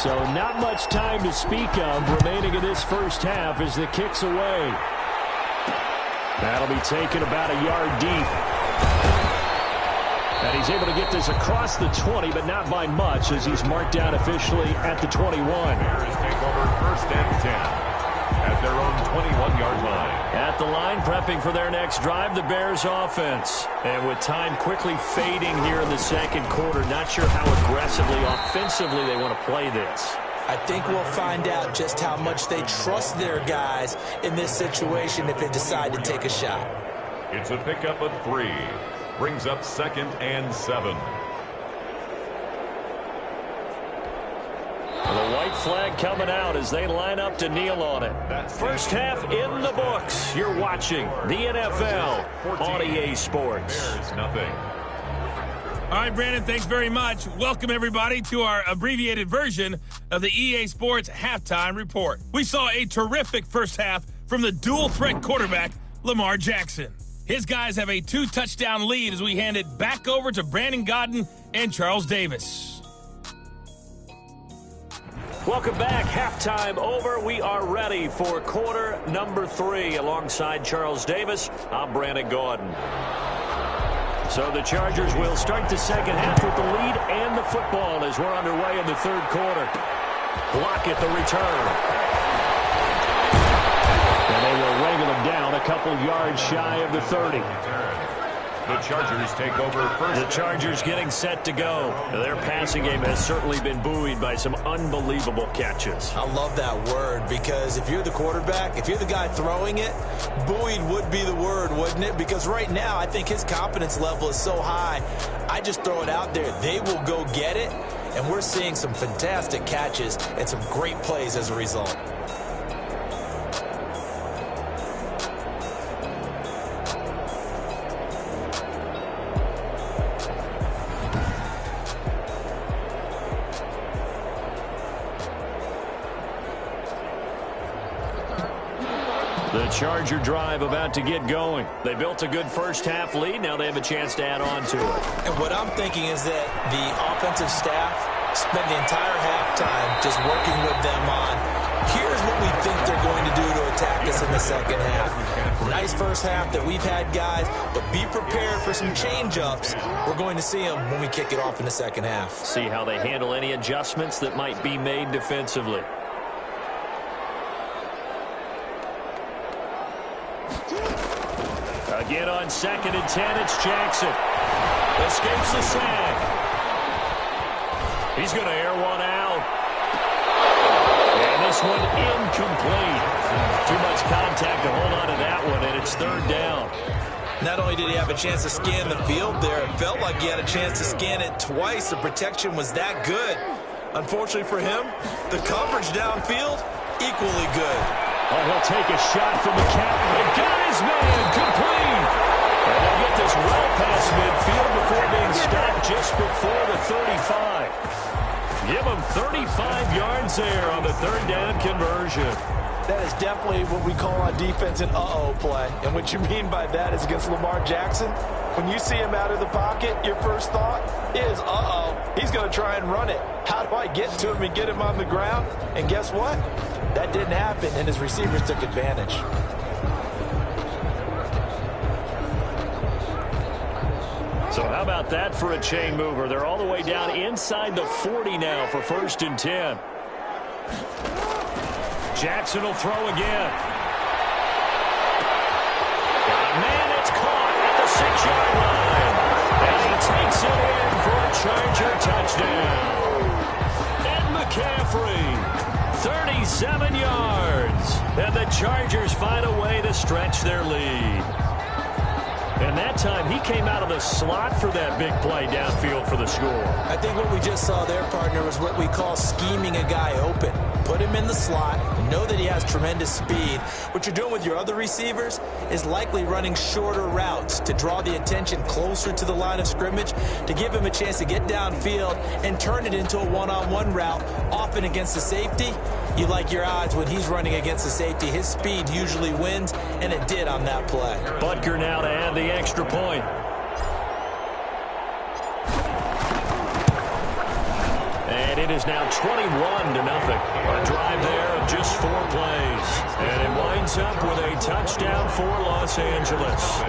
So not much time to speak of remaining in this first half as the kick's away. That'll be taken about a yard deep. And he's able to get this across the 20, but not by much as he's marked down officially at the 21. Bears take over 1st and 10 at their own 21-yard line. At the line, prepping for their next drive, the Bears offense. And with time quickly fading here in the second quarter, not sure how aggressively, offensively they want to play this. I think we'll find out just how much they trust their guys in this situation if they decide to take a shot. It's a pickup of 3. Brings up 2nd and 7. The white flag coming out as they line up to kneel on it. First half in the books. You're watching the NFL on EA Sports. Bears nothing. All right, Brandon, thanks very much. Welcome, everybody, to our abbreviated version of the EA Sports Halftime Report. We saw a terrific first half from the dual-threat quarterback, Lamar Jackson. His guys have a 2-touchdown lead as we hand it back over to Brandon Godden and Charles Davis. Welcome back. Halftime over. We are ready for quarter number 3. Alongside Charles Davis, I'm Brandon Godden. So the Chargers will start the second half with the lead and the football as we're underway in the third quarter. Block at the return. And they will wrangle him down a couple yards shy of the 30. The Chargers take over first. The Chargers getting set to go. Their passing game has certainly been buoyed by some unbelievable catches. I love that word because if you're the quarterback, if you're the guy throwing it, buoyed would be the word, wouldn't it? Because right now I think his confidence level is so high, I just throw it out there. They will go get it, and we're seeing some fantastic catches and some great plays as a result. The Charger drive about to get going. They built a good first half lead. Now they have a chance to add on to it. And what I'm thinking is that the offensive staff spent the entire halftime just working with them on, here's what we think they're going to do to attack us in the second half. Nice first half that we've had, guys, but be prepared for some change-ups. We're going to see them when we kick it off in the second half. See how they handle any adjustments that might be made defensively. Again on 2nd and 10, it's Jackson. Escapes the sack. He's going to air one out. And this one incomplete. Too much contact to hold on to that one, and it's 3rd down. Not only did he have a chance to scan the field there, it felt like he had a chance to scan it twice. The protection was that good. Unfortunately for him, the coverage downfield, equally good. Oh, he'll take a shot from the captain. The guy's man, complete. And they'll get this well past midfield before being stopped just before the 35. Give him 35 yards there on the 3rd down conversion. That is definitely what we call on defense an uh-oh play. And what you mean by that is against Lamar Jackson, when you see him out of the pocket, your first thought is, uh-oh, he's going to try and run it. How do I get to him and get him on the ground? And guess what? That didn't happen, and his receivers took advantage. So how about that for a chain mover? They're all the way down inside the 40 now for 1st and 10. Jackson will throw again. Man, it's caught at the 6-yard line. And he takes it in for a Charger touchdown. And McCaffrey, 37 yards. And the Chargers find a way to stretch their lead. And that time, he came out of the slot for that big play downfield for the score. I think what we just saw there, partner, was what we call scheming a guy open. Put him in the slot, know that he has tremendous speed. What you're doing with your other receivers is likely running shorter routes to draw the attention closer to the line of scrimmage, to give him a chance to get downfield and turn it into a one-on-one route, often against the safety. You like your odds when he's running against the safety. His speed usually wins, and it did on that play. Butker now to add the extra point. And It is now 21-0. A drive there of just 4 plays. And it winds up with a touchdown for Los Angeles.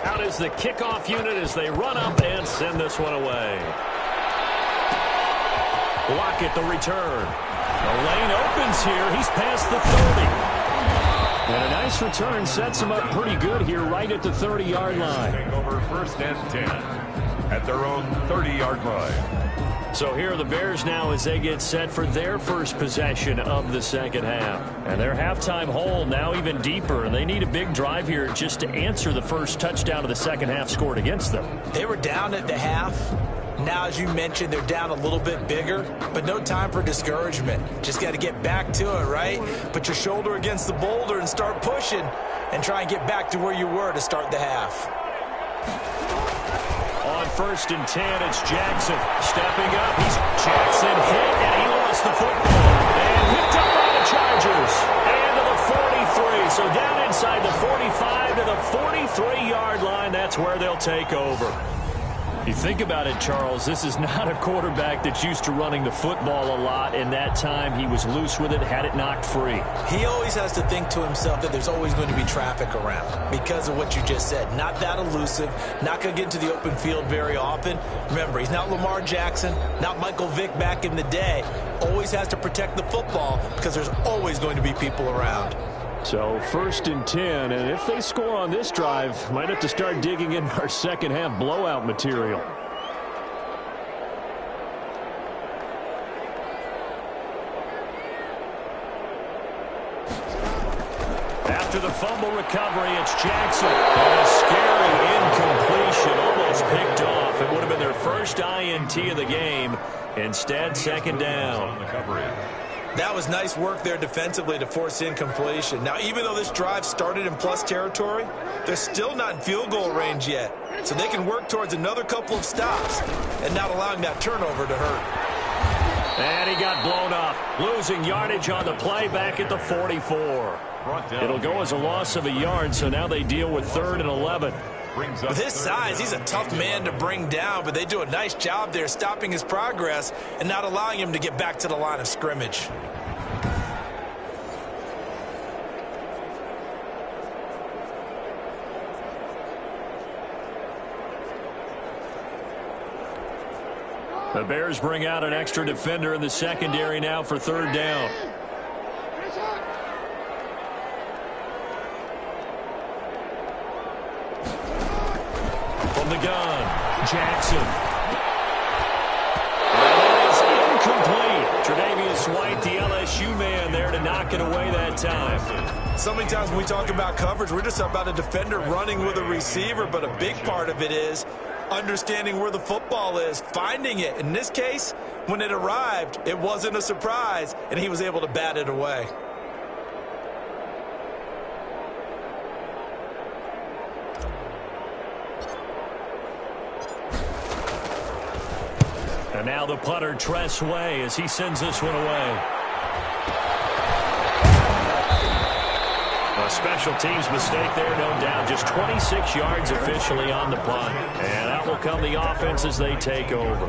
Out is the kickoff unit as they run up and send this one away. Lockett the return. The lane opens here. He's past the 30. And a nice return sets him up pretty good here right at the 30-yard line. Over 1st and 10 at their own 30-yard line. So here are the Bears now as they get set for their first possession of the second half. And their halftime hole now even deeper, and they need a big drive here just to answer the first touchdown of the second half scored against them. They were down at the half. Now, as you mentioned, they're down a little bit bigger, but no time for discouragement. Just got to get back to it, right? Put your shoulder against the boulder and start pushing and try and get back to where you were to start the half. On 1st and 10, it's Jackson stepping up. Jackson hit, and he lost the football. And picked up by the Chargers. And to the 43. So down inside the 45 to the 43-yard line. That's where they'll take over. You think about it, Charles, this is not a quarterback that's used to running the football a lot. In that time, he was loose with it, had it knocked free. He always has to think to himself that there's always going to be traffic around because of what you just said. Not that elusive, not going to get into the open field very often. Remember, he's not Lamar Jackson, not Michael Vick back in the day. Always has to protect the football because there's always going to be people around. So 1st and 10, and if they score on this drive, might have to start digging in our second half blowout material. After the fumble recovery, it's Jackson. And a scary incompletion, almost picked off. It would have been their first INT of the game. Instead, second down. That was nice work there defensively to force incompletion. Now, even though this drive started in plus territory, they're still not in field goal range yet. So they can work towards another couple of stops and not allowing that turnover to hurt. And he got blown up, losing yardage on the play back at the 44. It'll go as a loss of a yard, so now they deal with 3rd and 11. With his size, he's a tough man to bring down, but they do a nice job there stopping his progress and not allowing him to get back to the line of scrimmage. The Bears bring out an extra defender in the secondary now for 3rd down. From the gun, Jackson. That is incomplete. Tre'Davious White, the LSU man, there to knock it away that time. So many times when we talk about coverage, we're just about a defender running with a receiver, but a big part of it is understanding where the football is, finding it. In this case, when it arrived, it wasn't a surprise, and he was able to bat it away. And now the punter, Tress Way, as he sends this one away. A special teams mistake there, no doubt. Just 26 yards officially on the punt. And out will come the offense as they take over.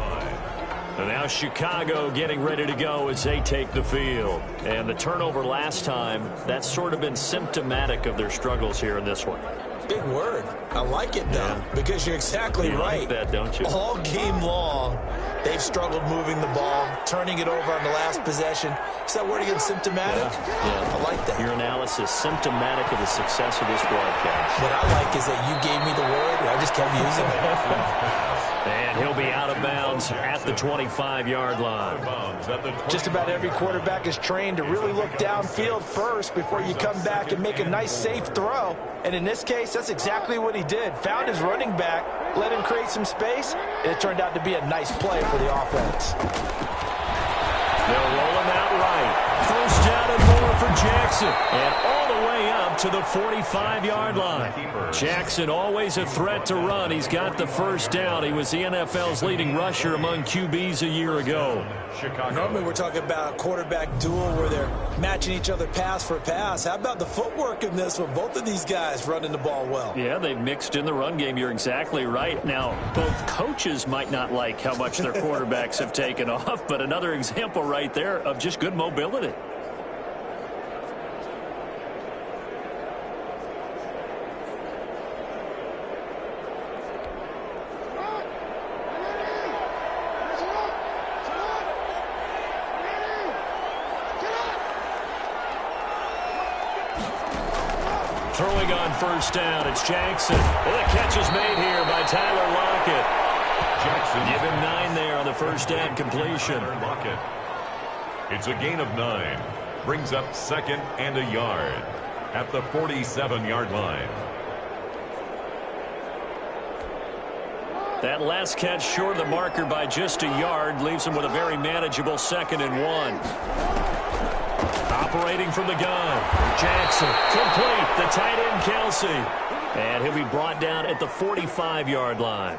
And now Chicago getting ready to go as they take the field. And the turnover last time, that's sort of been symptomatic of their struggles here in this one. Big word. I like it, though, because you're exactly right. You like that, don't you? All game long, They've struggled moving the ball, turning it over on the last possession. Is that word again, symptomatic? Yeah. I like that. Your analysis, symptomatic of the success of this broadcast. What I like is that you gave me the word, and I just kept using it. And he'll be out of bounds at the 25-yard line. Just about every quarterback is trained to really look downfield first before you come back and make a nice, safe throw. And in this case, that's exactly what he did. Found his running back, let him create some space, and it turned out to be a nice play for the offense. They'll roll him out right. First down and more for Jackson. And all the way up to the 45-yard line. Jackson always a threat to run. He's got the first down. He was the NFL's leading rusher among QBs a year ago. Normally we're talking about a quarterback duel where they're matching each other pass for pass. How about the footwork in this one? Both of these guys running the ball well. Yeah, they've mixed in the run game. You're exactly right. Now, both coaches might not like how much their quarterbacks have taken off, but another example right there of just good mobility. Throwing on first down, it's Jackson. And the catch is made here by Tyler Lockett. Jackson. Give him 9 there on the first down completion. Lockett. It's a gain of 9. Brings up second and a yard at the 47-yard line. That last catch short of the marker by just a yard leaves him with a very manageable 2nd and 1. Operating from the gun, Jackson, complete, the tight end Kelsey. And he'll be brought down at the 45-yard line.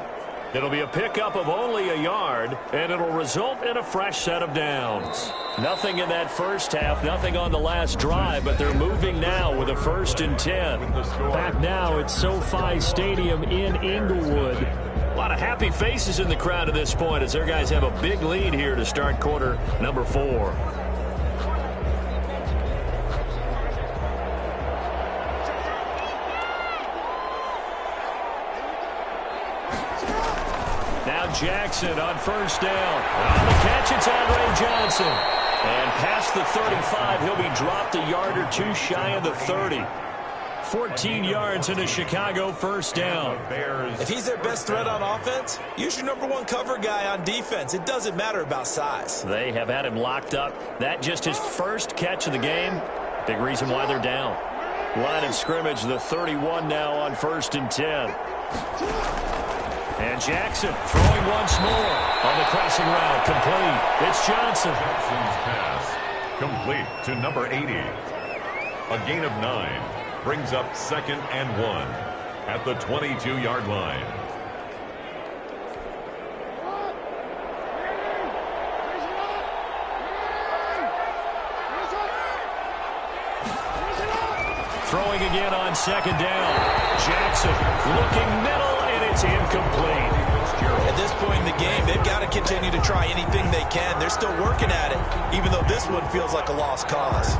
It'll be a pickup of only a yard, and it'll result in a fresh set of downs. Nothing in that first half, nothing on the last drive, but they're moving now with a 1st and 10. Back now at SoFi Stadium in Inglewood. A lot of happy faces in the crowd at this point as their guys have a big lead here to start quarter number 4. Jackson on first down. On the catch, it's Andre Johnson. And past the 35, he'll be dropped a yard or 2 shy of the 30. 14 yards in a Chicago first down. If he's their best threat on offense, use your #1 cover guy on defense. It doesn't matter about size. They have had him locked up. That just his first catch of the game. Big reason why they're down. Line of scrimmage, the 31 now on 1st and 10. And Jackson throwing once more on the crossing route, complete. It's Johnson. Jackson's pass complete to number 80. A gain of 9 brings up 2nd and 1 at the 22-yard line. Throwing again on 2nd down. Jackson looking middle. It's incomplete. At this point in the game, they've got to continue to try anything they can. They're still working at it, even though this one feels like a lost cause.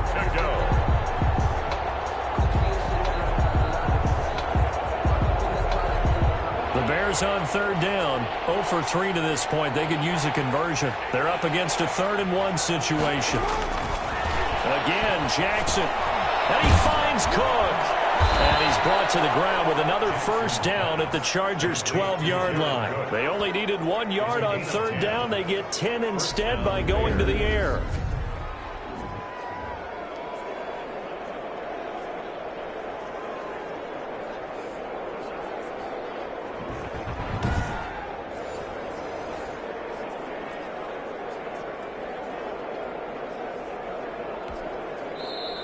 The Bears on 3rd down, 0 for 3 to this point. They could use a conversion. They're up against a 3rd and 1 situation. Again, Jackson. And he finds Cook. And he's brought to the ground with another first down at the Chargers' 12-yard line. They only needed 1 yard on 3rd down. They get 10 instead by going to the air.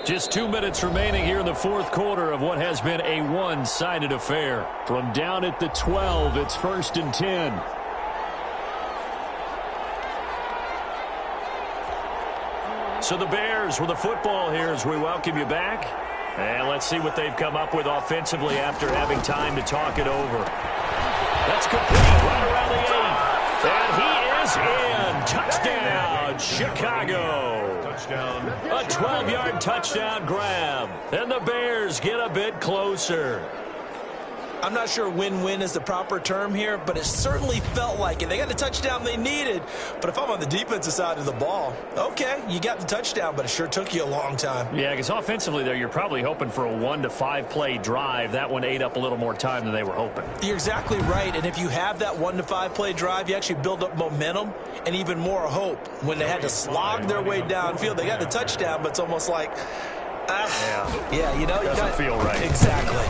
Just 2 minutes remaining here in the 4th quarter of what has been a one-sided affair. From down at the 12, it's 1st and 10. So the Bears with the football here as we welcome you back. And let's see what they've come up with offensively after having time to talk it over. That's complete right around the 8. And he is in. Touchdown, Chicago. A 12-yard touchdown grab. And the Bears get a bit closer. I'm not sure win-win is the proper term here, but it certainly felt like it. They got the touchdown they needed, but if I'm on the defensive side of the ball, okay, you got the touchdown, but it sure took you a long time. Yeah, because offensively there, you're probably hoping for a 1 to 5 play drive. That one ate up a little more time than they were hoping. You're exactly right, and if you have that 1 to 5 play drive, you actually build up momentum and even more hope. When they had to slog their way downfield, they got the touchdown, but it's almost like, yeah, you know, doesn't feel right. Exactly.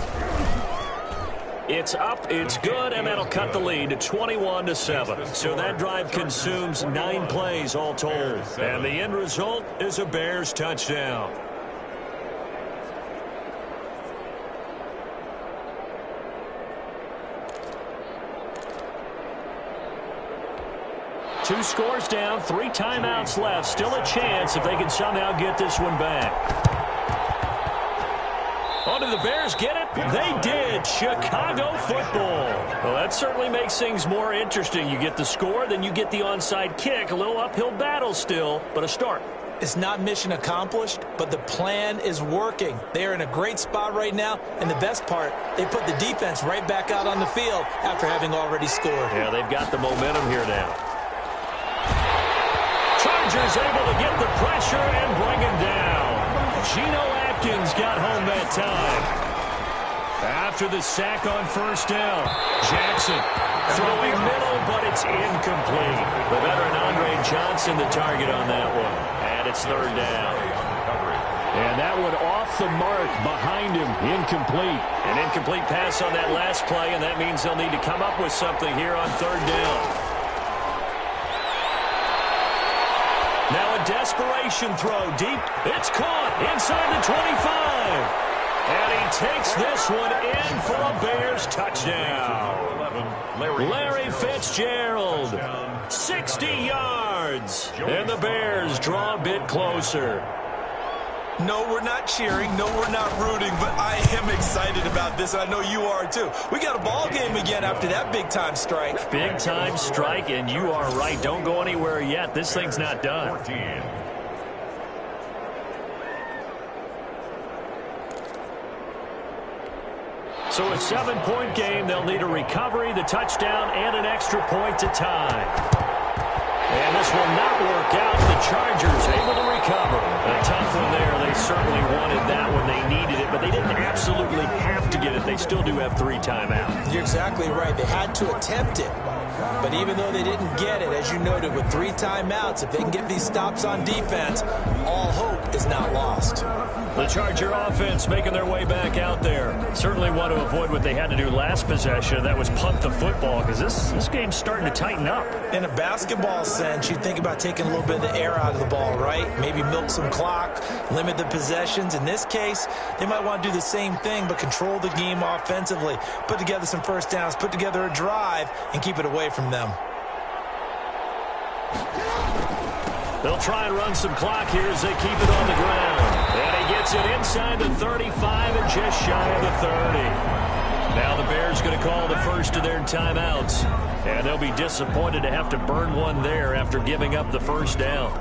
It's up, it's good, and that'll cut the lead to 21-7. So that drive consumes 9 plays all told. And the end result is a Bears touchdown. Two scores down, 3 timeouts left. Still a chance if they can somehow get this one back. Oh, did the Bears get it? They did. Chicago football. Well, that certainly makes things more interesting. You get the score, then you get the onside kick. A little uphill battle still, but a start. It's not mission accomplished, but the plan is working. They are in a great spot right now, and the best part, they put the defense right back out on the field after having already scored. Yeah, they've got the momentum here now. Chargers able to get the pressure and bring him down. Geno Atkins got home that time. After the sack on first down, Jackson throwing middle, but it's incomplete. The veteran Andre Johnson the target on that one. And it's third down. And that one off the mark behind him. Incomplete. An incomplete pass on that last play, and that means they'll need to come up with something here on third down. Now a desperation throw deep. It's caught inside the 25. And he takes this one in for a Bears touchdown. Larry Fitzgerald, 60 yards. And the Bears draw a bit closer. No, we're not cheering. No, we're not rooting, but I am excited about this, and I know you are too. We got a ball game again after that big-time strike. Big-time strike, and you are right. Don't go anywhere yet. This thing's not done. 14. So a 7-point game. They'll need a recovery, the touchdown, and an extra point to tie. And this will not work out. The Chargers able to recover. A tough one there. They certainly wanted that one. They needed it, but they didn't absolutely have to get it. They still do have 3 timeouts. You're exactly right. They had to attempt it. But even though they didn't get it, as you noted, with 3 timeouts, if they can get these stops on defense, all hope is not lost. The Charger offense making their way back out there. Certainly want to avoid what they had to do last possession. That was punt the football, because this game's starting to tighten up. In a basketball sense, you think about taking a little bit of the air out of the ball, right? Maybe milk some clock, limit the possessions. In this case, they might want to do the same thing, but control the game offensively. Put together some first downs, put together a drive, and keep it away from them. They'll try and run some clock here as they keep it on the ground. And he gets it inside the 35 and just shy of the 30. Now the Bears going to call the first of their timeouts. And they'll be disappointed to have to burn one there after giving up the first down.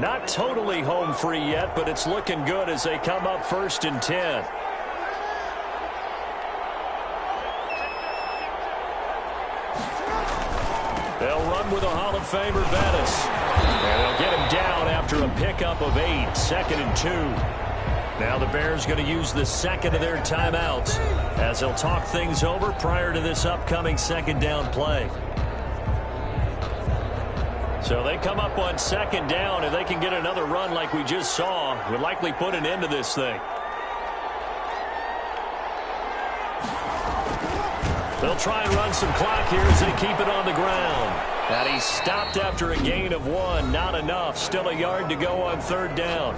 Not totally home free yet, but it's looking good as they come up 1st and 10. They'll run with a Hall of Famer, Bettis. And they'll get him down after a pickup of 8, 2nd and 2. Now the Bears going to use the second of their timeouts as they'll talk things over prior to this upcoming 2nd down play. So they come up on 2nd down, and they can get another run like we just saw. Would likely put an end to this thing. They'll try and run some clock here as they keep it on the ground. And he's stopped after a gain of 1. Not enough. Still a yard to go on 3rd down.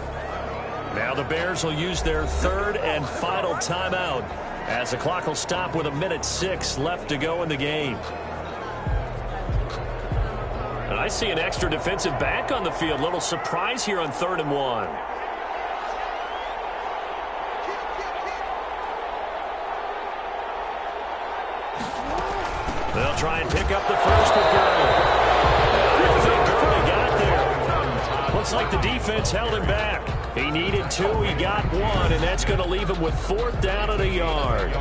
Now the Bears will use their 3rd and final timeout as the clock will stop with 1:06 left to go in the game. And I see an extra defensive back on the field. Little surprise here on 3rd and 1. They'll try and pick up the first with Gurley. I think Gurley got there. Looks like the defense held him back. He needed 2, he got 1, and that's going to leave him with 4th down and a yard.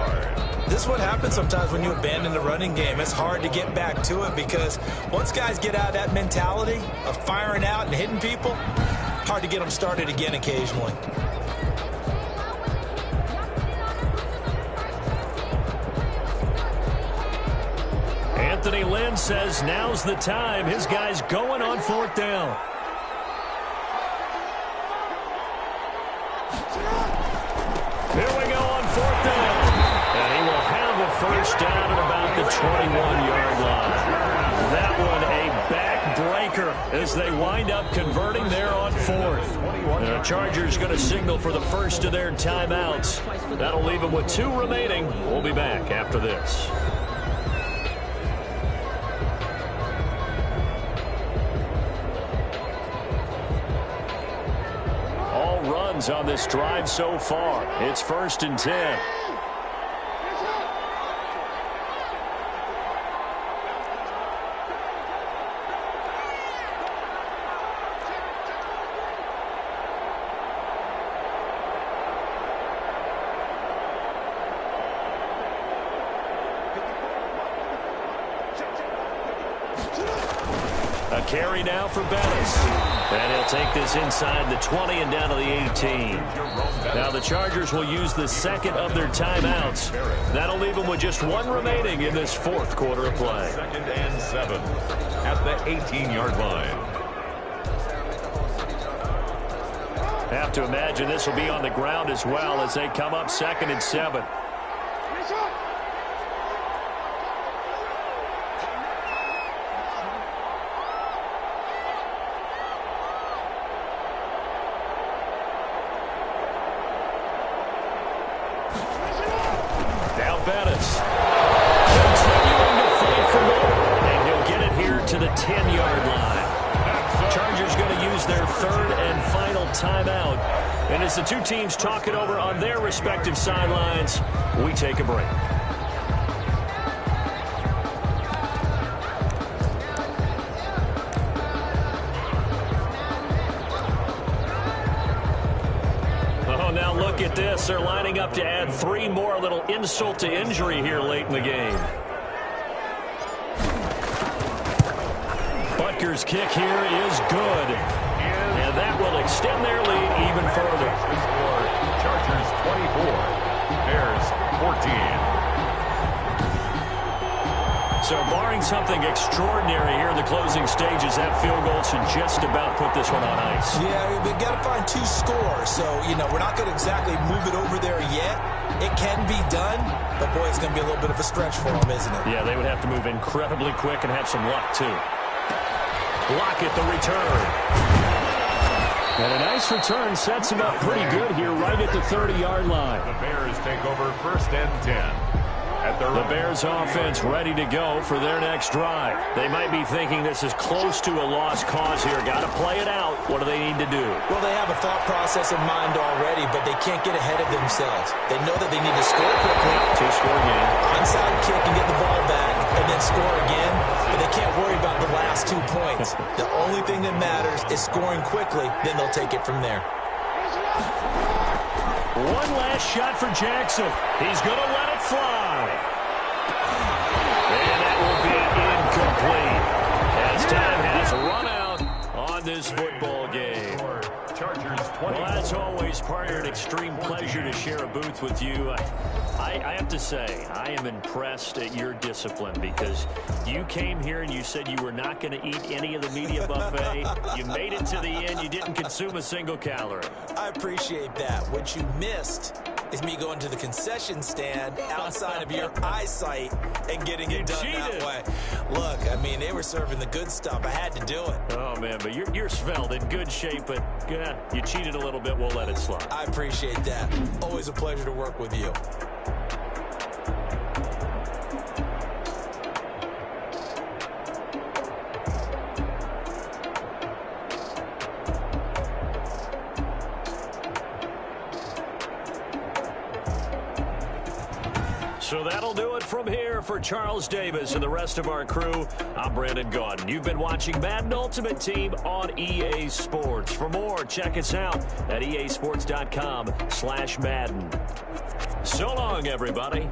This is what happens sometimes when you abandon the running game. It's hard to get back to it because once guys get out of that mentality of firing out and hitting people, hard to get them started again occasionally. Anthony Lynn says now's the time. His guy's going on 4th down. Here we go on 4th down. And he will have a first down at about the 21-yard line. That one a backbreaker as they wind up converting there on 4th. The Chargers going to signal for the first of their timeouts. That'll leave them with 2 remaining. We'll be back after this. On this drive so far. It's 1st and 10. A carry now for Bettis. And he'll take this inside the 20 and down to the 18. Now the Chargers will use the second of their timeouts. That'll leave them with just 1 remaining in this 4th quarter of play. 2nd and 7 at the 18-yard line. Have to imagine this will be on the ground as well as they come up 2nd and 7. As the 2 teams talk it over on their respective sidelines, we take a break. Oh, now look at this. They're lining up to add 3 more, a little insult to injury here late in the game. Butker's kick here is good. And that will extend their lead even further. Chargers 24, Bears 14. So barring something extraordinary here in the closing stages, that field goal should just about put this one on ice. Yeah, we've got to find 2 scores. So, we're not going to exactly move it over there yet. It can be done, but boy, it's going to be a little bit of a stretch for them, isn't it? Yeah, they would have to move incredibly quick and have some luck, too. Lockett the return. And a nice return sets him up pretty good here right at the 30-yard line. The Bears take over 1st and 10. The Bears offense ready to go for their next drive. They might be thinking this is close to a lost cause here. Got to play it out. What do they need to do? Well, they have a thought process in mind already, but they can't get ahead of themselves. They know that they need to score quickly. 2-score game. Onside kick and get the ball back and then score again. But they can't worry about the last 2 points. The only thing that matters is scoring quickly. Then they'll take it from there. One last shot for Jackson. He's going to let it fly. And that will be incomplete as time has run out on this football game. Well, as always, partner, an extreme pleasure to share a booth with you. I have to say, I am impressed at your discipline because you came here and you said you were not going to eat any of the media buffet. You made it to the end. You didn't consume a single calorie. I appreciate that. What you missed is me going to the concession stand outside of your eyesight and getting it done that way. Look, I mean, they were serving the good stuff. I had to do it. Oh, man, but you're svelte, in good shape, but you cheated a little bit. We'll let it slide. I appreciate that. Always a pleasure to work with you. So that'll do it from here for Charles Davis and the rest of our crew. I'm Brandon Gaudin. You've been watching Madden Ultimate Team on EA Sports. For more, check us out at easports.com/Madden. So long, everybody.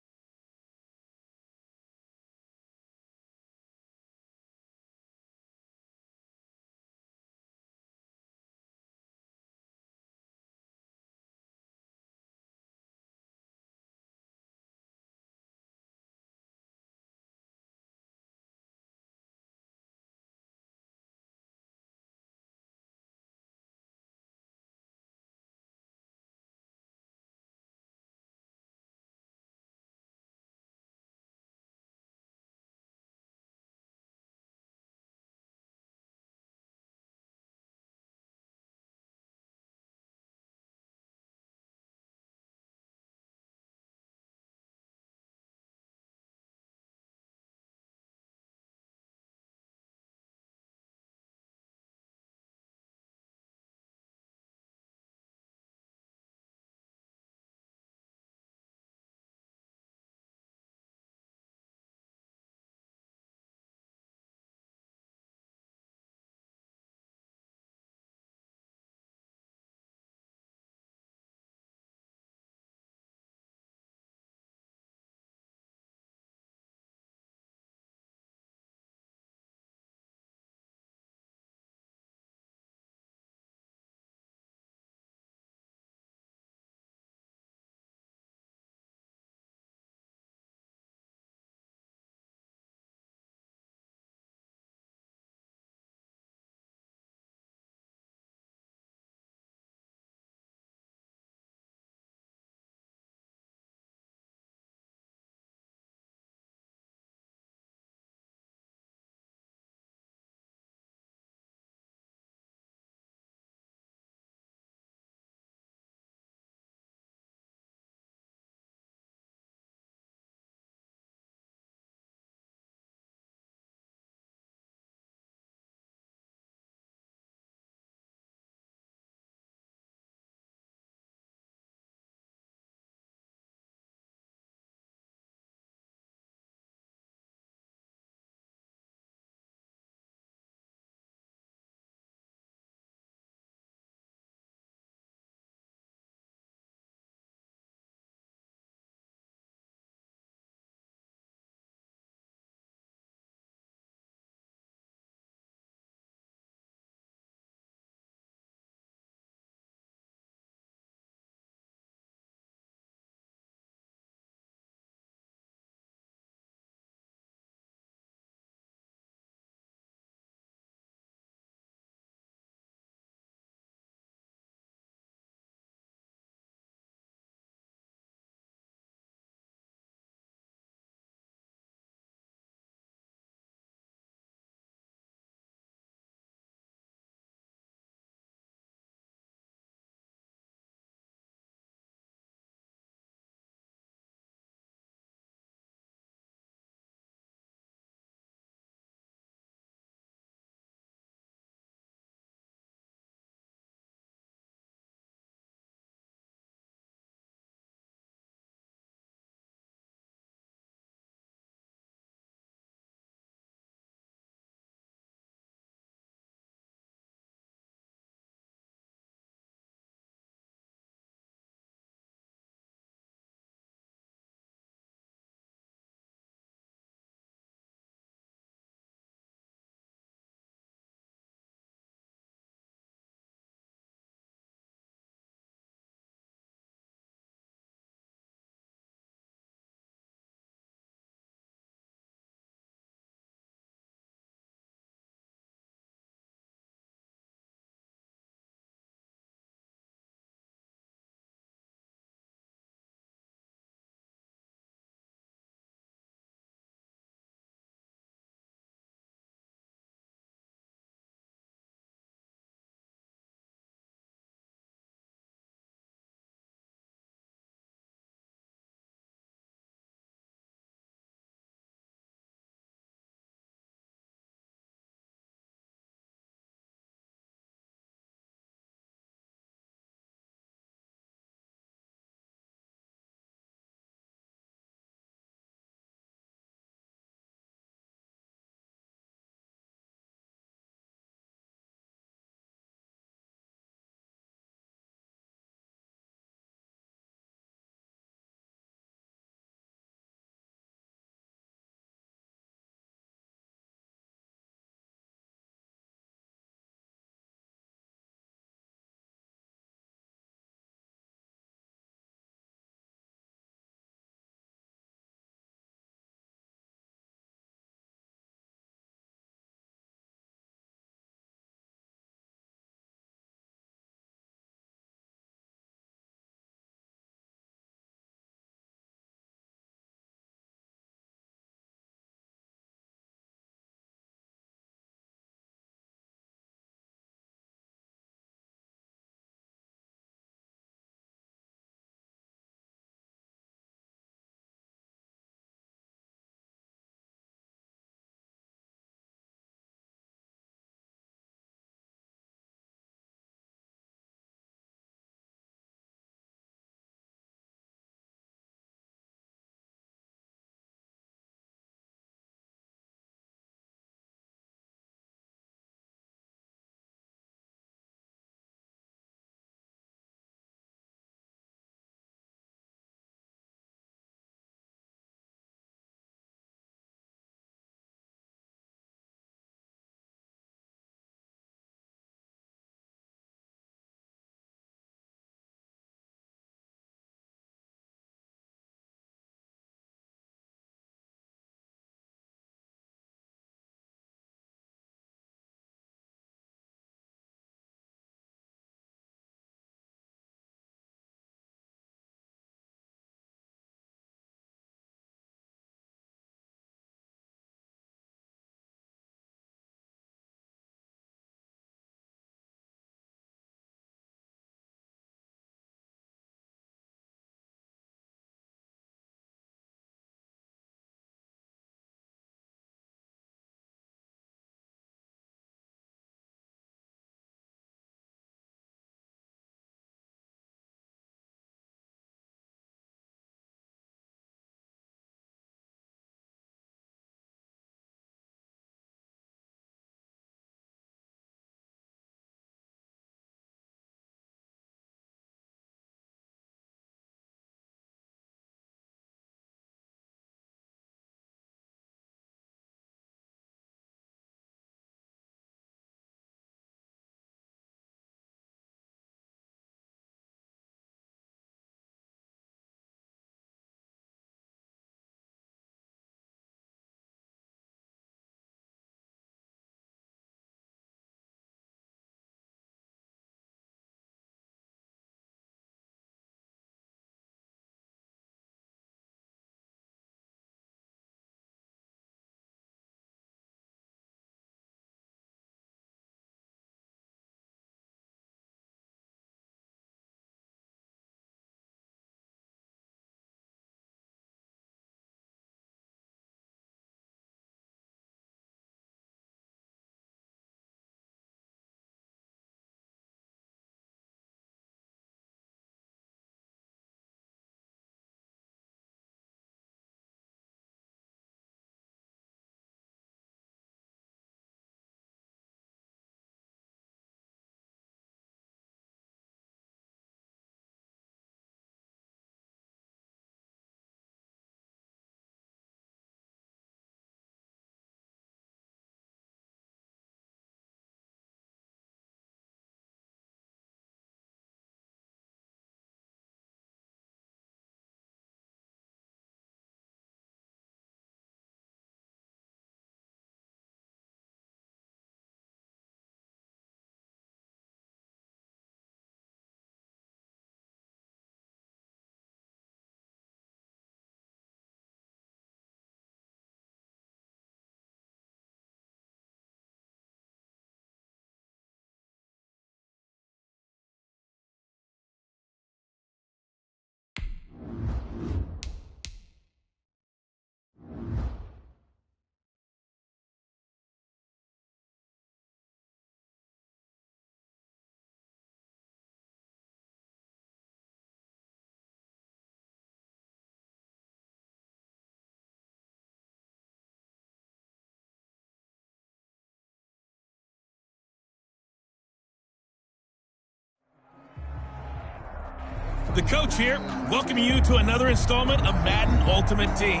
The coach here, welcoming you to another installment of Madden Ultimate Team.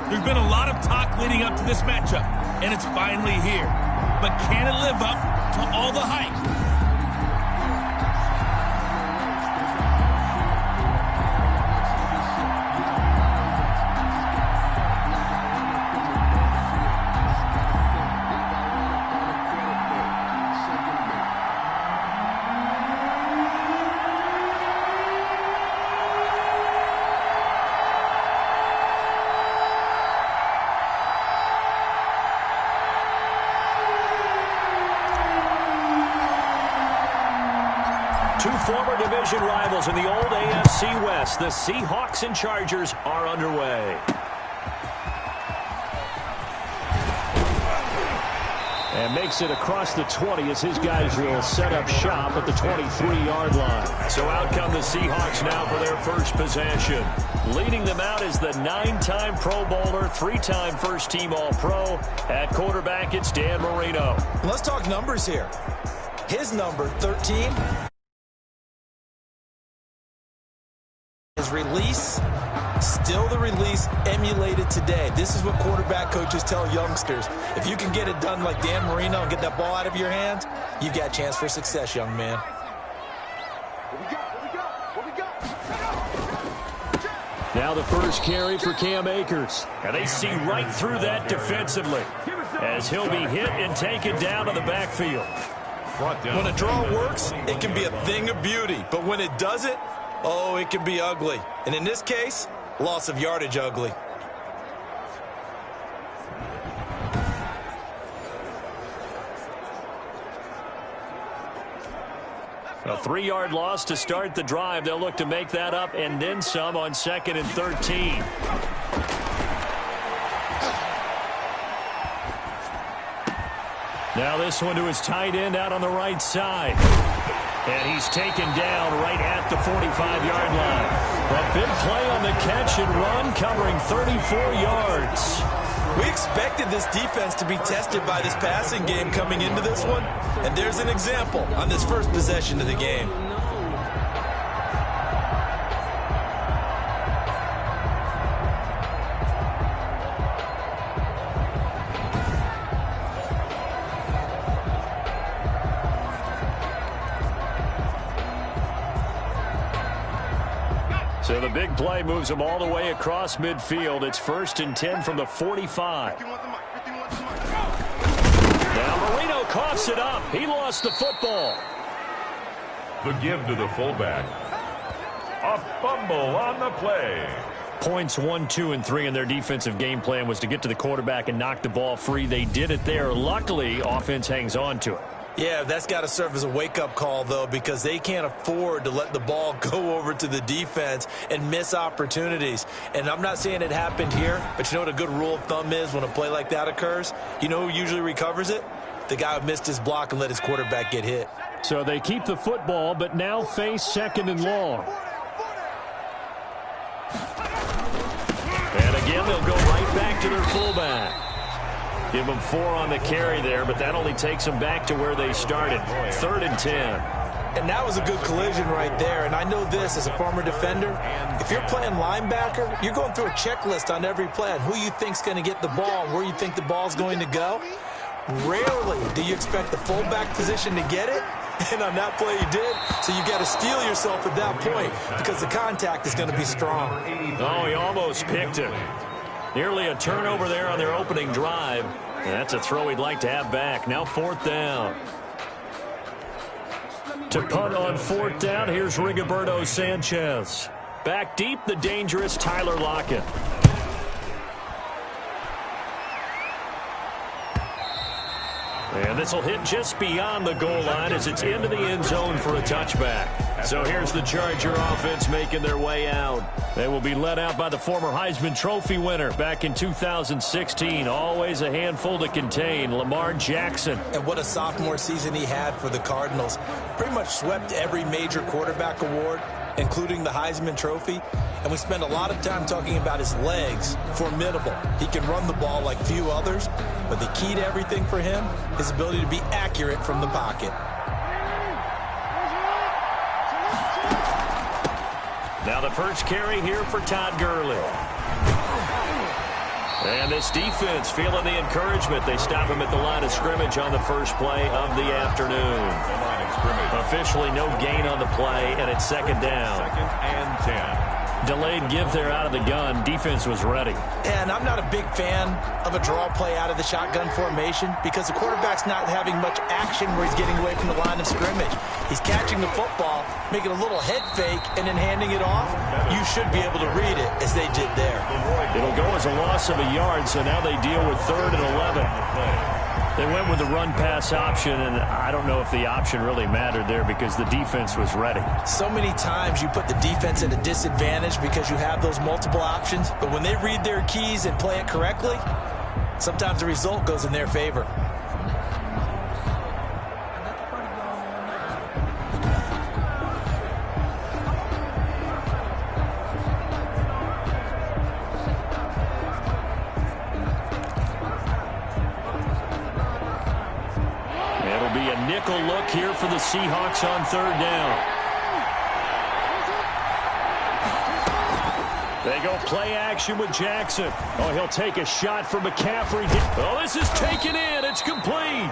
There's been a lot of talk leading up to this matchup, and it's finally here. But can it live up to all the hype? Two former division rivals in the old AFC West. The Seahawks and Chargers are underway. And makes it across the 20 as his guys will set up shop at the 23-yard line. So out come the Seahawks now for their first possession. Leading them out is the 9-time Pro Bowler, 3-time first-team All-Pro. At quarterback, it's Dan Marino. Let's talk numbers here. His number, 13. His release, still the release emulated today. This is what quarterback coaches tell youngsters. If you can get it done like Dan Marino and get that ball out of your hands, you've got a chance for success, young man. Now the first carry for Cam Akers. And they see right through that defensively as he'll be hit and taken down to the backfield. When a draw works, it can be a thing of beauty. But when it doesn't, oh, it can be ugly. And in this case, loss of yardage ugly. A 3-yard loss to start the drive. They'll look to make that up and then some on 2nd and 13. Now this one to his tight end out on the right side. And he's taken down right at the 45-yard line. A big play on the catch and run, covering 34 yards. We expected this defense to be tested by this passing game coming into this one. And there's an example on this first possession of the game. So the big play moves them all the way across midfield. It's 1st and 10 from the 45. Now Marino coughs it up. He lost the football. The give to the fullback. A fumble on the play. Points 1, 2, and 3 in their defensive game plan was to get to the quarterback and knock the ball free. They did it there. Luckily, offense hangs on to it. Yeah, that's got to serve as a wake-up call, though, because they can't afford to let the ball go over to the defense and miss opportunities. And I'm not saying it happened here, but you know what a good rule of thumb is when a play like that occurs? You know who usually recovers it? The guy who missed his block and let his quarterback get hit. So they keep the football, but now face 2nd and long. And again, they'll go right back to their fullback. Give them 4 on the carry there, but that only takes them back to where they started. 3rd and 10. And that was a good collision right there. And I know this as a former defender. If you're playing linebacker, you're going through a checklist on every play on who you think's going to get the ball and where you think the ball's going to go. Rarely do you expect the fullback position to get it. And on that play, he did. So you got to steel yourself at that point because the contact is going to be strong. Oh, he almost picked it. Nearly a turnover there on their opening drive. And that's a throw he'd like to have back. Now 4th down. To punt on 4th down, here's Rigoberto Sanchez. Back deep, the dangerous Tyler Lockett. And this will hit just beyond the goal line as it's into the end zone for a touchback. So here's the Charger offense making their way out. They will be led out by the former Heisman Trophy winner back in 2016. Always a handful to contain, Lamar Jackson. And what a sophomore season he had for the Cardinals. Pretty much swept every major quarterback award, including the Heisman Trophy. And we spend a lot of time talking about his legs. Formidable. He can run the ball like few others. But the key to everything for him, his ability to be accurate from the pocket. Now the first carry here for Todd Gurley. And this defense feeling the encouragement. They stop him at the line of scrimmage on the first play of the afternoon. Officially no gain on the play, and it's second down. 2nd and 10. Delayed give there out of the gun. Defense was ready. And I'm not a big fan of a draw play out of the shotgun formation because the quarterback's not having much action where he's getting away from the line of scrimmage. He's catching the football, making a little head fake, and then handing it off. You should be able to read it as they did there. It'll go as a loss of a yard, so now they deal with 3rd and 11. They went with the run-pass option, and I don't know if the option really mattered there because the defense was ready. So many times you put the defense at a disadvantage because you have those multiple options, but when they read their keys and play it correctly, sometimes the result goes in their favor. Nickel look here for the Seahawks on 3rd down. They go play action with Jackson. Oh, he'll take a shot for McCaffrey. Oh, this is taken in. It's complete.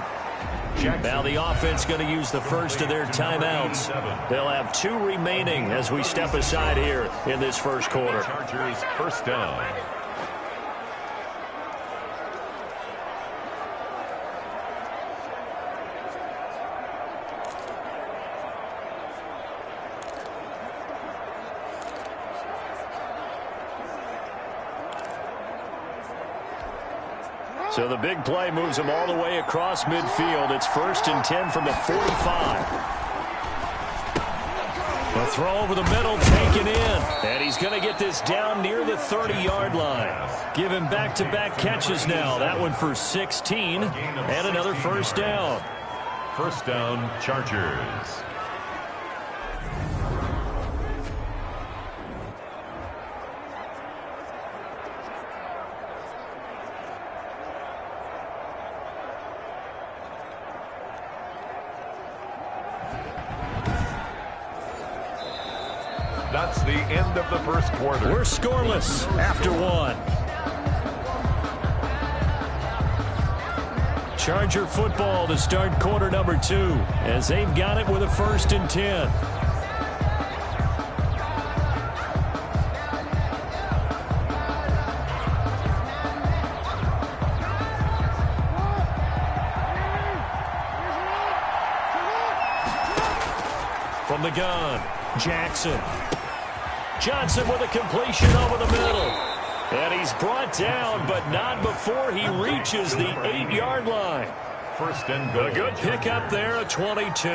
Now the offense going to use the first of their timeouts. They'll have 2 remaining as we step aside here in this first quarter. Chargers first down. So the big play moves him all the way across midfield. It's 1st and 10 from the 45. A throw over the middle, taken in. And he's going to get this down near the 30-yard line. Give him back-to-back catches now. That one for 16 and another first down. First down, Chargers. That's the end of the first quarter. We're scoreless after 1. Charger football to start quarter number 2 as they've got it with a 1st and 10. From the gun, Jackson. Johnson with a completion over the middle. And he's brought down, but not before he reaches the 8-yard line. First and goal. A good pickup there at 22.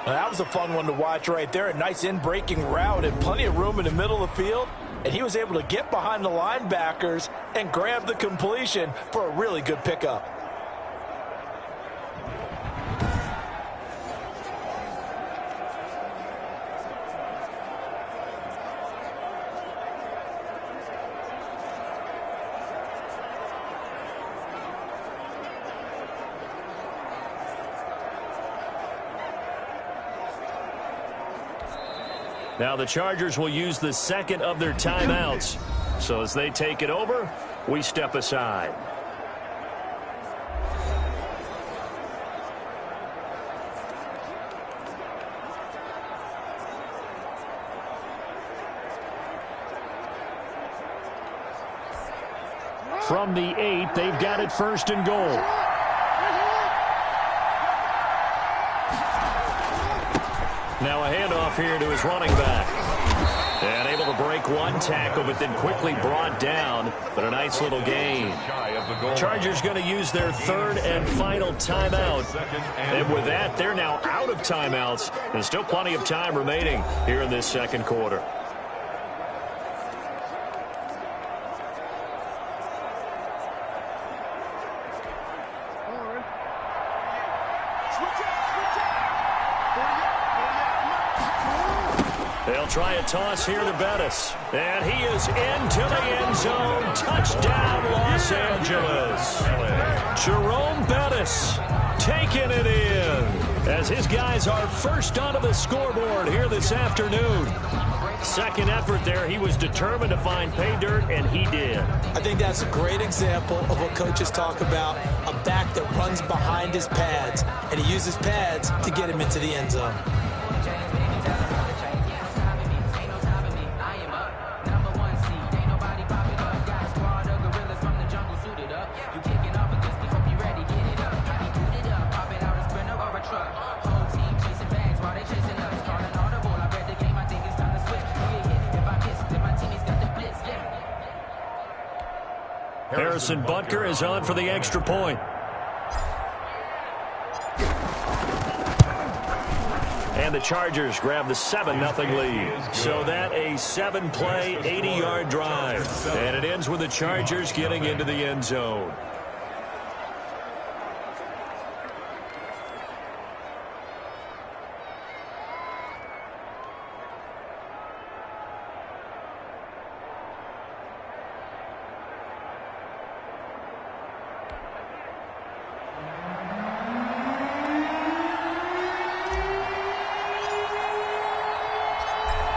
That was a fun one to watch right there. A nice in-breaking route and plenty of room in the middle of the field. And he was able to get behind the linebackers and grab the completion for a really good pickup. Now the Chargers will use the second of their timeouts. So as they take it over, we step aside. From the 8, they've got it 1st and goal. Now a handoff here to his running back. And able to break one tackle, but then quickly brought down. But a nice little gain. Chargers going to use their 3rd and final timeout. And with that, they're now out of timeouts. There's still plenty of time remaining here in this second quarter. They'll try a toss here to Bettis. And he is into the end zone. Touchdown, Los Angeles. Jerome Bettis taking it in. as his guys are first onto the scoreboard here this afternoon. Second effort there, he was determined to find pay dirt, and he did. I think that's a great example of what coaches talk about, a back that runs behind his pads, and he uses pads to get him into the end zone. Harrison Butker is on for the extra point. And the Chargers grab the 7-0 lead. So that a 7-play, 80-yard drive. And it ends with the Chargers getting into the end zone.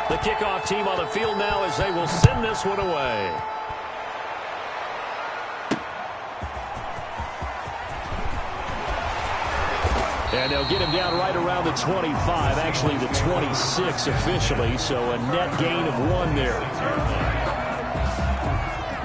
The kickoff team on the field now as they will send this one away. And they'll get him down right around the 25, actually the 26 officially, so a net gain of 1 there.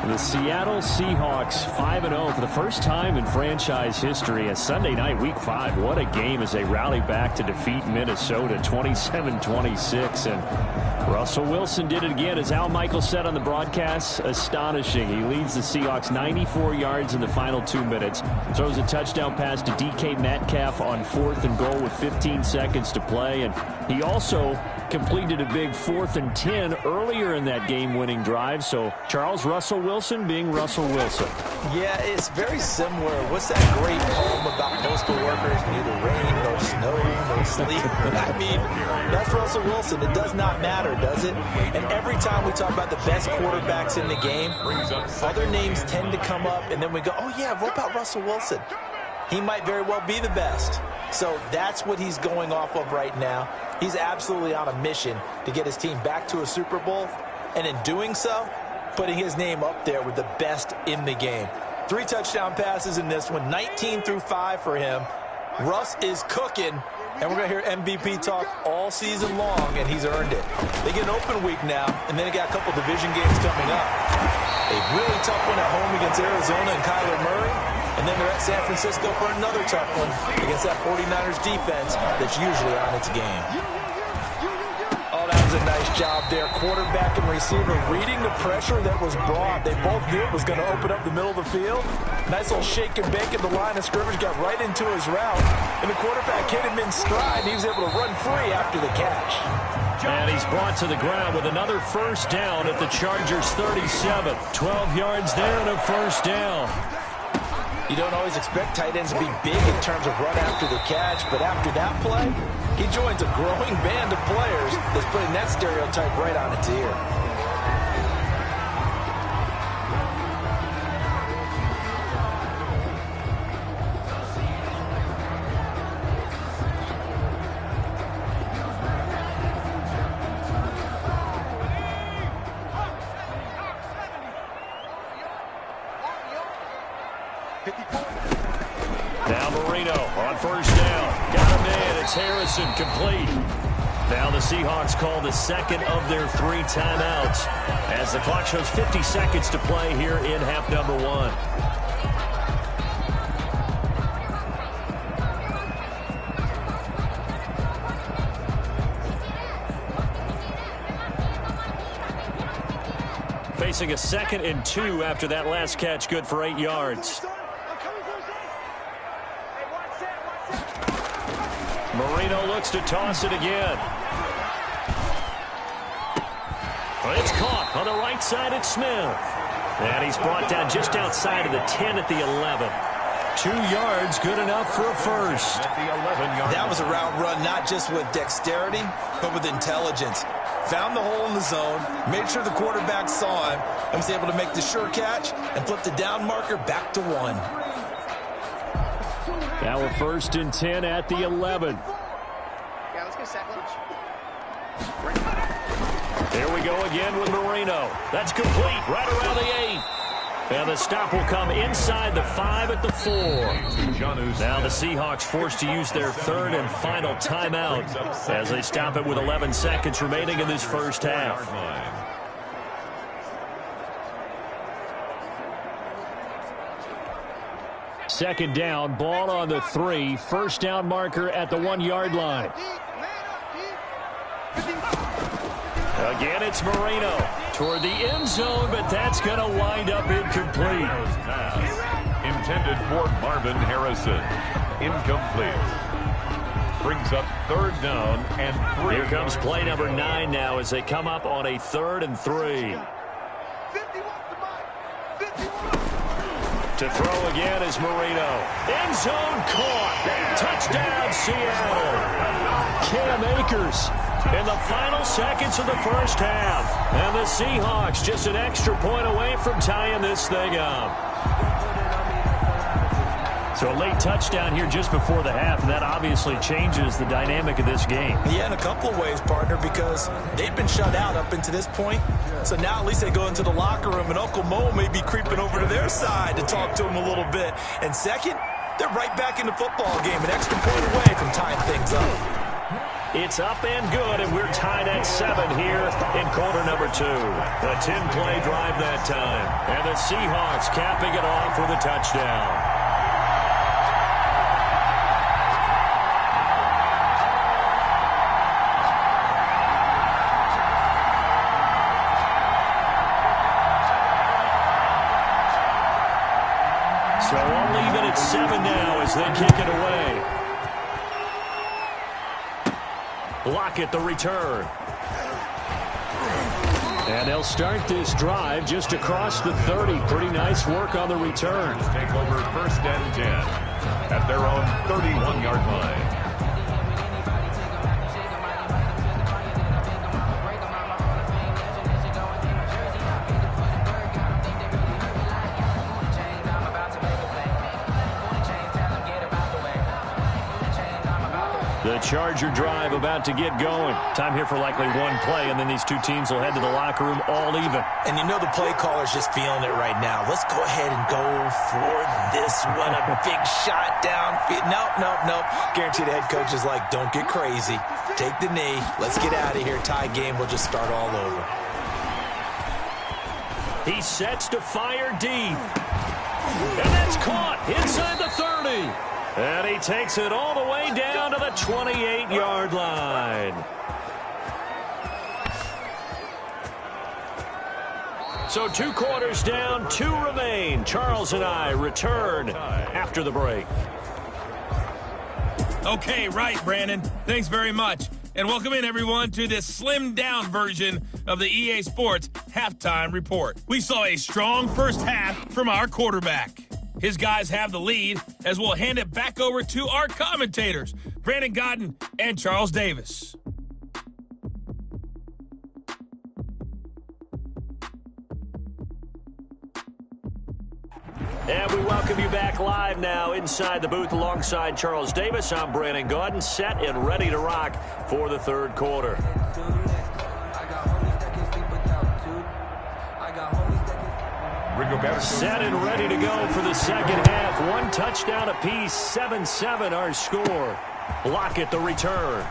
The Seattle Seahawks 5-0 for the first time in franchise history. A Sunday night, Week 5. What a game as they rally back to defeat Minnesota 27-26. And Russell Wilson did it again. As Al Michaels said on the broadcast, astonishing. He leads the Seahawks 94 yards in the final 2 minutes. Throws a touchdown pass to DK Metcalf on 4th and goal with 15 seconds to play. And he also completed a big 4th and 10 earlier in that game-winning drive. So Charles Russell Wilson being Russell Wilson. Yeah, it's very similar. What's that great poem about postal workers? Neither rain nor snow nor sleet. I mean, that's Russell Wilson. It does not matter, does it? And every time we talk about the best quarterbacks in the game, other names tend to come up, and then we go, oh, yeah, what about Russell Wilson? He might very well be the best. So that's what he's going off of right now. He's absolutely on a mission to get his team back to a Super Bowl, and in doing so, putting his name up there with the best in the game. 3 touchdown passes in this one, 19-5 for him. Russ is cooking, and we're going to hear MVP talk all season long, and he's earned it. They get an open week now, and then they got a couple division games coming up. A really tough one at home against Arizona and Kyler Murray, and then they're at San Francisco for another tough one against that 49ers defense that's usually on its game. Oh, that was a nice job there. Quarterback and receiver reading the pressure that was brought. They both knew it was going to open up the middle of the field. Nice little shake and bake at the line of scrimmage, got right into his route, and the quarterback hit him in stride, and he was able to run free after the catch. And he's brought to the ground with another first down at the Chargers 37. 12 yards there and a first down. You don't always expect tight ends to be big in terms of run after the catch, but after that play, he joins a growing band of players that's putting that stereotype right on its ear. Now Marino on first down. Got him in. It's Harrison complete. Now the Seahawks call the second of their 3 timeouts as the clock shows 50 seconds to play here in half number 1. Facing a 2nd and 2 after that last catch, good for 8 yards. Marino looks to toss it again. It's caught on the right side at Smith. And he's brought down just outside of the 10 at the 11. 2 yards, good enough for a first. That was a route run not just with dexterity, but with intelligence. Found the hole in the zone, made sure the quarterback saw him, and was able to make the sure catch and flip the down marker back to 1. Now we're 1st and 10 at the 11. Yeah, let's go second. Here we go again with Marino. That's complete right around the 8. And the stop will come inside the 5 at the 4. Now the Seahawks forced to use their 3rd and final timeout as they stop it with 11 seconds remaining in this first half. Second down, ball on the 3. First down marker at the 1-yard line. Again, it's Marino toward the end zone, but that's going to wind up incomplete. Intended for Marvin Harrison. Incomplete. Brings up 3rd down and 3. Here comes play number 9 now as they come up on a 3rd and 3. To throw again is Marino. End zone caught. Touchdown, Seattle. Cam Akers in the final seconds of the first half. And the Seahawks just an extra point away from tying this thing up. So a late touchdown here just before the half, and that obviously changes the dynamic of this game. Yeah, in a couple of ways, partner, because they've been shut out up until this point. So now at least they go into the locker room, and Uncle Mo may be creeping over to their side to talk to him a little bit. And second, they're right back in the football game, an extra point away from tying things up. It's up and good, and we're tied at 7 here in quarter number 2. A 10-play drive that time. And the Seahawks capping it off with a touchdown. So all even at 7 now as they kick it away. Lockett the return. And they'll start this drive just across the 30. Pretty nice work on the return. Take over 1st and 10 at their own 31-yard line. The Charger drive about to get going. Time here for likely one play, and then these two teams will head to the locker room all even. And you know the play caller's just feeling it right now. Let's go ahead and go for this one. A big shot downfield. Nope. Guarantee the head coach is like, don't get crazy. Take the knee. Let's get out of here. Tie game. We'll just start all over. He sets to fire deep. And that's caught inside the 30. And he takes it all the way down to the 28-yard line. So 2 quarters down, 2 remain. Charles and I return after the break. Okay, right, Brandon. Thanks very much. And welcome in, everyone, to this slimmed-down version of the EA Sports Halftime Report. We saw a strong first half from our quarterback. His guys have the lead as we'll hand it back over to our commentators, Brandon Godden and Charles Davis. And we welcome you back live now inside the booth alongside Charles Davis. I'm Brandon Godden, set and ready to rock for the third quarter. Set and ready to go for the second half. 1 touchdown apiece, 7-7 our score. Lockett the return.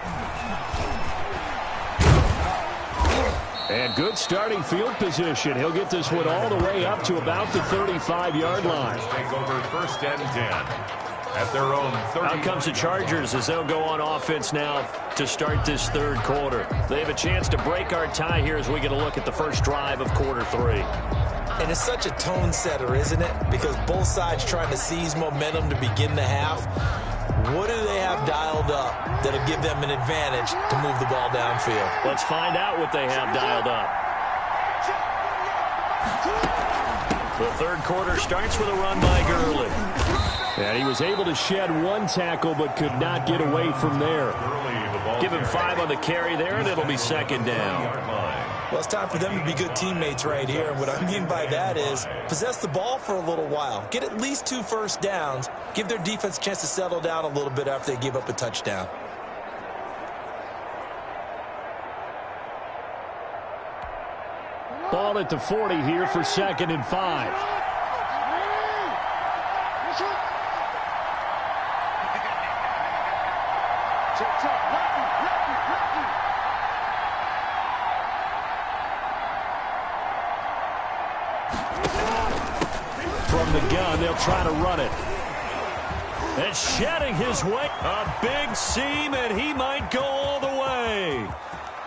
And good starting field position. He'll get this one all the way up to about the 35-yard line. Take over 1st and 10 at their own 30. Out comes the Chargers as they'll go on offense now to start this third quarter. They have a chance to break our tie here as we get a look at the first drive of quarter 3. And it's such a tone setter, isn't it? Because both sides trying to seize momentum to begin the half. What do they have dialed up that'll give them an advantage to move the ball downfield? Let's find out what they have dialed up. The third quarter starts with a run by Gurley. And he was able to shed 1 tackle but could not get away from there. Give him 5 on the carry there, and it'll be second down. Well, it's time for them to be good teammates right here. And what I mean by that is possess the ball for a little while. Get at least 2 first downs. Give their defense a chance to settle down a little bit after they give up a touchdown. Ball at the 40 here for 2nd and 5. From the gun, they'll try to run it. And shedding his way. A big seam, and he might go all the way.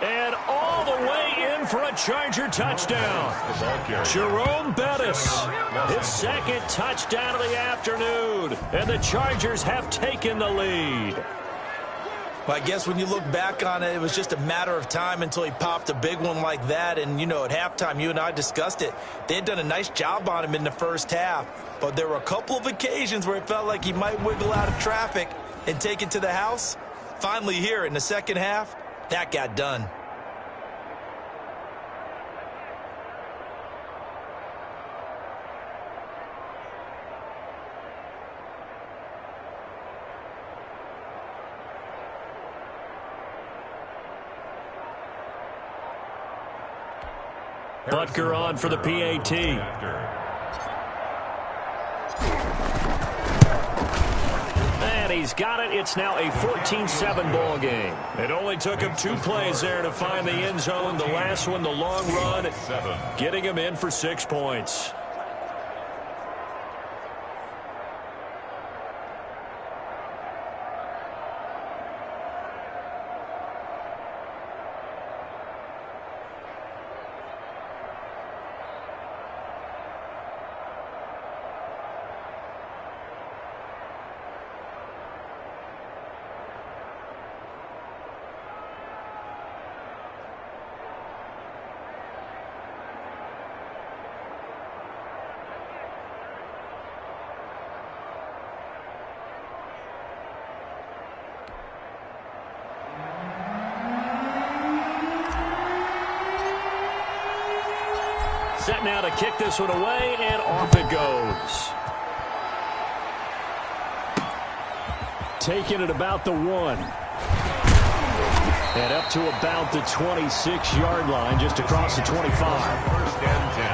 And all the way in for a Charger touchdown. Jerome Bettis, his 2nd touchdown of the afternoon. And the Chargers have taken the lead. Well, I guess when you look back on it, it was just a matter of time until he popped a big one like that. And, you know, at halftime, you and I discussed it. They had done a nice job on him in the first half. But there were a couple of occasions where it felt like he might wiggle out of traffic and take it to the house. Finally here in the second half, that got done. Butker on for the PAT. And he's got it. It's now a 14-7 ball game. It only took him 2 plays there to find the end zone. The last one, the long run, getting him in for 6 points. Set now to kick this one away, and off it goes. Taking it about the 1. And up to about the 26-yard line, just across the 25. 1st and 10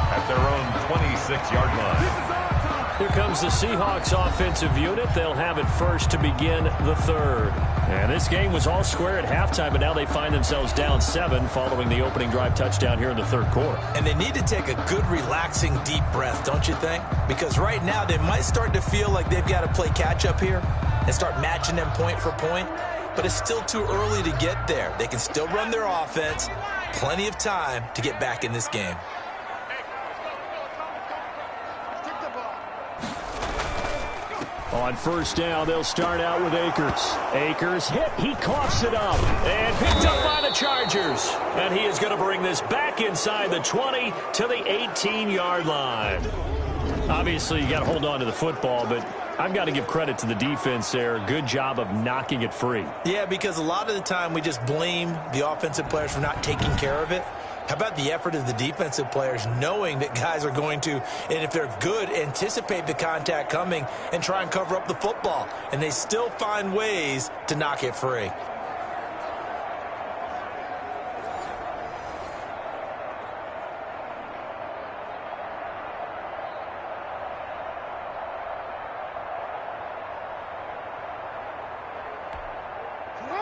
at their own 26-yard line. Here comes the Seahawks offensive unit. They'll have it first to begin the 3rd. And this game was all square at halftime, but now they find themselves down 7 following the opening drive touchdown here in the 3rd quarter. And they need to take a good, relaxing, deep breath, don't you think? Because right now they might start to feel like they've got to play catch-up here and start matching them point for point. But it's still too early to get there. They can still run their offense. Plenty of time to get back in this game. On 1st down, they'll start out with Akers. Akers hit. He coughs it up. And picked up by the Chargers. And he is going to bring this back inside the 20 to the 18-yard line. Obviously, you got to hold on to the football, but I've got to give credit to the defense there. Good job of knocking it free. Yeah, because a lot of the time we just blame the offensive players for not taking care of it. How about the effort of the defensive players knowing that guys are going to, and if they're good, anticipate the contact coming and try and cover up the football. And they still find ways to knock it free.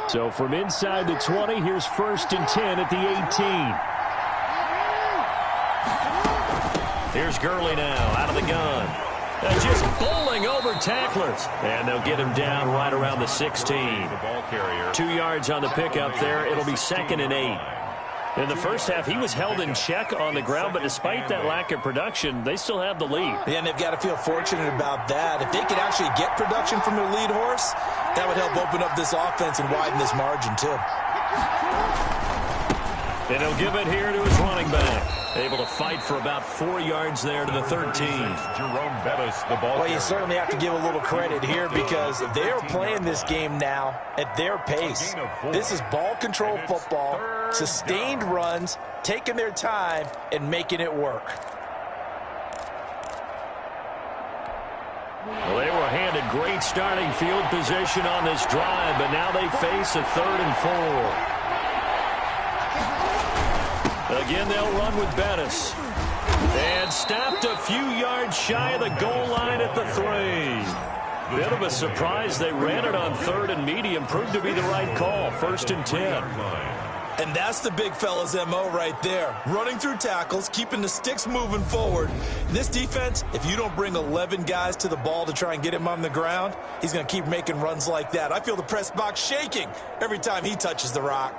So from inside the 20, here's 1st and 10 at the 18. Here's Gurley now, out of the gun. Just bowling over tacklers. And they'll get him down right around the 16. 2 yards on the pickup there. It'll be 2nd and 8. In the first half, he was held in check on the ground, but despite that lack of production, they still have the lead. Yeah, and they've got to feel fortunate about that. If they could actually get production from their lead horse, that would help open up this offense and widen this margin, too. And he'll give it here to his running back. Able to fight for about 4 yards there to the 13. Jerome Bettis, the ball. Well, you certainly have to give a little credit here because they are playing this game now at their pace. This is ball control football, sustained runs, taking their time, and making it work. Well, they were handed great starting field position on this drive, but now they face a 3rd and 4. Again, they'll run with Bettis. And stopped a few yards shy of the goal line at the 3. Bit of a surprise. They ran it on 3rd and medium. Proved to be the right call. 1st and 10. And that's the big fella's MO right there. Running through tackles, keeping the sticks moving forward. This defense, if you don't bring 11 guys to the ball to try and get him on the ground, he's going to keep making runs like that. I feel the press box shaking every time he touches the rock.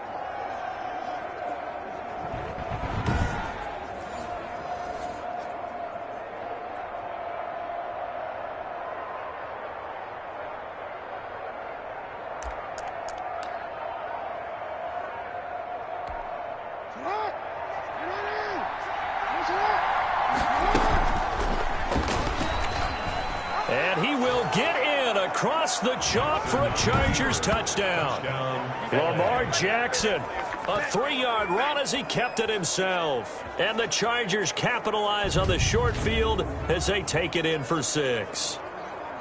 And he will get in across the chalk for a Chargers touchdown. Lamar Jackson, a 3-yard run as he kept it himself. And the Chargers capitalize on the short field as they take it in for 6.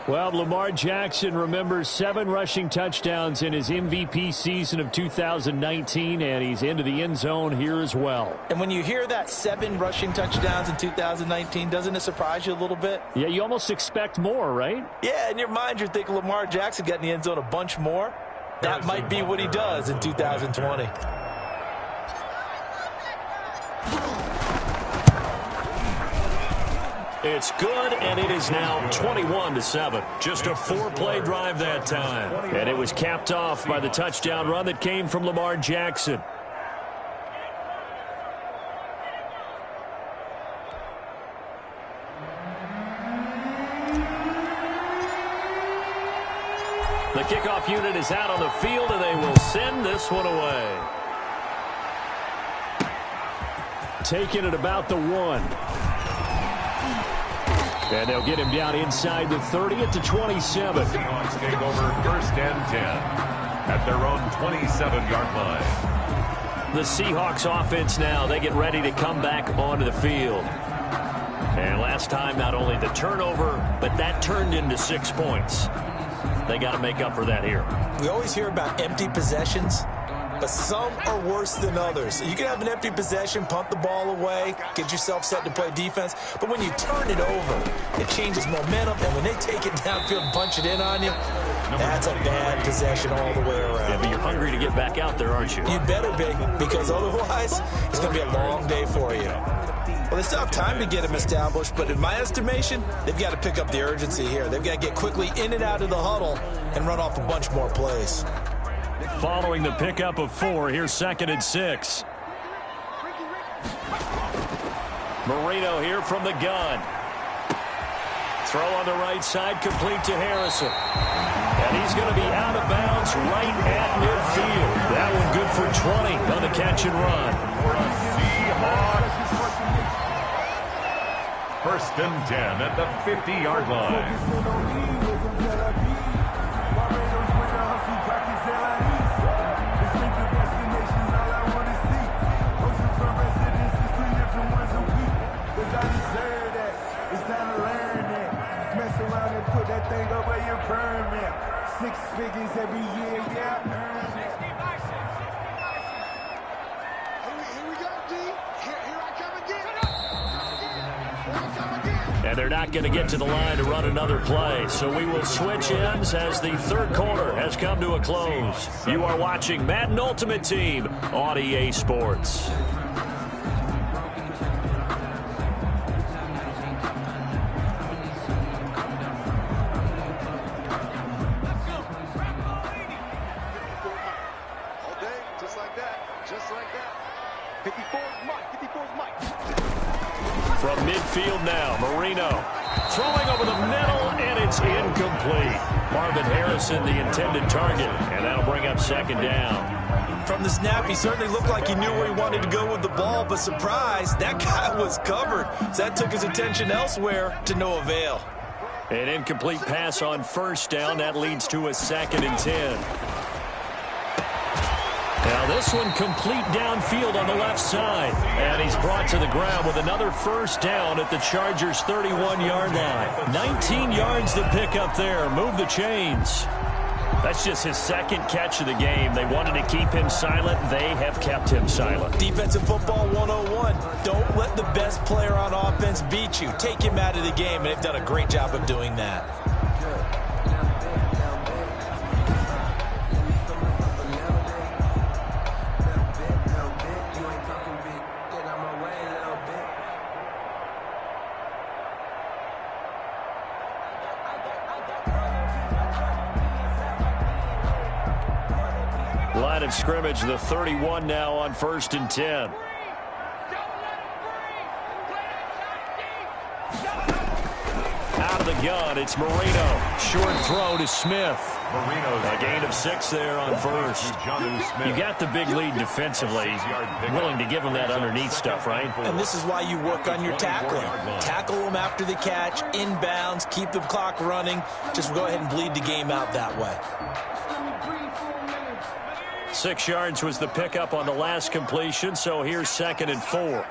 Well, Lamar Jackson remembers 7 rushing touchdowns in his MVP season of 2019, and he's into the end zone here as well. And when you hear that 7 rushing touchdowns in 2019, doesn't it surprise you a little bit? Yeah, you almost expect more, right? Yeah, in your mind, you're thinking Lamar Jackson got in the end zone a bunch more. That might be what he does in 2020. It's good, and it is now 21-7. Just a 4-play drive that time. And it was capped off by the touchdown run that came from Lamar Jackson. The kickoff unit is out on the field, and they will send this one away. Taking it about the 1. And they'll get him down inside the 30 at the 27. The Seahawks take over 1st and 10 at their own 27-yard line. The Seahawks offense now, they get ready to come back onto the field. And last time, not only the turnover, but that turned into 6 points. They got to make up for that here. We always hear about empty possessions, but some are worse than others. You can have an empty possession, punt the ball away, get yourself set to play defense, but when you turn it over, it changes momentum, and when they take it downfield and punch it in on you, that's a bad possession all the way around. Yeah, but you're hungry to get back out there, aren't you? You better be, because otherwise, it's going to be a long day for you. Well, they still have time to get him established, but in my estimation, they've got to pick up the urgency here. They've got to get quickly in and out of the huddle and run off a bunch more plays. Following the pickup of 4, here's 2nd and 6. Marino here from the gun. Throw on the right side, complete to Harrison. And he's going to be out of bounds right at midfield. That one good for 20 on the catch and run. For a Seahawks. 1st and 10 at the 50-yard line. Every year, yeah. Here we go, D. Here I come again. And they're not going to get to the line to run another play. So we will switch ends as the 3rd quarter has come to a close. You are watching Madden Ultimate Team on EA Sports. From midfield now, Marino throwing over the middle, and it's incomplete. Marvin Harrison, the intended target, and that'll bring up 2nd down. From from the snap, he certainly looked like he knew where he wanted to go with the ball, but surprise, that guy was covered. So that took his attention elsewhere to no avail. An incomplete pass on first down. That leads to a 2nd and 10. Now this one complete downfield on the left side. And he's brought to the ground with another first down at the Chargers' 31-yard line. 19 yards to pick up there. Move the chains. That's just his 2nd catch of the game. They wanted to keep him silent. They have kept him silent. Defensive football 101. Don't let the best player on offense beat you. Take him out of the game, and they've done a great job of doing that. Line of scrimmage, the 31 now on 1st and 10. Out of the gun, it's Marino. Short throw to Smith. A gain of 6 there on first. You got the big lead defensively. Willing to give him that underneath stuff, right? And this is why you work on your tackling. Tackle them after the catch, inbounds, keep the clock running. Just go ahead and bleed the game out that way. 6 yards was the pickup on the last completion, so here's 2nd and 4.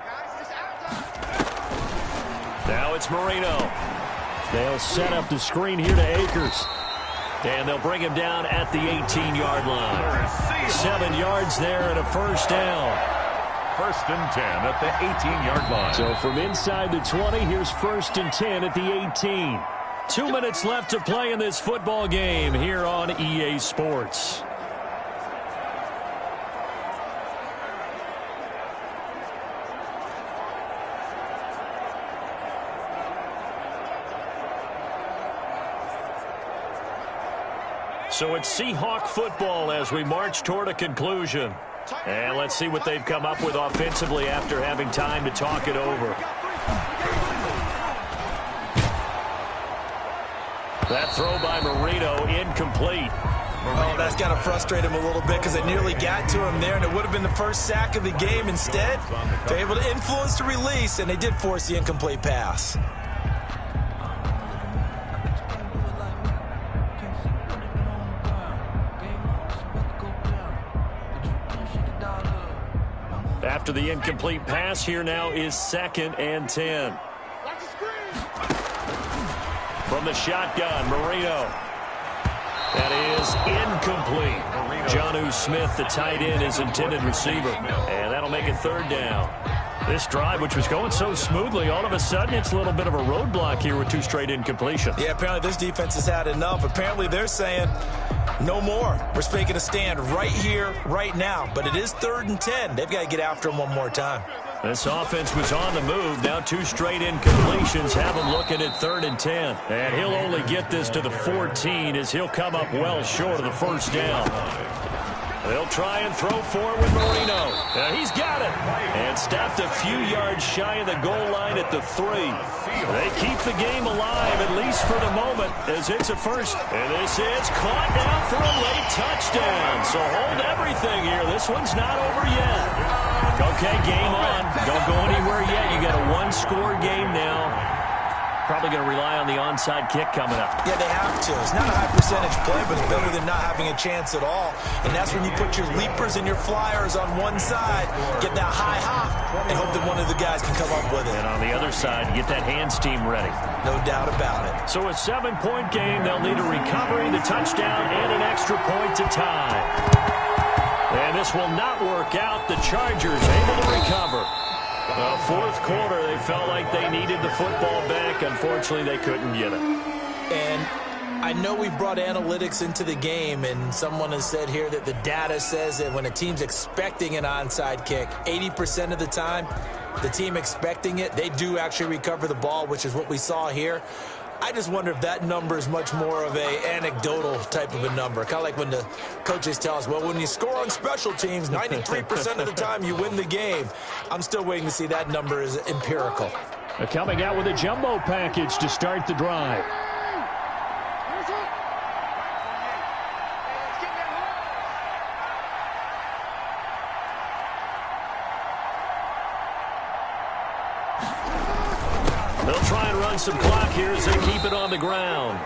Now it's Marino. They'll set up the screen here to Akers. And they'll bring him down at the 18-yard line. 7 yards there and a first down. 1st and 10 at the 18-yard line. So from inside the 20, here's 1st and 10 at the 18. 2 minutes left to play in this football game here on EA Sports. So it's Seahawk football as we march toward a conclusion. And let's see what they've come up with offensively after having time to talk it over. That throw by Marino incomplete. Oh, that's got to frustrate him a little bit because they nearly got to him there, and it would have been the first sack of the game. Instead, they're able to influence the release, and they did force the incomplete pass. After the incomplete pass, here now is 2nd and 10. From the shotgun, Marino. That is incomplete. Jonnu Smith, the tight end, his intended receiver. And that'll make it 3rd down. This drive, which was going so smoothly, all of a sudden it's a little bit of a roadblock here with 2 straight incompletions. Yeah, apparently this defense has had enough. Apparently they're saying no more. We're making a stand right here, right now. But it is 3rd and 10. They've got to get after him one more time. This offense was on the move. Now 2 straight incompletions have him looking at 3rd and 10. And he'll only get this to the 14 as he'll come up well short of the first down. They'll try and throw for it with Marino. He's got it. And stopped a few yards shy of the goal line at the 3. They keep the game alive, at least for the moment, as it's a first. And this is caught now for a late touchdown. So hold everything here. This one's not over yet. Okay, game on. Don't go anywhere yet. You got a 1-score game now. Probably going to rely on the onside kick coming up. Yeah, they have to. It's not a high percentage play, but it's better than not having a chance at all. And that's when you put your leapers and your flyers on one side, get that high hop, and hope that one of the guys can come up with it. And on the other side, get that hands team ready. No doubt about it. So a 7-point game. They'll need a recovery, the touchdown, and an extra point to tie. And this will not work out. The Chargers able to recover. 4th quarter, they felt like they needed the football back. Unfortunately, they couldn't get it. And I know we brought analytics into the game, and someone has said here that the data says that when a team's expecting an onside kick, 80% of the time, the team expecting it, they do actually recover the ball, which is what we saw here. I just wonder if that number is much more of a anecdotal type of a number. Kind of like when the coaches tell us, well, when you score on special teams, 93% of the time you win the game. I'm still waiting to see that number is empirical. Coming out with a jumbo package to start the drive. They'll try and run some clock here as they keep it on the ground.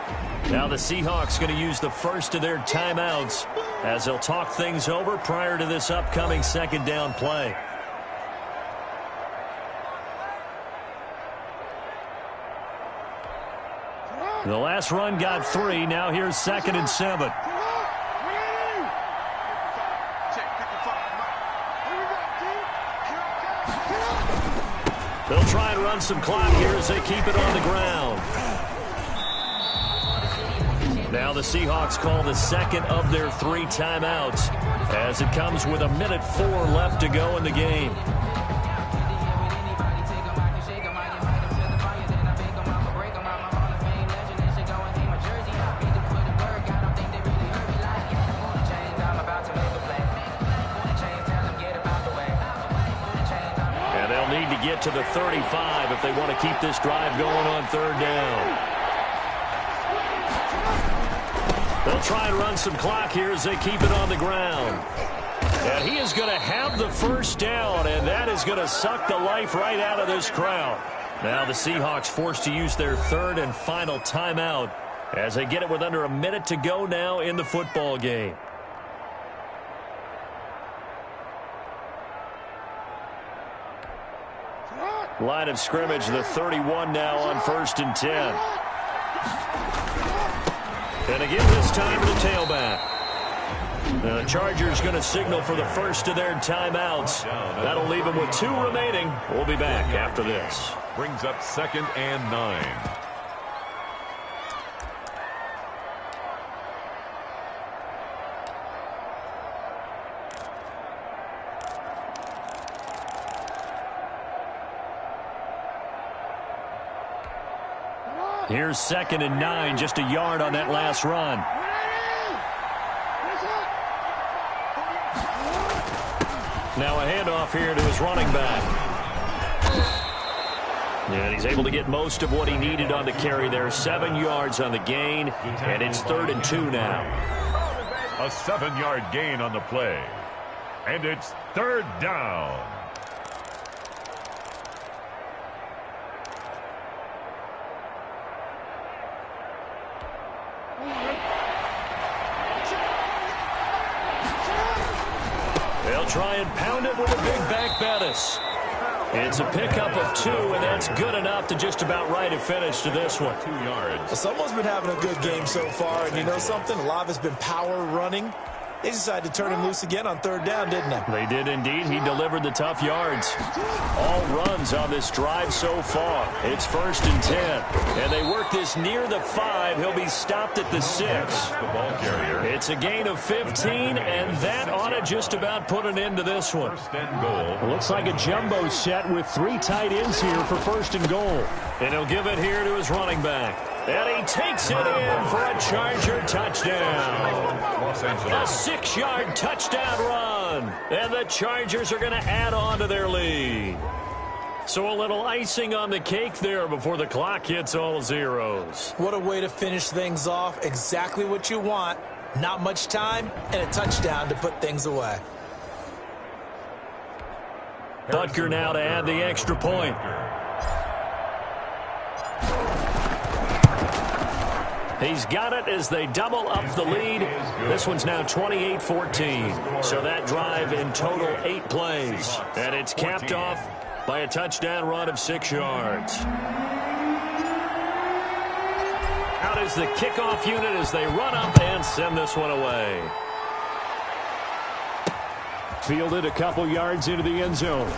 Now the Seahawks going to use the first of their timeouts as they'll talk things over prior to this upcoming second down play. The last run got 3. Now here's 2nd and 7. They'll try and run some clock here as they keep it on the ground. Now the Seahawks call the second of their 3 timeouts as it comes with 1:04 left to go in the game. And they'll need to get to the 35 if they want to keep this drive going on 3rd down. They'll try and run some clock here as they keep it on the ground. And he is going to have the first down, and that is going to suck the life right out of this crowd. Now the Seahawks forced to use their 3rd and final timeout as they get it with under 1 minute to go now in the football game. Line of scrimmage, the 31 now on 1st and 10. And again this time the tailback. The Chargers going to signal for the first of their timeouts. That'll leave them with 2 remaining. We'll be back after this. Brings up 2nd and 9. Here's 2nd and 9, just a yard on that last run. Now a handoff here to his running back. And he's able to get most of what he needed on the carry there. 7 yards on the gain, and it's 3rd and 2 now. A 7-yard gain on the play. And it's 3rd down. They'll try and pound it with a big back Bettis. It's a pickup of 2, and that's good enough to just about write a finish to this one. 2 yards. Well, someone's been having a good game so far, and you know something? A lot of it's been power running. They decided to turn him loose again on 3rd down, didn't they? They did indeed. He delivered the tough yards. All runs on this drive so far. It's 1st and 10. And they work this near the 5. He'll be stopped at the 6. The ball carrier. It's a gain of 15, and that ought to just about put an end to this one. 1st and goal. It looks like a jumbo set with 3 tight ends here for 1st and goal. And he'll give it here to his running back. And he takes it in for a Charger touchdown. Los A Angeles. 6-yard touchdown run. And the Chargers are going to add on to their lead. So a little icing on the cake there before the clock hits all zeros. What a way to finish things off. Exactly what you want. Not much time and a touchdown to put things away. Butker now to add the extra point. He's got it as they double up the lead. This one's now 28-14. So that drive in total 8 plays. And it's capped off by a touchdown run of 6 yards. Out is the kickoff unit as they run up and send this one away. Fielded a couple yards into the end zone.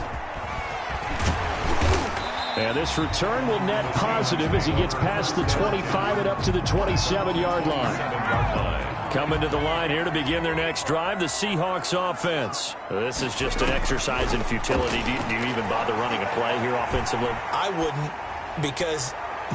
And this return will net positive as he gets past the 25 and up to the 27-yard line. Coming to the line here to begin their next drive, the Seahawks offense. This is just an exercise in futility. Do you even bother running a play here offensively? I wouldn't, because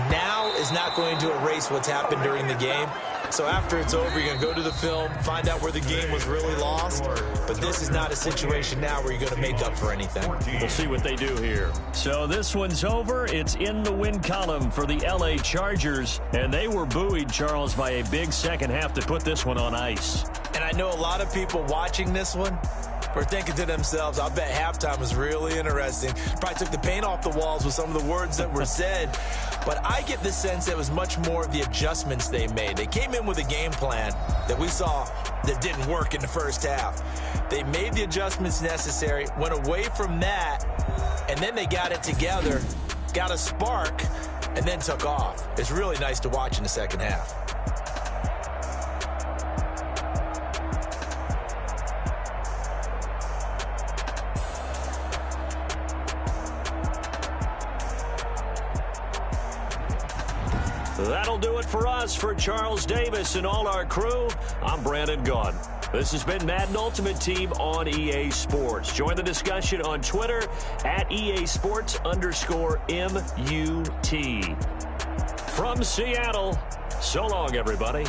now is not going to erase what's happened during the game. So after it's over, you're going to go to the film, find out where the game was really lost. But this is not a situation now where you're going to make up for anything. We'll see what they do here. So this one's over. It's in the win column for the L.A. Chargers. And they were buoyed, Charles, by a big second half to put this one on ice. And I know a lot of people watching this one were thinking to themselves, I bet halftime was really interesting. Probably took the paint off the walls with some of the words that were said. But I get the sense that it was much more of the adjustments they made. They came in with a game plan that we saw that didn't work in the first half. They made the adjustments necessary, went away from that, and then they got it together, got a spark, and then took off. It's really nice to watch in the second half. That'll do it for us. For Charles Davis and all our crew, I'm Brandon Gaudin. This has been Madden Ultimate Team on EA Sports. Join the discussion on Twitter at EASports_MUT. From Seattle, so long, everybody.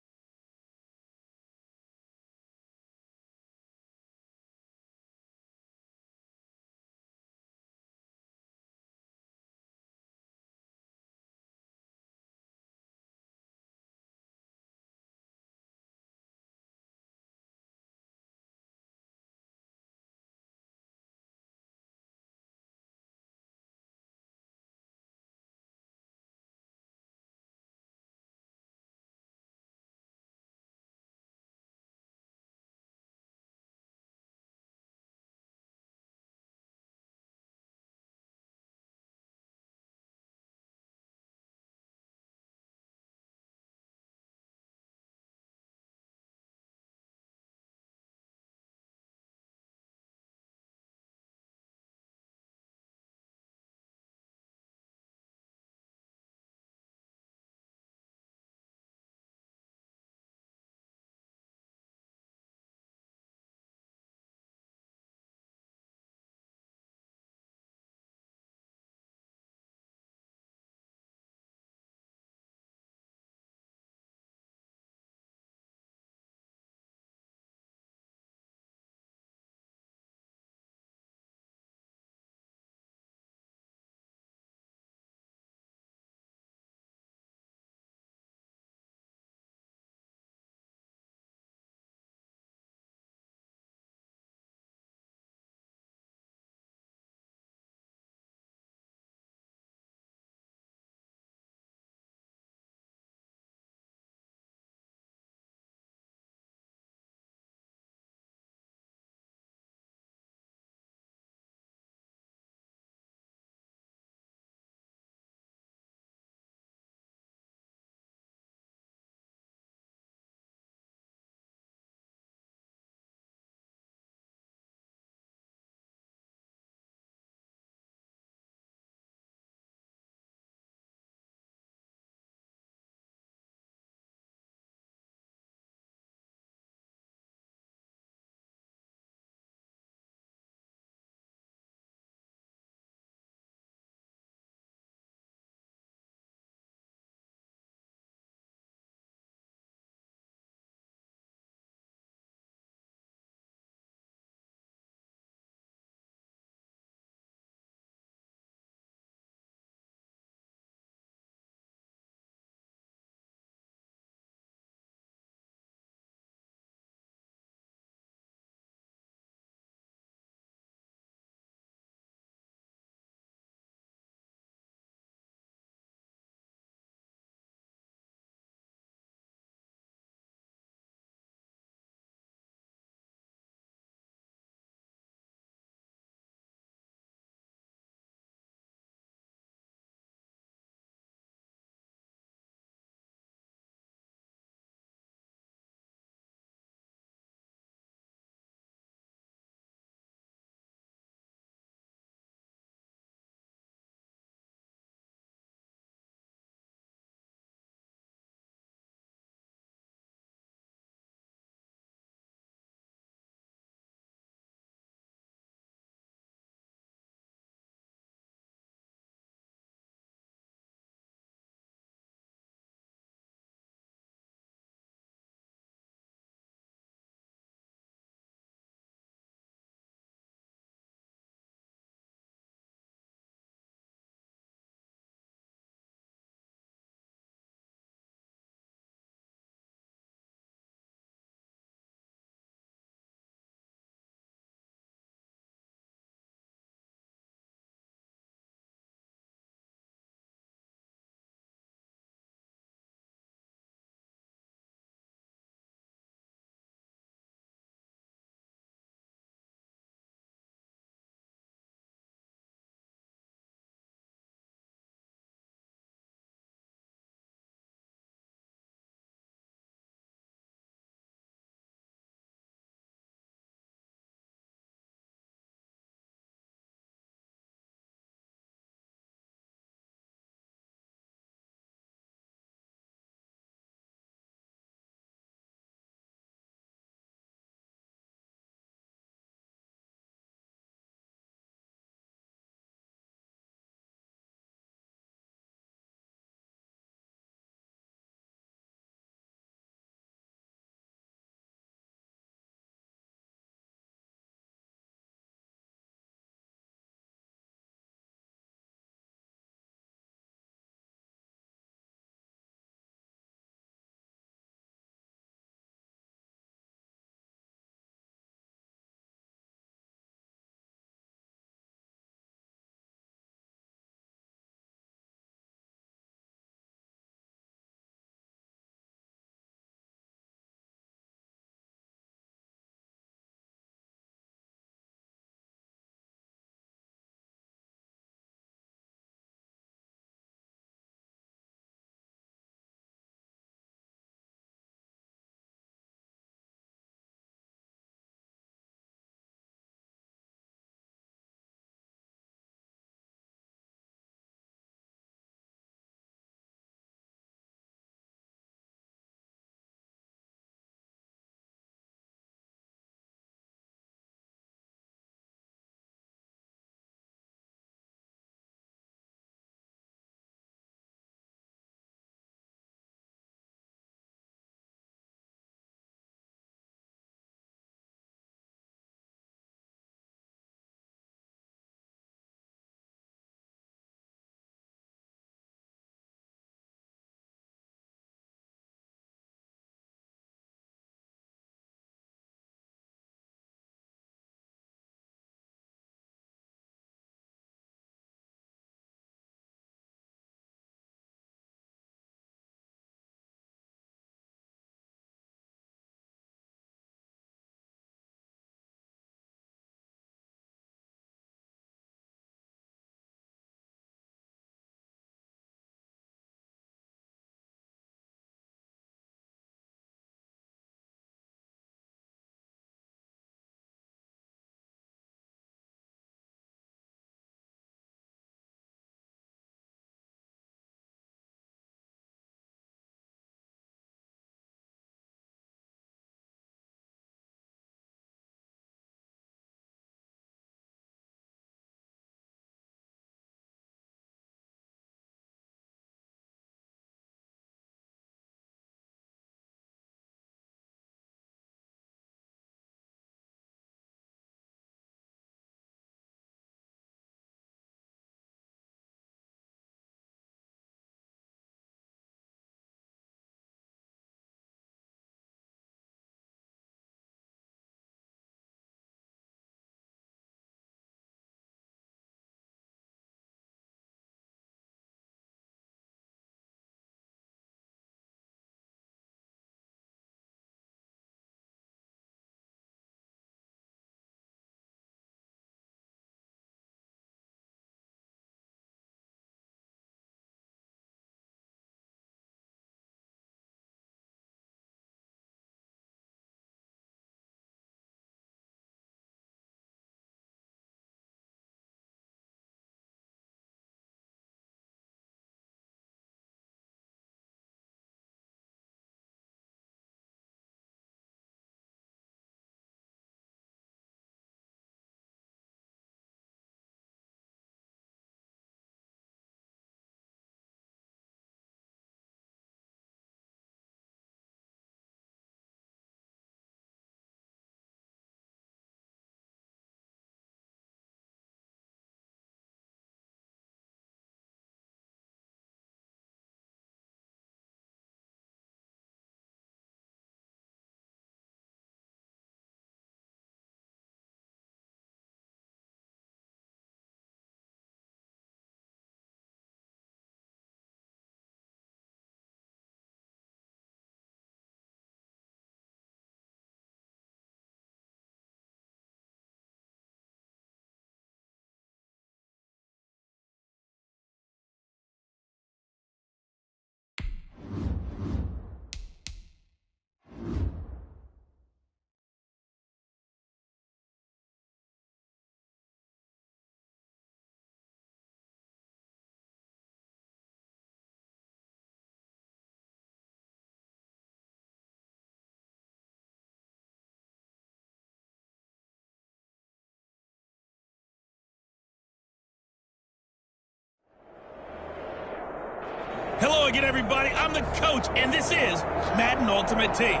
Hello again, everybody. I'm the coach, and this is Madden Ultimate Team.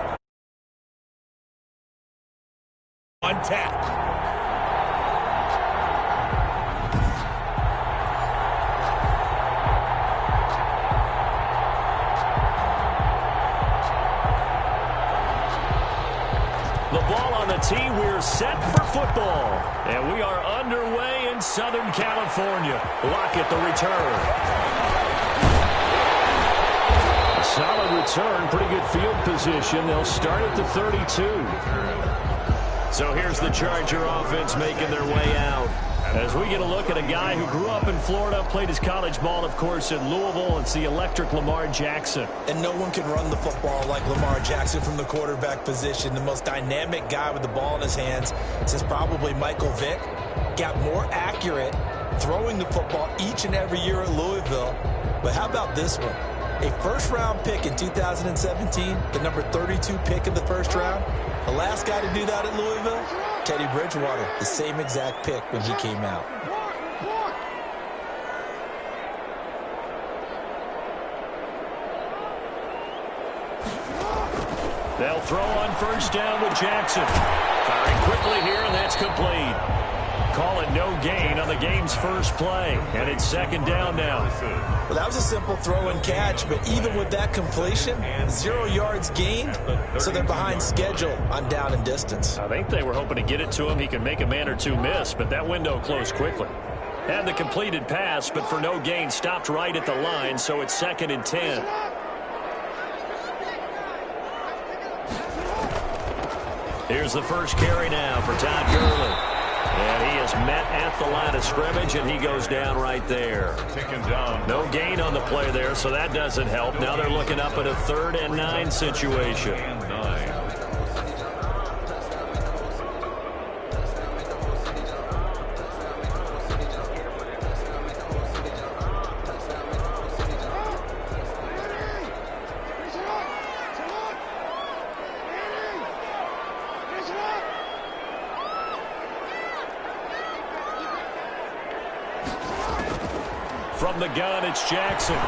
On tap. The ball on the tee, we're set for football. And we are underway in Southern California. Lockett the return. A solid return, pretty good field position. They'll start at the 32. So here's the Charger offense making their way out. As we get a look at a guy who grew up in Florida, played his college ball, of course, in Louisville. It's the electric Lamar Jackson. And no one can run the football like Lamar Jackson from the quarterback position. The most dynamic guy with the ball in his hands since probably Michael Vick. Got more accurate throwing the football each and every year at Louisville. But how about this one? A first-round pick in 2017, the number 32 pick in the first round. The last guy to do that at Louisville, Teddy Bridgewater, the same exact pick when he came out. They'll throw on first down with Jackson. Firing quickly here, and that's complete. Call it no gain on the game's first play, and it's second down now. Well, that was a simple throw and catch, but even with that completion, 0 yards gained, so they're behind schedule on down and distance. I think they were hoping to get it to him. He can make a man or two miss, but that window closed quickly. Had the completed pass, but for no gain, stopped right at the line, so it's 2nd and 10. Here's the first carry now for Todd Gurley. And he is met at the line of scrimmage, and he goes down right there. No gain on the play there, so that doesn't help. Now they're looking up at a 3rd and 9 situation. From the gun, it's Jackson. They'll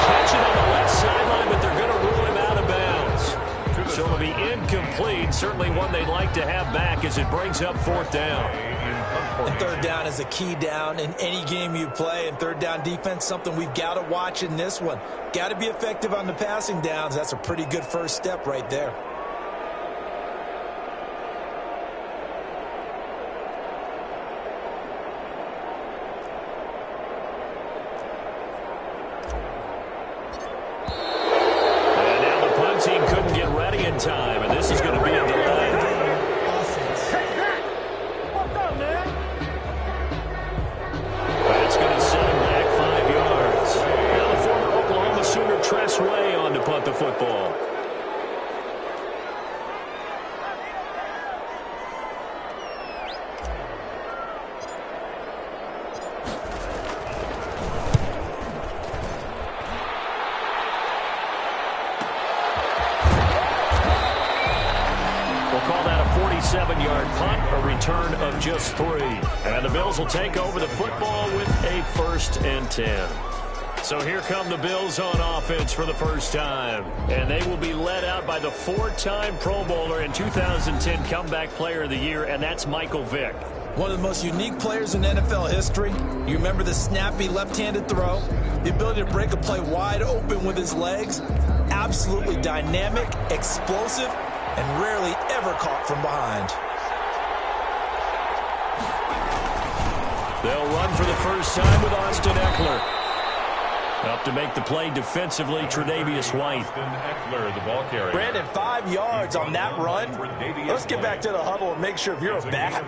catch it on the left sideline, but they're going to rule him out of bounds. So it'll be incomplete. Certainly one they'd like to have back as it brings up 4th down. And 3rd down is a key down in any game you play. And 3rd down defense, something we've got to watch in this one. Got to be effective on the passing downs. That's a pretty good first step right there. Time, and this is going to be a delay. That's going to set him back 5 yards. Now the former Oklahoma Sooner Tress Way on to punt the football. Call that a 47-yard punt, a return of just 3. And the Bills will take over the football with a 1st and 10. So here come the Bills on offense for the first time. And they will be led out by the 4-time Pro Bowler and 2010 Comeback Player of the Year, and that's Michael Vick. One of the most unique players in NFL history. You remember the snappy left-handed throw, the ability to break a play wide open with his legs. Absolutely dynamic, explosive, and rarely ever caught from behind. They'll run for the first time with Austin Eckler. Up to make the play defensively, Tre'Davious White. Brandon, 5 yards on that run. Let's get back to the huddle and make sure if you're a back,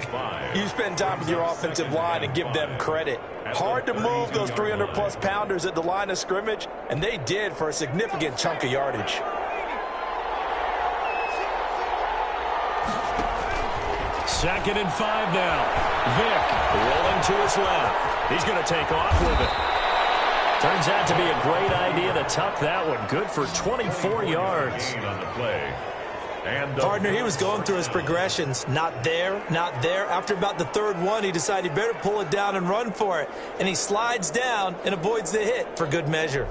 you spend time with your offensive line and give them credit. Hard to move those 300-plus pounders at the line of scrimmage, and they did for a significant chunk of yardage. 2nd and 5 now. Vick rolling to his left. He's going to take off with it. Turns out to be a great idea to tuck that one. Good for 24 yards. On the play. Partner, he was going through his progressions. Not there, not there. After about the third one, he decided he better pull it down and run for it. And he slides down and avoids the hit for good measure.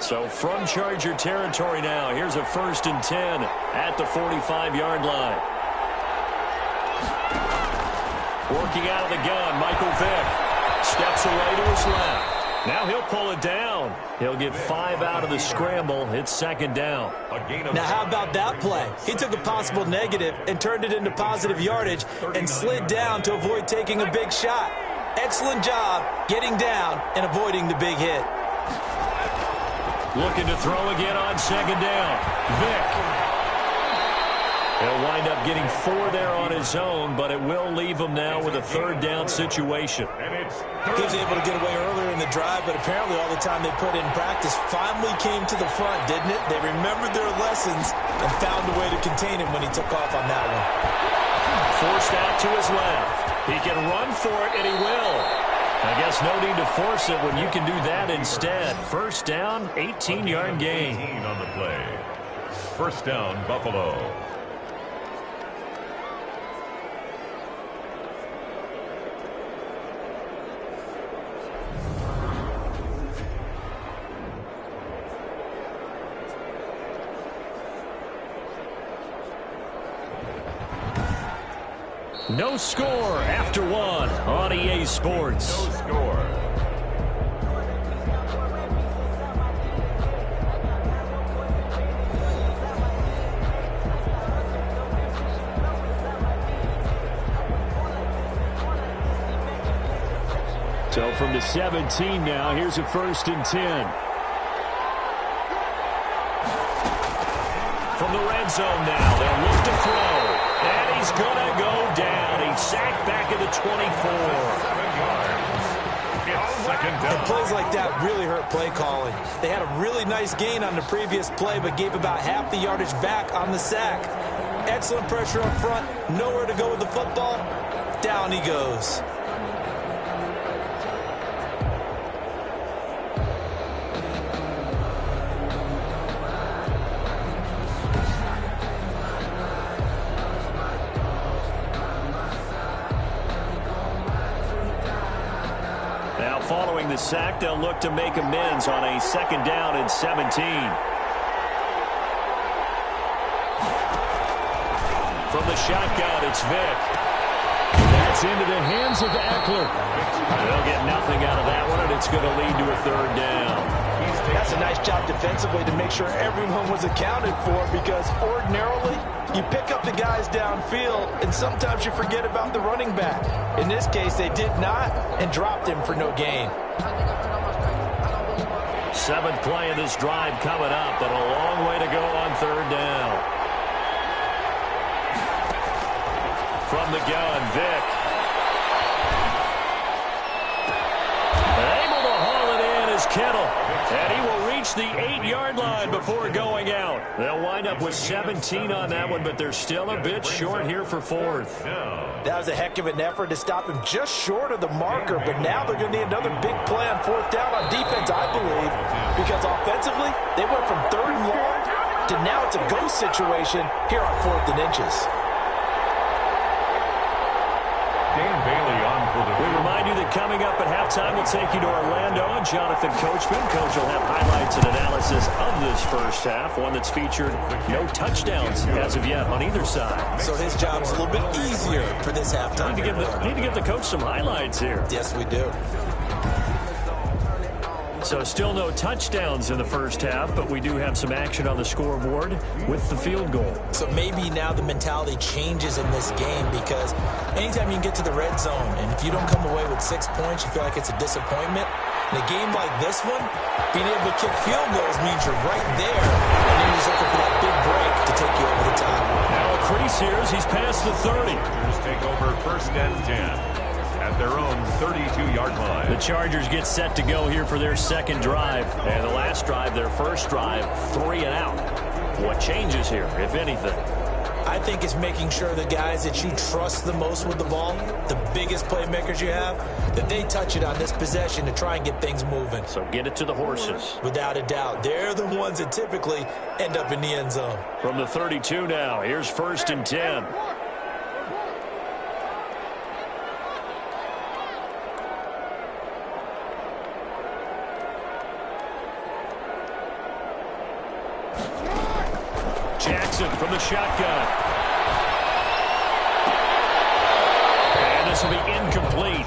So from Charger territory now, here's a 1st and 10 at the 45-yard line. Working out of the gun, Michael Vick steps away to his left. Now he'll pull it down. He'll get 5 out of the scramble. It's 2nd down. Now how about that play? He took a possible negative and turned it into positive yardage and slid down to avoid taking a big shot. Excellent job getting down and avoiding the big hit. Looking to throw again on 2nd down. Vick. He'll wind up getting 4 there on his own, but it will leave him now with a 3rd down situation. He was able to get away earlier in the drive, but apparently all the time they put in practice finally came to the front, didn't it? They remembered their lessons and found a way to contain him when he took off on that one. Forced out to his left. He can run for it, and he will. I guess no need to force it when you can do that instead. 1st down, 18-yard gain. 18 on the play. 1st down, Buffalo. No score after 1 on EA Sports. No score. So from the 17 now, here's a 1st and 10. From the red zone now, they'll look to throw. And he's going to go down. He's sacked back at the 24. 7 yards. It's 2nd down. And plays like that really hurt play calling. They had a really nice gain on the previous play, but gave about half the yardage back on the sack. Excellent pressure up front. Nowhere to go with the football. Down he goes. Following the sack, they'll look to make amends on a 2nd down and 17. From the shotgun, it's Vick. That's into the hands of Eckler. They'll get nothing out of that one, and it's going to lead to a 3rd down. That's a nice job defensively to make sure everyone was accounted for, because ordinarily you pick up the guys downfield and sometimes you forget about the running back. In this case, they did not and dropped him for no gain. 7th play of this drive coming up, but a long way to go on 3rd down. From the gun, Vick. Able to haul it in is Kittle. And he will reach the 8-yard line before going out. They'll wind up with 17 on that one, but they're still a bit short here for 4th. That was a heck of an effort to stop him just short of the marker, but now they're going to need another big play on 4th down on defense, I believe, because offensively, they went from 3rd and long to now it's a go situation here on 4th and inches. Dan Bailey on for the... We remind you that coming up at halftime, we'll take you to Orlando and Jonathan Coachman. Coach will have highlights and analysis of this 1st half, one that's featured no touchdowns as of yet on either side. So his job's a little bit easier for this halftime. Need to give the coach some highlights here. Yes, we do. So still no touchdowns in the 1st half, but we do have some action on the scoreboard with the field goal. So maybe now the mentality changes in this game, because anytime you can get to the red zone, and if you don't come away with 6 points, you feel like it's a disappointment. In a game like this one, being able to kick field goals means you're right there, and you're just looking for that big break to take you over the top. Now a crease here as he's past the 30. Take over 1st and 10 at at their own 32-yard line. The Chargers get set to go here for their second drive. And the last drive, their first drive, 3 and out. What changes here, if anything? I think it's making sure the guys that you trust the most with the ball, the biggest playmakers you have, that they touch it on this possession to try and get things moving. So get it to the horses. Without a doubt. They're the ones that typically end up in the end zone. From the 32 now, here's 1st and 10. Jackson from the shotgun. And this will be incomplete.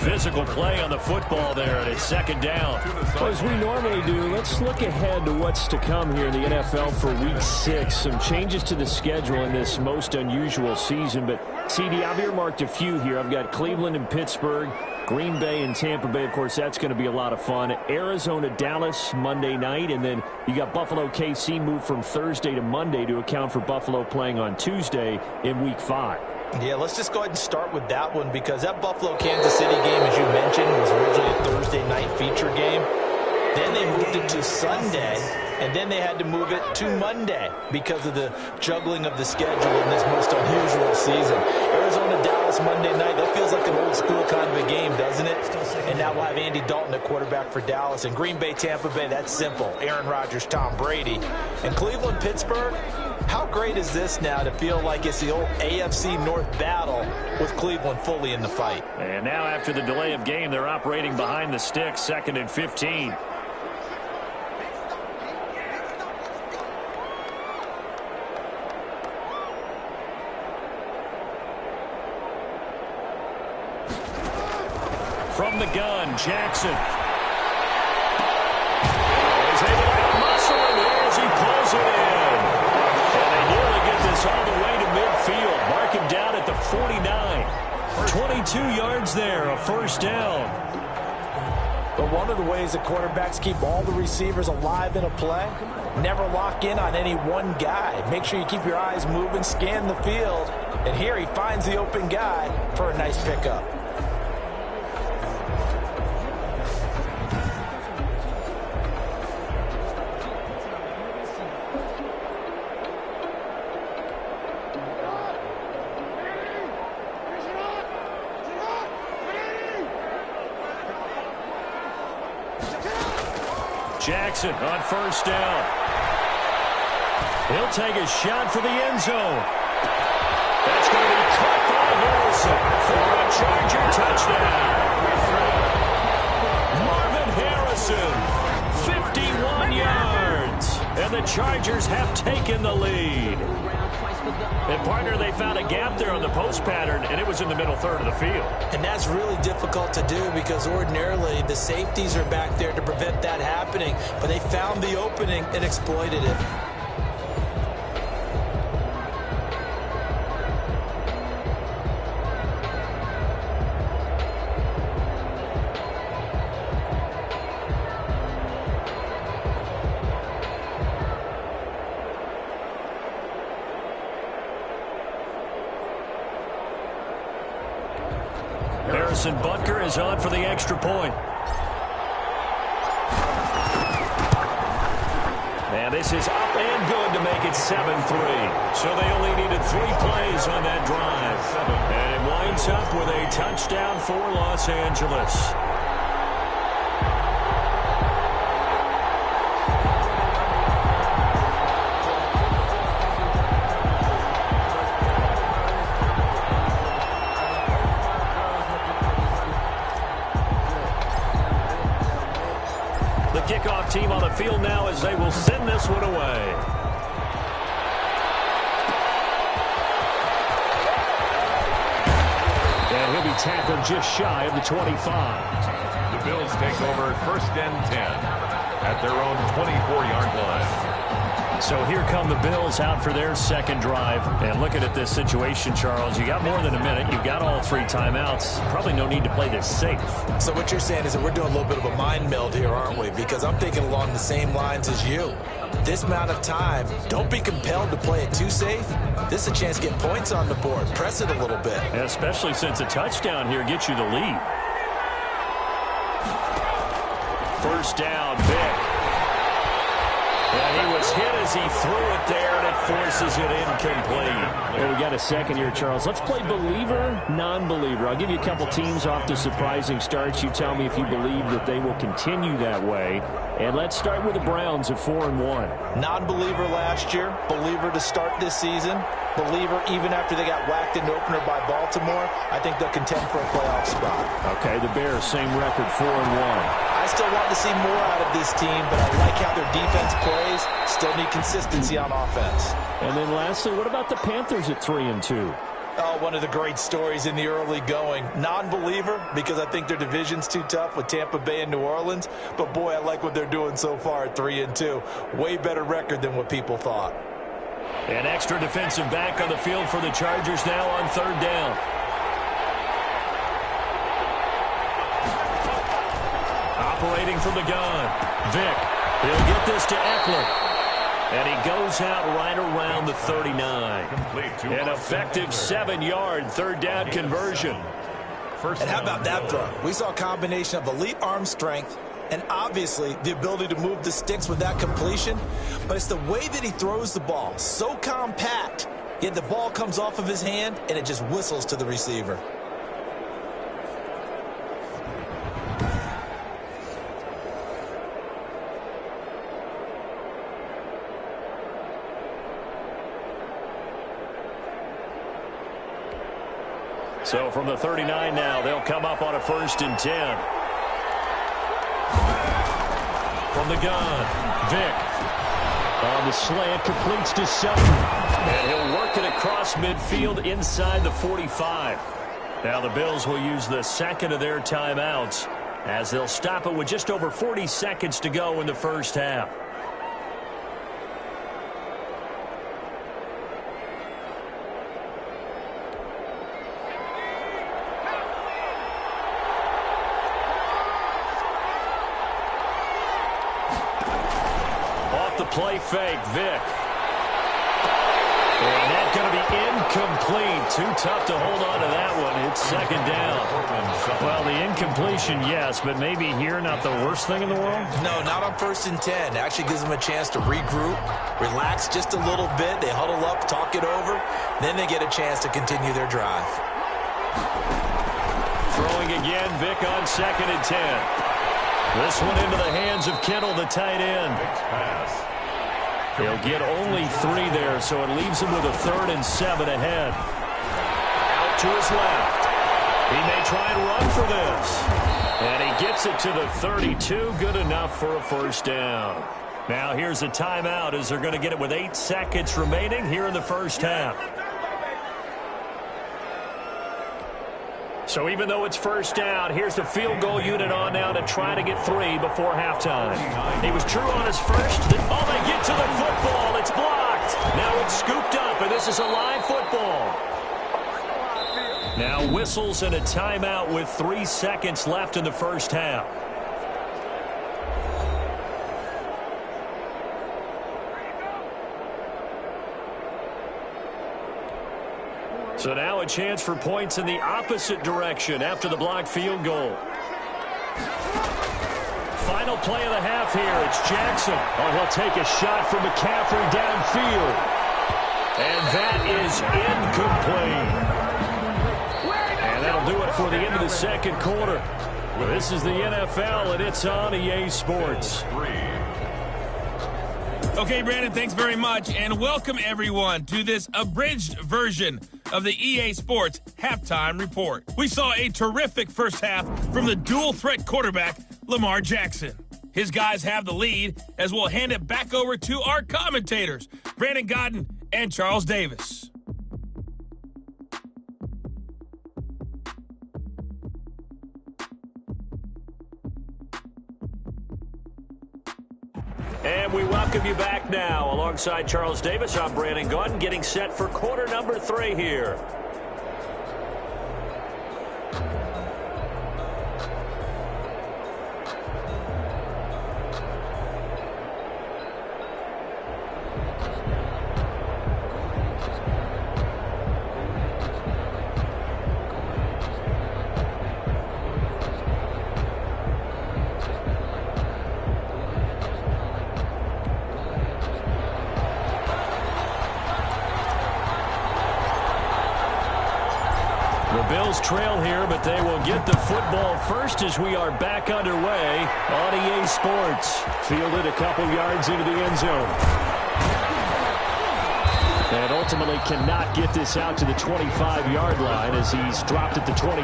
Physical play on the football there, and it's 2nd down. Well, as we normally do, let's look ahead to what's to come here in the NFL for Week 6. Some changes to the schedule in this most unusual season. But, CD, I've earmarked a few here. I've got Cleveland and Pittsburgh, Green Bay and Tampa Bay. Of course, that's going to be a lot of fun. Arizona, Dallas, Monday night. And then you got Buffalo, KC moved from Thursday to Monday to account for Buffalo playing on Tuesday in Week 5. Yeah, let's just go ahead and start with that one because that Buffalo-Kansas City game, as you mentioned, was originally a Thursday night feature game. Then they moved it to Sunday, and then they had to move it to Monday because of the juggling of the schedule in this most unusual season. Arizona-Dallas Monday night, that feels like an old-school kind of a game, doesn't it? And now we'll have Andy Dalton at quarterback for Dallas. And Green Bay-Tampa Bay, that's simple. Aaron Rodgers, Tom Brady. And Cleveland-Pittsburgh, how great is this now to feel like it's the old AFC North battle with Cleveland fully in the fight? And now after the delay of game, they're operating behind the sticks, 2nd and 15. From the gun, Jackson. He's able to muscle it as he pulls it in. And they nearly get this all the way to midfield. Mark him down at the 49. 22 yards there, a 1st down. But one of the ways that quarterbacks keep all the receivers alive in a play, never lock in on any one guy. Make sure you keep your eyes moving, scan the field. And here he finds the open guy for a nice pickup. Jackson on 1st down. He'll take a shot for the end zone. That's going to be caught by Harrison for a Charger touchdown. Marvin Harrison, 51 yards. And the Chargers have taken the lead. And, partner, they found a gap there on the post pattern, and it was in the middle third of the field. And that's really difficult to do because ordinarily the safeties are back there to prevent that happening. But they found the opening and exploited it. Harrison Butker is on for the extra point. And this is up and good to make it 7-3. So they only needed 3 plays on that drive. And it winds up with a touchdown for Los Angeles. Kickoff team on the field now as they will send this one away. And he'll be tackled just shy of the 25. The Bills take over 1st and 10 at their own 24-yard line. So here come the Bills out for their second drive. And looking at this situation, Charles, you got more than a minute. You've got all 3 timeouts. Probably no need to play this safe. So what you're saying is that we're doing a little bit of a mind meld here, aren't we? Because I'm thinking along the same lines as you. This amount of time, don't be compelled to play it too safe. This is a chance to get points on the board. Press it a little bit. Yeah, especially since a touchdown here gets you the lead. First down, Vic. And he was hit as he threw it there, and it forces it incomplete. Well, we got a second here, Charles. Let's play believer, non-believer. I'll give you a couple teams off to surprising starts. You tell me if you believe that they will continue that way. And let's start with the Browns at 4-1. Non-believer last year, believer to start this season, believer even after they got whacked in the opener by Baltimore. I think they'll contend for a playoff spot. Okay, the Bears, same record, 4-1. I still want to see more out of this team, but I like how their defense plays. Still need consistency on offense. And then lastly, what about the Panthers at 3-2? Oh, one of the great stories in the early going. Non-believer, because I think their division's too tough with Tampa Bay and New Orleans. But, boy, I like what they're doing so far at 3-2. Way better record than what people thought. An extra defensive back on the field for the Chargers now on third down. Operating from the gun, Vic. He'll get this to Eckler. And he goes out right around the 39. An effective 7-yard third down conversion. And how about that throw? We saw a combination of elite arm strength and obviously the ability to move the sticks with that completion. But it's the way that he throws the ball. So compact, yet the ball comes off of his hand and it just whistles to the receiver. So from the 39 now, they'll come up on a 1st and 10. From the gun, Vic. On the slant, completes to Sutton. And he'll work it across midfield inside the 45. Now the Bills will use the second of their timeouts as they'll stop it with just over 40 seconds to go in the first half. Play fake, Vic. And that's going to be incomplete. Too tough to hold on to that one. It's second down. Well, the incompletion, yes, but maybe here not the worst thing in the world? No, not on 1st and 10. It actually gives them a chance to regroup, relax just a little bit. They huddle up, talk it over. Then they get a chance to continue their drive. Throwing again, Vic on 2nd and 10. This one into the hands of Kittle, the tight end. He'll get only 3 there, so it leaves him with a 3rd and 7 ahead. Out to his left. He may try and run for this. And he gets it to the 32. Good enough for a first down. Now here's a timeout as they're going to get it with 8 seconds remaining here in the first half. So even though it's first down, here's the field goal unit on now to try to get 3 before halftime. He was true on his first. Oh, they get to the football. It's blocked. Now it's scooped up, and this is a live football. Now whistles and a timeout with 3 seconds left in the first half. So now a chance for points in the opposite direction after the blocked field goal. Final play of the half here. It's Jackson. Oh, he'll take a shot from McCaffrey downfield. And that is incomplete. And that'll do it for the end of the second quarter. This is the NFL, and it's on EA Sports. Okay, Brandon, thanks very much, and welcome everyone to this abridged version of the EA Sports Halftime Report. We saw a terrific first half from the dual-threat quarterback, Lamar Jackson. His guys have the lead as we'll hand it back over to our commentators, Brandon Godden and Charles Davis. And we welcome you back now. Alongside Charles Davis, I'm Brandon Gaudin, getting set for quarter number 3 here. Bills trail here, but they will get the football first as we are back underway on EA Sports. Fielded a couple yards into the end zone. And ultimately cannot get this out to the 25-yard line as he's dropped at the 23.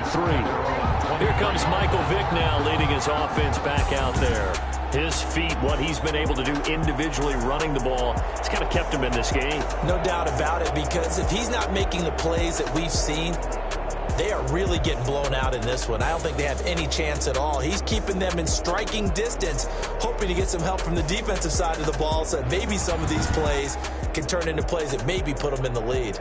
Here comes Michael Vick now leading his offense back out there. His feet, what he's been able to do individually running the ball, it's kind of kept him in this game. No doubt about it, because if he's not making the plays that we've seen, they are really getting blown out in this one. I don't think they have any chance at all. He's keeping them in striking distance, hoping to get some help from the defensive side of the ball so that maybe some of these plays can turn into plays that maybe put them in the lead.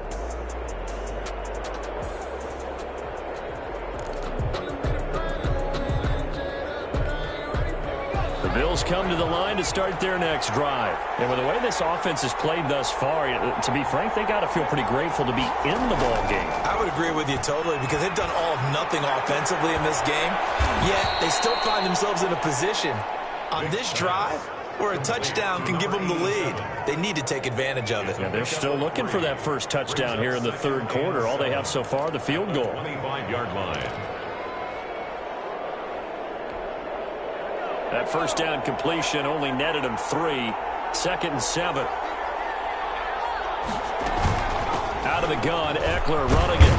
The Bills come to the line to start their next drive. And with the way this offense has played thus far, to be frank, they got to feel pretty grateful to be in the ball game. I would agree with you totally, because they've done all of nothing offensively in this game, yet they still find themselves in a position on this drive where a touchdown can give them the lead. They need to take advantage of it. Yeah, they're still looking for that first touchdown here in the third quarter. All they have so far, the field goal. 25-yard line. That first down completion only netted him 3. 2nd and 7. Out of the gun, Eckler running it.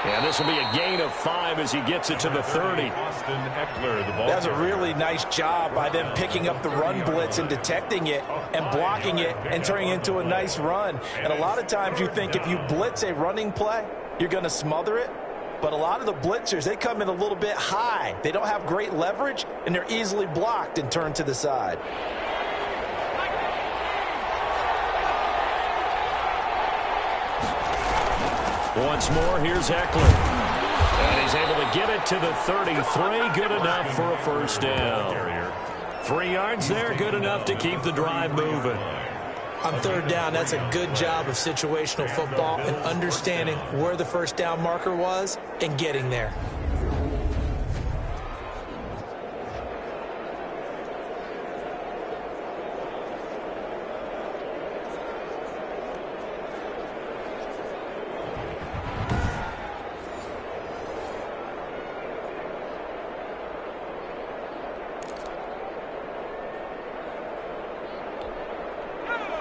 And this will be a gain of 5 as he gets it to the 30. Austin Eckler, the ball. That's a really nice job by them picking up the run blitz and detecting it and blocking it and turning it into a nice run. And a lot of times you think if you blitz a running play, you're going to smother it. But a lot of the blitzers, they come in a little bit high. They don't have great leverage, and they're easily blocked and turned to the side. Once more, here's Eckler. And he's able to get it to the 33. Good enough for a first down. 3 yards there, good enough to keep the drive moving. On third down, that's a good job of situational football and understanding where the first down marker was and getting there.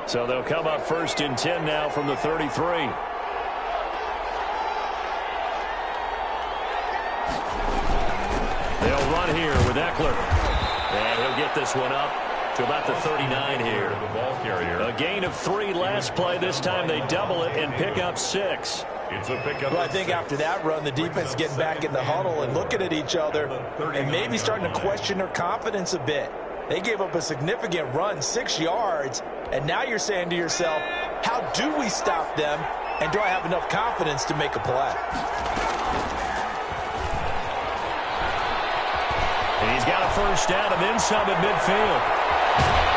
So they'll come up 1st and 10 now from the 33. They'll run here with Eckler. And he'll get this one up to about the 39 here. The ball carrier. A gain of 3 last play. This time they double it and pick up 6. It's a pickup. Well, I think after that run, the defense getting back in the huddle and looking at each other and maybe starting to question their confidence a bit. They gave up a significant run, 6 yards, and now you're saying to yourself, how do we stop them, and do I have enough confidence to make a play? And he's got a first down and then some at midfield.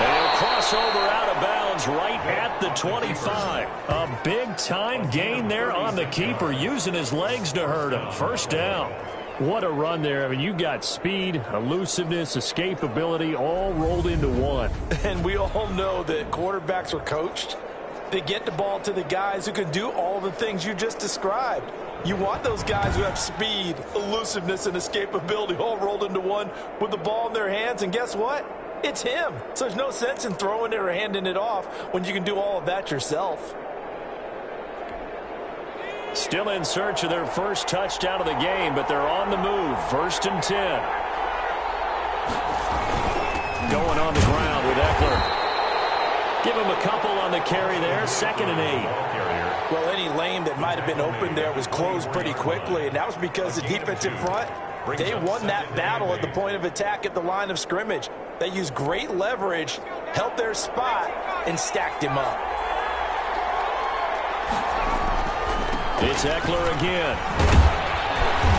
And he'll cross over out of bounds right at the 25. A big-time gain there on the keeper, using his legs to hurt him. First down. What a run there. I mean, you got speed, elusiveness, escapability, all rolled into one. And we all know that quarterbacks are coached. They get the ball to the guys who can do all the things you just described. You want those guys who have speed, elusiveness, and escapability all rolled into one with the ball in their hands. And guess what? It's him. So there's no sense in throwing it or handing it off when you can do all of that yourself. Still in search of their first touchdown of the game, but they're on the move. 1st and 10. Going on the ground with Eckler. Give him a couple on the carry there. 2nd and 8. Well, any lane that might have been open there was closed pretty quickly, and that was because the defensive front, they won that battle at the point of attack at the line of scrimmage. They used great leverage, held their spot, and stacked him up. It's Eckler again.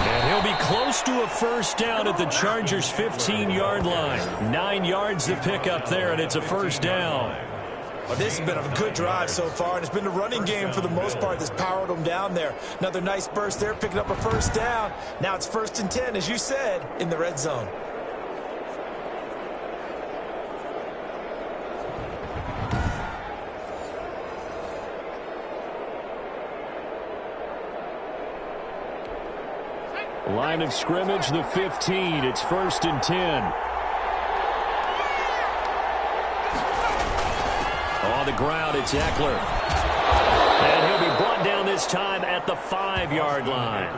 And he'll be close to a first down at the Chargers' 15-yard line. 9 yards to pick up there, and it's a first down. Well, this has been a good drive so far, and it's been the running game for the most part that's powered them down there. Another nice burst there, picking up a first down. Now it's 1st and 10, as you said, in the red zone. Line of scrimmage, the 15. It's 1st and 10. On the ground, it's Eckler. And he'll be brought down this time at the 5-yard line.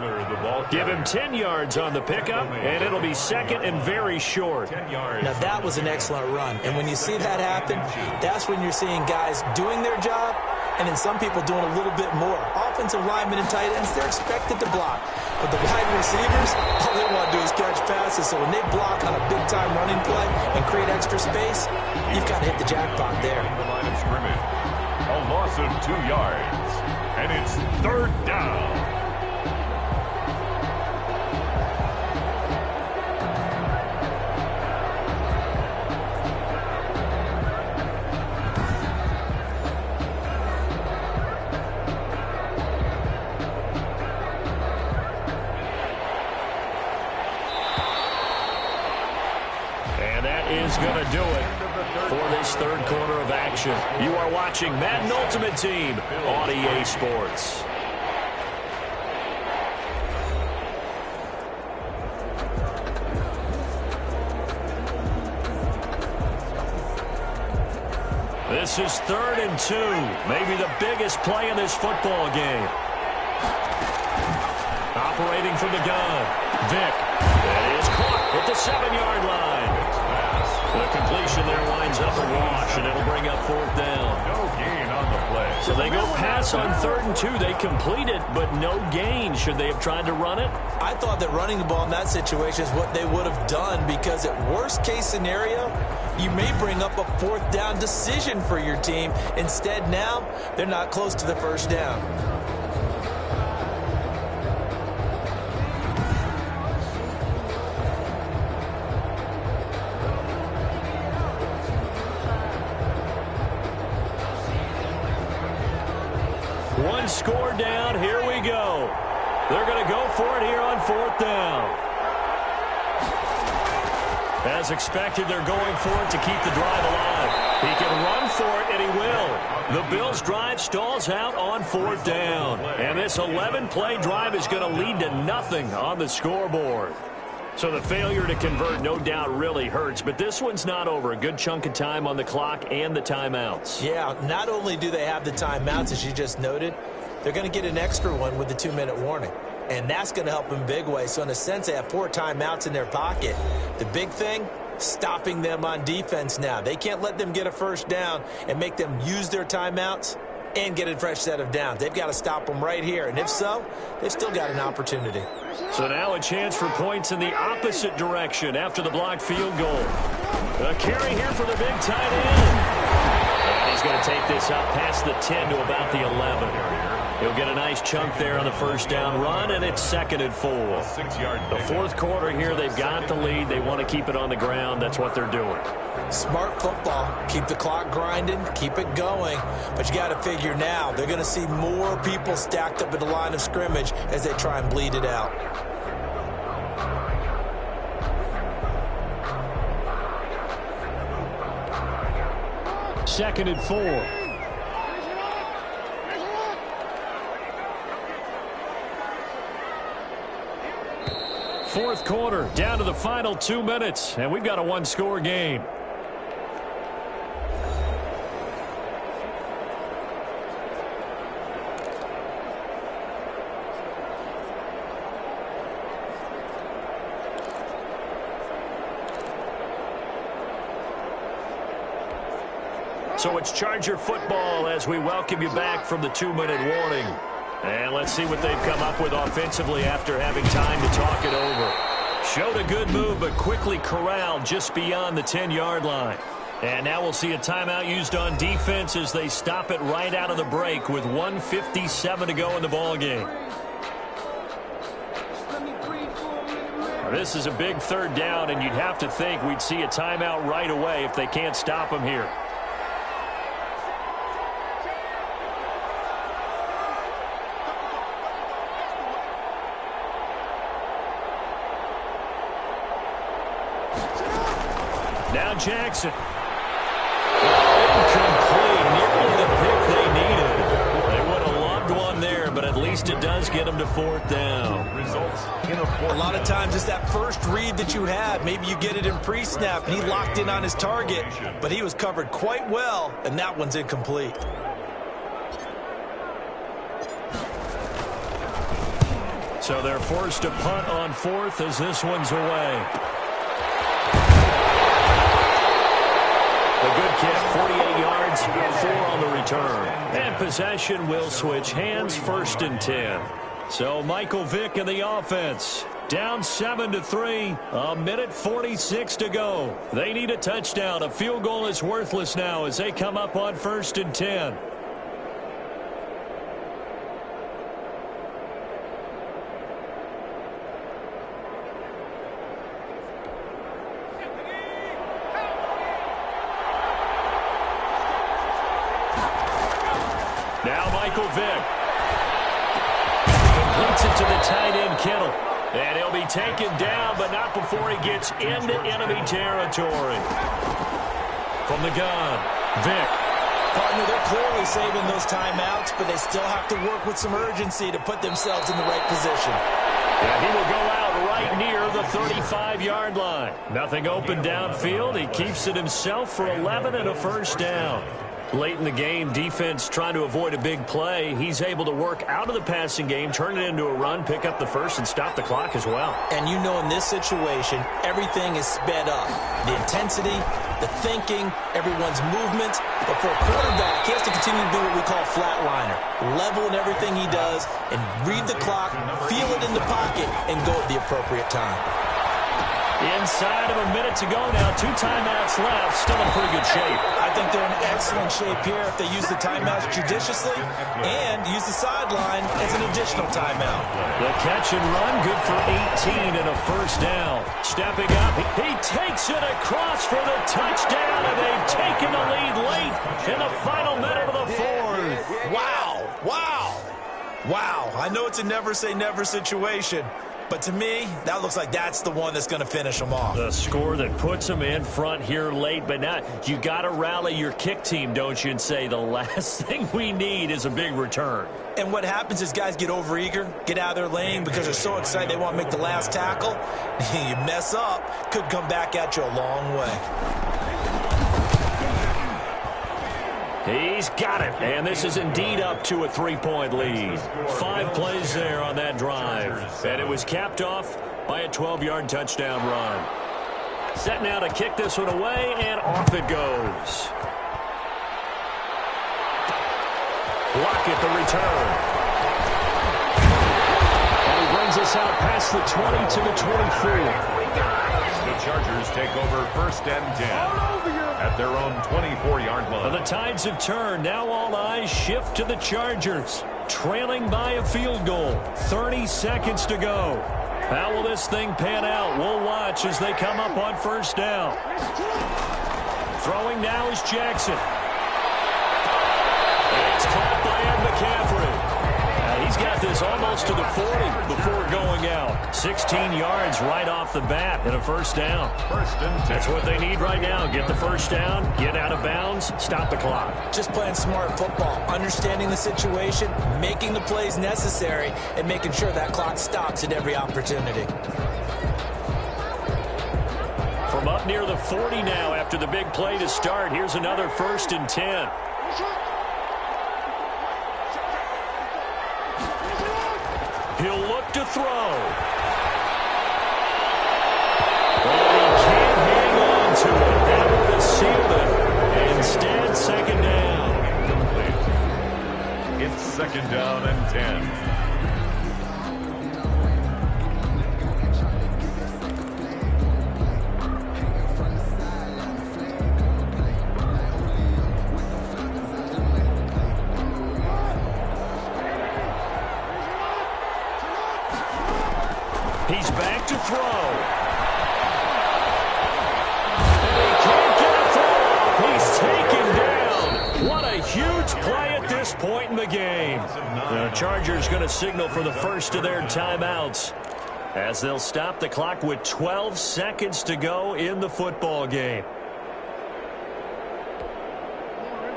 Give him 10 yards on the pickup, and it'll be 2nd and very short. Now, that was an excellent run. And when you see that happen, that's when you're seeing guys doing their job, and then some people doing a little bit more. Offensive linemen and tight ends, they're expected to block. But the wide receivers, all they want to do is catch passes. So when they block on a big-time running play and create extra space, you've got to hit the jackpot there. The line of scrimmage. A loss of 2 yards. And it's 3rd down. Is going to do it for this 3rd quarter of action. You are watching Madden Ultimate Team on EA Sports. This is 3rd and 2. Maybe the biggest play in this football game. Operating from the gun. Vick. That is caught at the 7-yard line. The completion there winds up a wash, and it'll bring up 4th down. No gain on the play. So they go pass on 3rd and 2. They complete it, but no gain. Should they have tried to run it? I thought that running the ball in that situation is what they would have done, because at worst-case scenario, you may bring up a 4th down decision for your team. Instead, now, they're not close to the 1st down. One score down. Here we go. They're going to go for it here on 4th down. As expected, they're going for it to keep the drive alive. He can run for it, and he will. The Bills' drive stalls out on 4th down. And this 11-play drive is going to lead to nothing on the scoreboard. So the failure to convert no doubt really hurts, but this one's not over. A good chunk of time on the clock and the timeouts. Yeah, not only do they have the timeouts, as you just noted, they're going to get an extra one with the 2-minute warning. And that's going to help in big way. So in a sense, they have 4 timeouts in their pocket. The big thing, stopping them on defense now. They can't let them get a 1st down and make them use their timeouts and get a fresh set of downs. They've got to stop them right here. And if so, they've still got an opportunity. So now a chance for points in the opposite direction after the blocked field goal. A carry here for the big tight end. And he's going to take this up past the 10 to about the 11. He'll get a nice chunk there on the 1st down run, and it's 2nd and 4. The 4th quarter here, they've got the lead. They want to keep it on the ground. That's what they're doing. Smart football. Keep the clock grinding. Keep it going. But you got to figure now, they're going to see more people stacked up at the line of scrimmage as they try and bleed it out. Second and 4. Fourth quarter, down to the final 2 minutes, and we've got a 1-score game. So it's Charger football as we welcome you back from the 2-minute warning. And let's see what they've come up with offensively after having time to talk it over. Showed a good move, but quickly corralled just beyond the 10-yard line. And now we'll see a timeout used on defense as they stop it right out of the break with 1:57 to go in the ballgame. This is a big 3rd down, and you'd have to think we'd see a timeout right away if they can't stop him here. Now Jackson. Incomplete. Nearly the pick they needed. They would have loved one there, but at least it does does get him to 4th down. Results in a 4th A lot of times it's that first read that you have. Maybe you get it in pre-snap, and he locked in on his target, but he was covered quite well, and that one's incomplete. So they're forced to punt on 4th as this one's away. A good kick, 48 yards, 4 on the return. And possession will switch hands, 1st and 10. So Michael Vick in the offense. Down 7-3, a minute 46 to go. They need a touchdown. A field goal is worthless now as they come up on 1st and 10. Now Michael Vick. Completes it to the tight end, Kittle. And he'll be taken down, but not before he gets into enemy territory. From the gun, Vick. Partner, they're clearly saving those timeouts, but they still have to work with some urgency to put themselves in the right position. Yeah, he will go out right near the 35-yard line. Nothing open downfield. He keeps it himself for 11 and a 1st down. Late in the game, defense trying to avoid a big play. He's able to work out of the passing game, turn it into a run, pick up the first, and stop the clock as well. And you know in this situation, everything is sped up. The intensity, the thinking, everyone's movement. But for a quarterback, he has to continue to do what we call flatliner. Level in everything he does and read the clock, feel it in the pocket, and go at the appropriate time. Inside of a minute to go now. 2 timeouts left. Still in pretty good shape. I think they're in excellent shape here if they use the timeouts judiciously and use the sideline as an additional timeout. The catch and run, good for 18 and a 1st down. Stepping up, he takes it across for the touchdown, and they've taken the lead late in the final minute of the 4th. Wow, wow, wow. I know it's a never-say-never situation, but to me, that looks like that's the one that's going to finish them off. The score that puts them in front here late, but now you got to rally your kick team, don't you, and say the last thing we need is a big return. And what happens is guys get overeager, get out of their lane because they're so excited they want to make the last tackle. You mess up, could come back at you a long way. He's got it, and this is indeed up to a 3-point lead. 5 plays there on that drive, and it was capped off by a 12-yard touchdown run. Set now to kick this one away, and off it goes. Lockett the return. And he brings us out past the 20 to the 24. The Chargers take over 1st and 10 at their own 24-yard line. The tides have turned. Now all eyes shift to the Chargers, trailing by a field goal. 30 seconds to go. How will this thing pan out? We'll watch as they come up on 1st down. Throwing now is Jackson. And it's caught by Ed McCaffrey. He's got this almost to the 40 before going out. 16 yards right off the bat and a 1st down. 1st and 10. That's what they need right now. Get the 1st down, get out of bounds, stop the clock. Just playing smart football, understanding the situation, making the plays necessary, and making sure that clock stops at every opportunity. From up near the 40 now after the big play to start, here's another 1st and 10. He'll look to throw. But he can't hang on to it. That would have sealed it. Instead, 2nd down. It's 2nd down and 10. He's back to throw. And he can't get a throw. He's taken down. What a huge play at this point in the game. The Chargers going to signal for the first of their timeouts as they'll stop the clock with 12 seconds to go in the football game.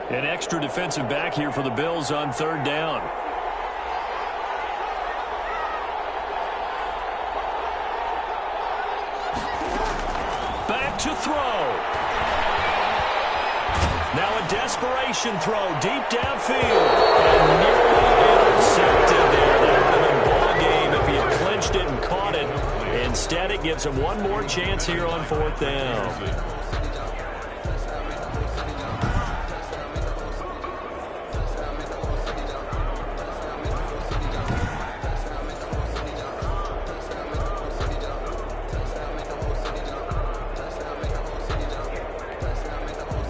An extra defensive back here for the Bills on 3rd down. to throw. Now a desperation throw deep downfield. And nearly intercepted there. That would have been ball game if he had clinched it and caught it. Instead, it gives him one more chance here on 4th down.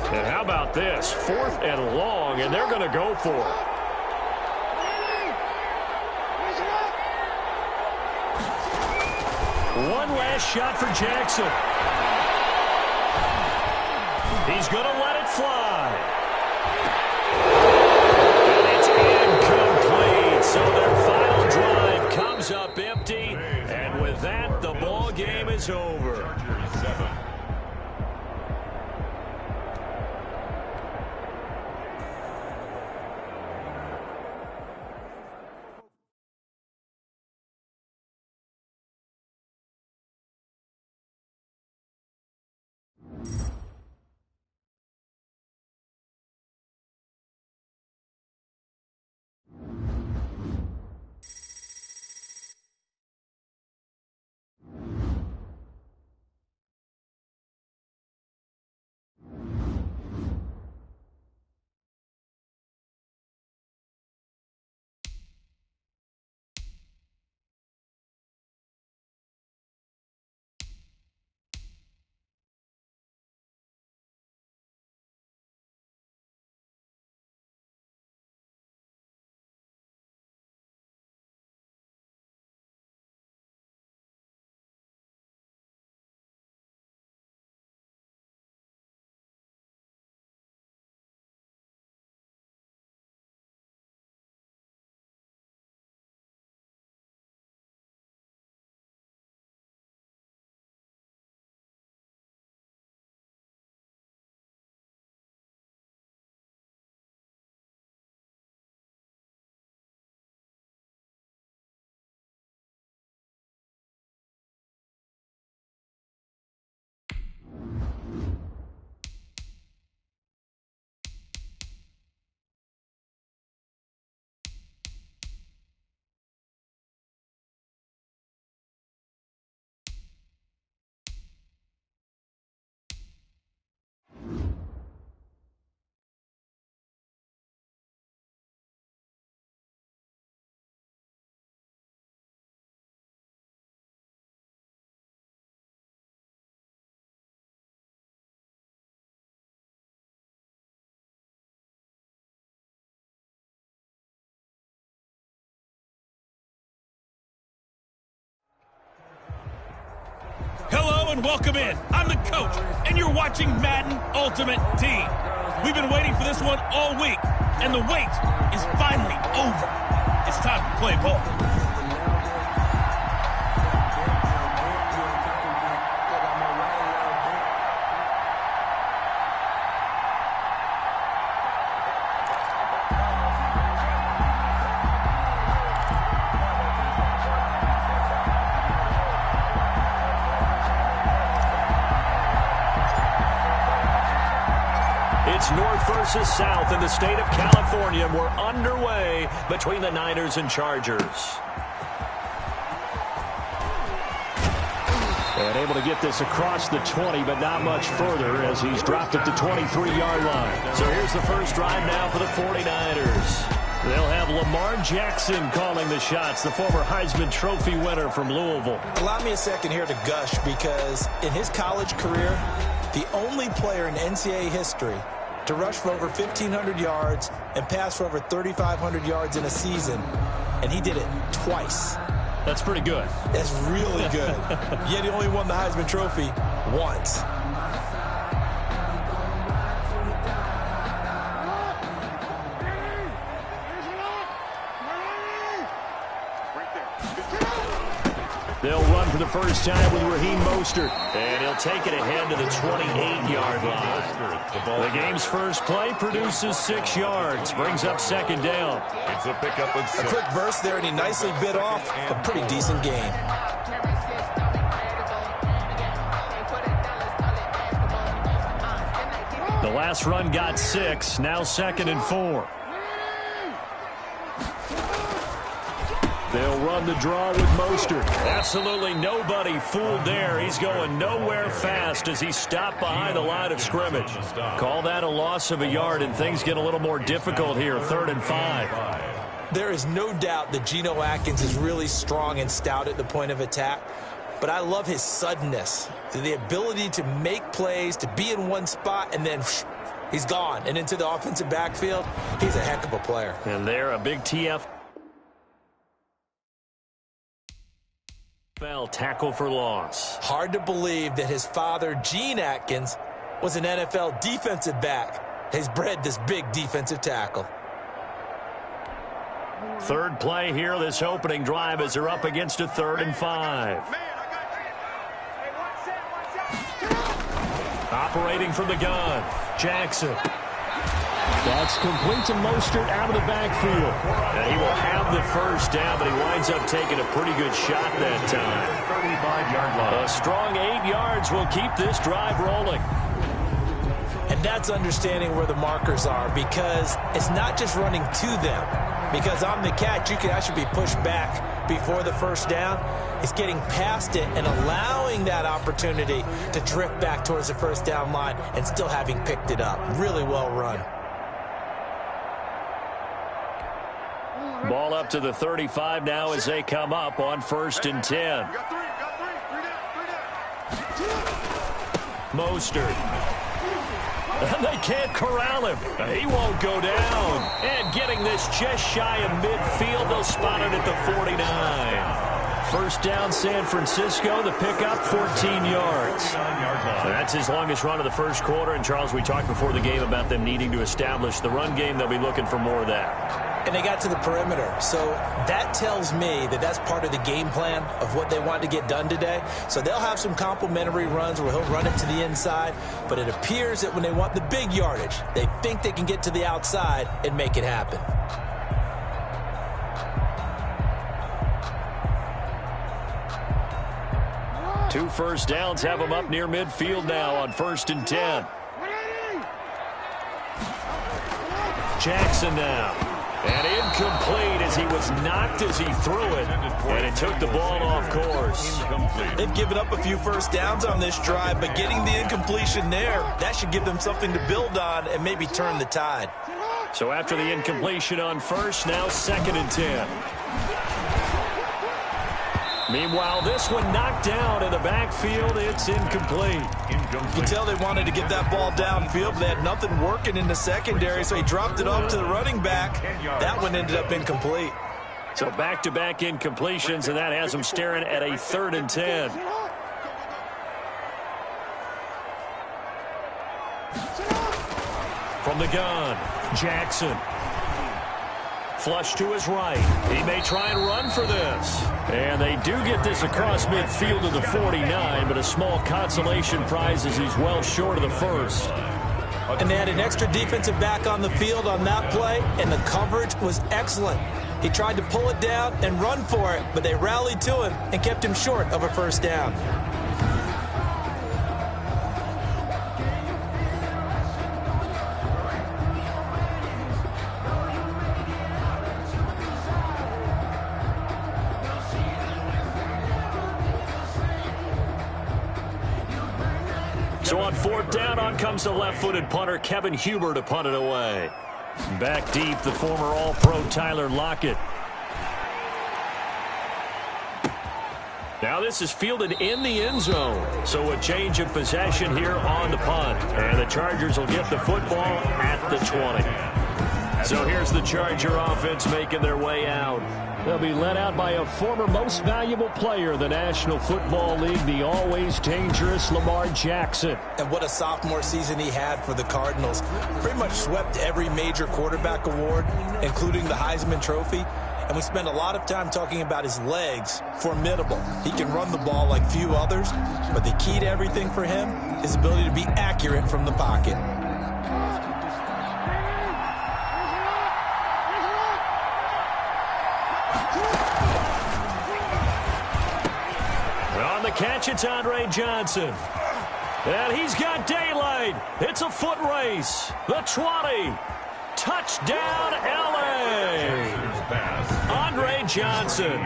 And how about this? 4th and long, and they're going to go for it. One last shot for Jackson. He's going to let it fly. And it's incomplete. So their final drive comes up empty. And with that, the ball game is over. Hello and welcome in. I'm the coach, and you're watching Madden Ultimate Team. We've been waiting for this one all week, and the wait is finally over. It's time to play ball. It's North versus South in the state of California. We're underway between the Niners and Chargers. And able to get this across the 20, but not much further as he's dropped at the 23-yard line. So here's the first drive now for the 49ers. They'll have Lamar Jackson calling the shots, the former Heisman Trophy winner from Louisville. Allow me a second here to gush because in his college career, the only player in NCAA history to rush for over 1,500 yards and pass for over 3,500 yards in a season, and he did it twice. That's pretty good. That's really good. Yet he only won the Heisman Trophy once. They'll run for the first time with Raheem Mostert, and he'll take it ahead to the 28-yard line. The game's first play produces 6 yards, brings up second down. It's a pickup of 6. A quick burst there, and he nicely bit off a pretty decent gain. last run got 6. Now 2nd and 4. They'll run the draw with Mostert. Absolutely nobody fooled there. He's going nowhere fast as he stopped behind the line of scrimmage. Call that a loss of a yard, and things get a little more difficult here. 3rd and 5. There is no doubt that Geno Atkins is really strong and stout at the point of attack, but I love his suddenness, the ability to make plays, to be in one spot, and then he's gone and into the offensive backfield. He's a heck of a player. And there, a big TF. Tackle for loss. Hard to believe that his father, Gene Atkins, was an NFL defensive back. He's bred this big defensive tackle. 3rd play here, this opening drive, as they're up against a 3rd and 5. Operating from the gun, Jackson. That's complete to Mostert out of the backfield. And he will have the first down, but he winds up taking a pretty good shot that time. 35-yard line. A strong 8 yards will keep this drive rolling. And that's understanding where the markers are, because it's not just running to them. Because on the catch, you can actually be pushed back before the first down. It's getting past it and allowing that opportunity to drift back towards the first down line and still having picked it up. Really well run. Ball up to the 35 now as they come up on 1st and 10. Mostert. And they can't corral him. He won't go down. And getting this just shy of midfield, they'll spot it at the 49. First down, San Francisco. The pickup, 14 yards. So that's his longest run of the first quarter. And, Charles, we talked before the game about them needing to establish the run game. They'll be looking for more of that. And they got to the perimeter. So that tells me that that's part of the game plan of what they want to get done today. So they'll have some complementary runs where he'll run it to the inside. But it appears that when they want the big yardage, they think they can get to the outside and make it happen. Two first downs have him up near midfield now on 1st and 10. Jackson now. And incomplete as he was knocked as he threw it. And it took the ball off course. They've given up a few first downs on this drive, but getting the incompletion there, that should give them something to build on and maybe turn the tide. So after the incompletion on 1st, now 2nd and 10. Meanwhile, this one knocked down in the backfield. It's incomplete. You can tell they wanted to get that ball downfield, but they had nothing working in the secondary, so he dropped it off to the running back. That one ended up incomplete. So back-to-back incompletions, and that has him staring at a 3rd and 10. From the gun, Jackson. Flush to his right. He may try and run for this. And they do get this across midfield to the 49, but a small consolation prize as he's well short of the first. And they had an extra defensive back on the field on that play, and the coverage was excellent. He tried to pull it down and run for it, but they rallied to him and kept him short of a first down. So on 4th down, on comes the left-footed punter, Kevin Huber, to punt it away. Back deep, the former All-Pro Tyler Lockett. Now this is fielded in the end zone. So a change of possession here on the punt. And the Chargers will get the football at the 20. So here's the Charger offense making their way out. They'll be led out by a former most valuable player in the National Football League, the always dangerous Lamar Jackson. And what a sophomore season he had for the Cardinals. Pretty much swept every major quarterback award, including the Heisman Trophy. And we spent a lot of time talking about his legs. Formidable. He can run the ball like few others, but the key to everything for him is his ability to be accurate from the pocket. On the catch, it's Andre Johnson. And he's got daylight. It's a foot race. The 20. Touchdown, L.A. Andre Johnson.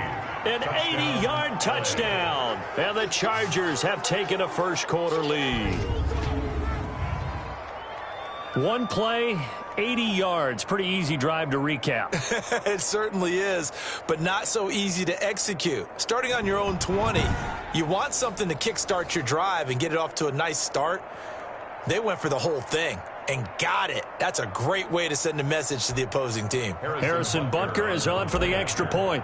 An 80-yard touchdown. And the Chargers have taken a first-quarter lead. One play, 80 yards. Pretty easy drive to recap. It certainly is, but not so easy to execute. Starting on your own 20, you want something to kickstart your drive and get it off to a nice start. They went for the whole thing and got it. That's a great way to send a message to the opposing team. Harrison Butker is on for the extra point.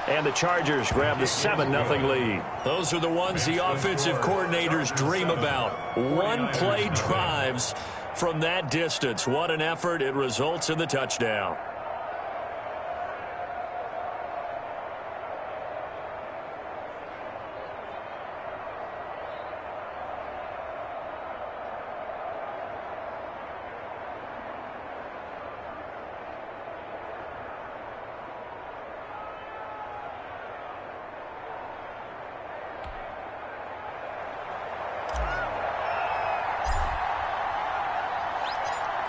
And the Chargers grab the 7-0 lead. Those are the ones the offensive coordinators dream about. One-play drives from that distance. What an effort. It results in the touchdown.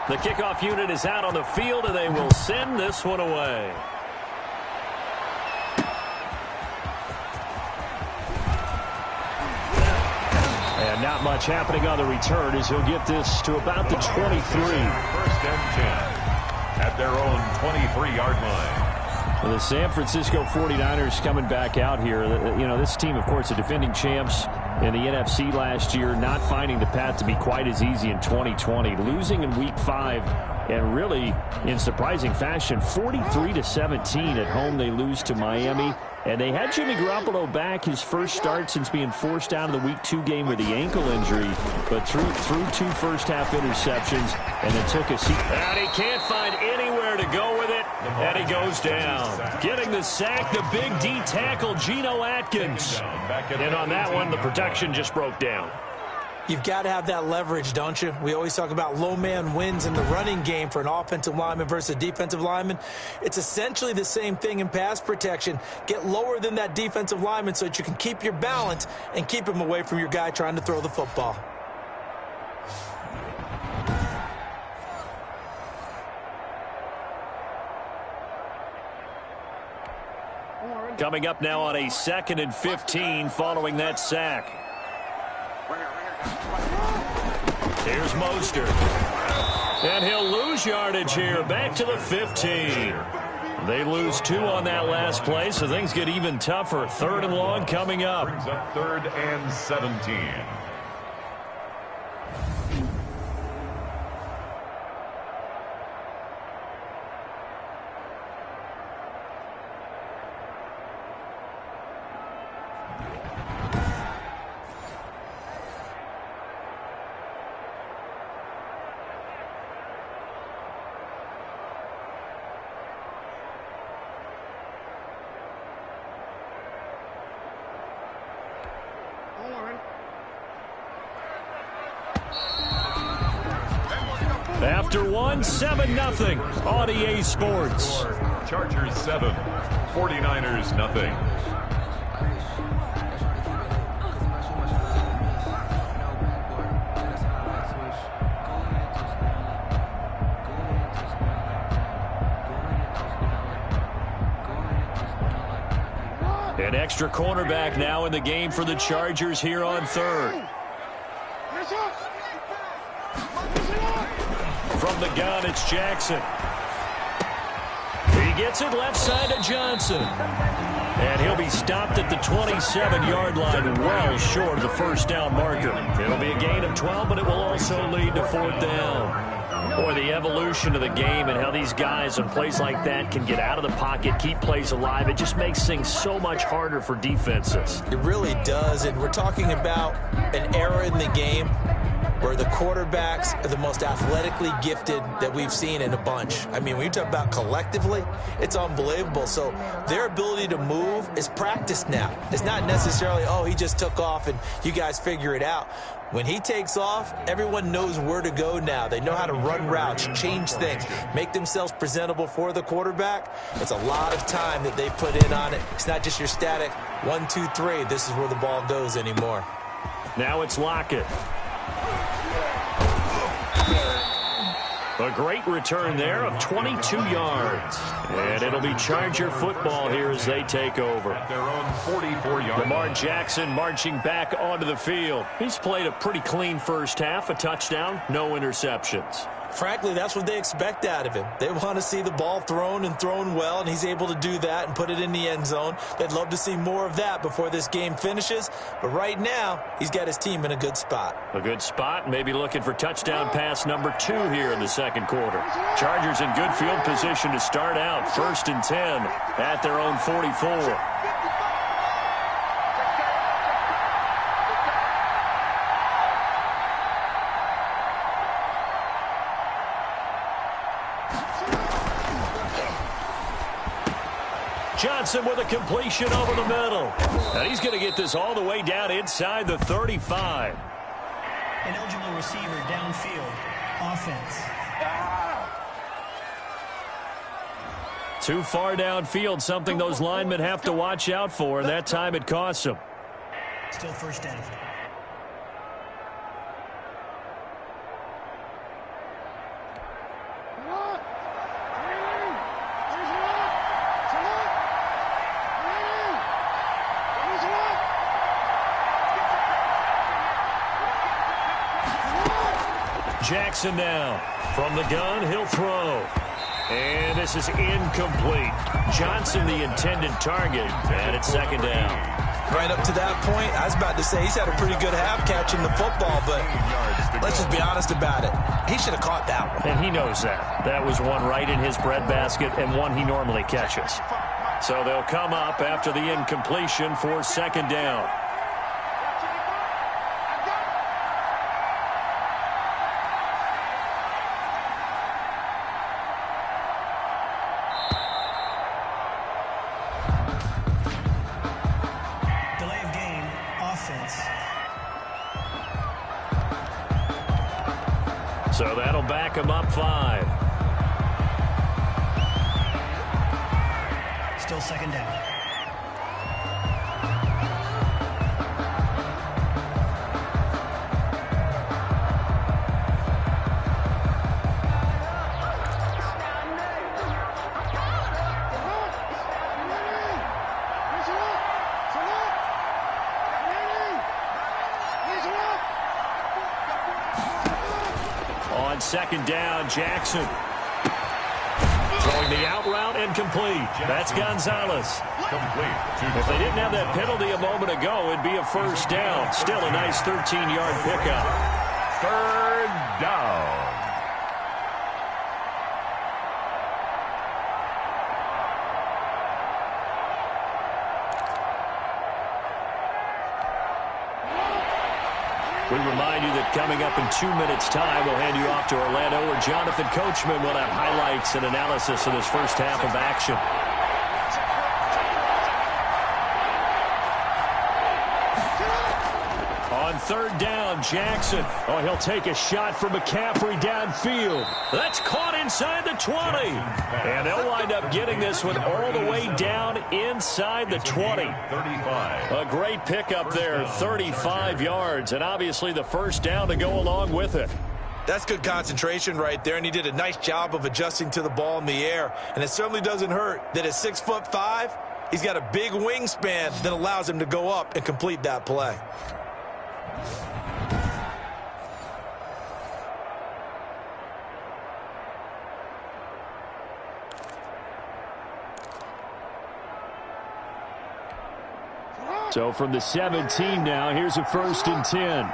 The kickoff unit is out on the field, and they will send this one away. And not much happening on the return as he'll get this to about the 23. First and 10 at their own 23-yard line. Well, the San Francisco 49ers coming back out here. You know, this team, of course, the defending champs in the NFC last year, not finding the path to be quite as easy in 2020. Losing in Week 5, and really, in surprising fashion, 43-17 at home. They lose to Miami. And they had Jimmy Garoppolo back, his first start since being forced out of the Week 2 game with the ankle injury. But threw 2 first-half interceptions and then took a seat. And he can't find anywhere to go with it, and he goes down. Getting the sack, the big D tackle, Geno Atkins. And on that one, the protection just broke down. You've got to have that leverage, don't you? We always talk about low man wins in the running game for an offensive lineman versus a defensive lineman. It's essentially the same thing in pass protection. Get lower than that defensive lineman so that you can keep your balance and keep him away from your guy trying to throw the football. Coming up now on a 2nd and 15 following that sack. Here's Mostert. And he'll lose yardage here. Back to the 15. They lose 2 on that last play, so things get even tougher. 3rd and long coming up. Brings up 3rd and 17. After 1, 7-0 on EA Sports. Chargers 7, 49ers nothing. An extra cornerback now in the game for the Chargers here on 3rd. From the gun, it's Jackson. He gets it left side to Johnson. And he'll be stopped at the 27-yard line, well short of the first down marker. It'll be a gain of 12, but it will also lead to 4th down. Boy, the evolution of the game and how these guys on plays like that can get out of the pocket, keep plays alive, it just makes things so much harder for defenses. It really does, and we're talking about an era in the game where the quarterbacks are the most athletically gifted that we've seen in a bunch. I mean, when you talk about collectively, it's unbelievable. So their ability to move is practiced now. It's not necessarily, oh, he just took off and you guys figure it out. When he takes off, everyone knows where to go now. They know how to run routes, change things, make themselves presentable for the quarterback. It's a lot of time that they put in on it. It's not just your static 1, 2, 3. This is where the ball goes anymore. Now it's Lockett. A great return there of 22 yards. And it'll be Charger football here as they take over. At their own 44-yard Lamar line. Jackson marching back onto the field. He's played a pretty clean first half, a touchdown, no interceptions. Frankly, that's what they expect out of him. They want to see the ball thrown and thrown well, and he's able to do that and put it in the end zone. They'd love to see more of that before this game finishes. But right now, he's got his team in a good spot. A good spot, maybe looking for touchdown pass number 2 here in the second quarter. Chargers in good field position to start out. 1st and 10 at their own 44. Johnson with a completion over the middle. And he's going to get this all the way down inside the 35. An eligible receiver downfield. Offense. Too far downfield, something those linemen have to watch out for, and that time it costs them. Still first down. Jackson now. From the gun, he'll throw. And this is incomplete. Johnson the intended target, and it's 2nd down. Right up to that point, I was about to say he's had a pretty good half catching the football, but let's just be honest about it. He should have caught that one. And he knows that. That was one right in his breadbasket and one he normally catches. So they'll come up after the incompletion for 2nd down. So that'll back him up 5. Still 2nd down. On 2nd down, Jackson. Throwing the out route and complete. That's Gonzalez. If they didn't have that penalty a moment ago, it'd be a 1st down. Still a nice 13-yard pickup. 3rd down. We remind you that coming up in 2 minutes' time, we'll hand you off to Orlando, where Jonathan Coachman will have highlights and analysis of this first half of action. On 3rd down, Jackson. Oh, he'll take a shot from McCaffrey downfield. That's caught inside the 20. And they'll wind up getting this one all the way down inside the 20. 35. A great pickup there, 35 yards, and obviously the 1st down to go along with it. That's good concentration right there, and he did a nice job of adjusting to the ball in the air. And it certainly doesn't hurt that at 6'5", he's got a big wingspan that allows him to go up and complete that play. So from the 17 now, here's a 1st and 10.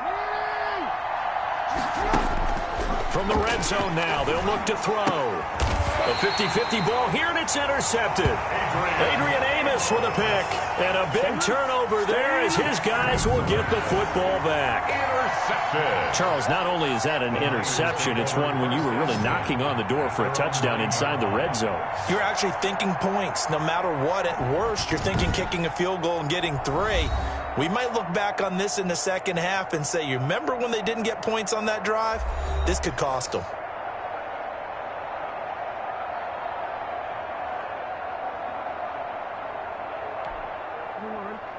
From the red zone now, they'll look to throw. A 50-50 ball here, and it's intercepted. Adrian Amos with a pick. And a big turnover there as his guys will get the football back. Intercepted. Charles, not only is that an interception, it's one when you were really knocking on the door for a touchdown inside the red zone. You're actually thinking points. No matter what, at worst, you're thinking kicking a field goal and getting 3. We might look back on this in the second half and say, you remember when they didn't get points on that drive? This could cost them.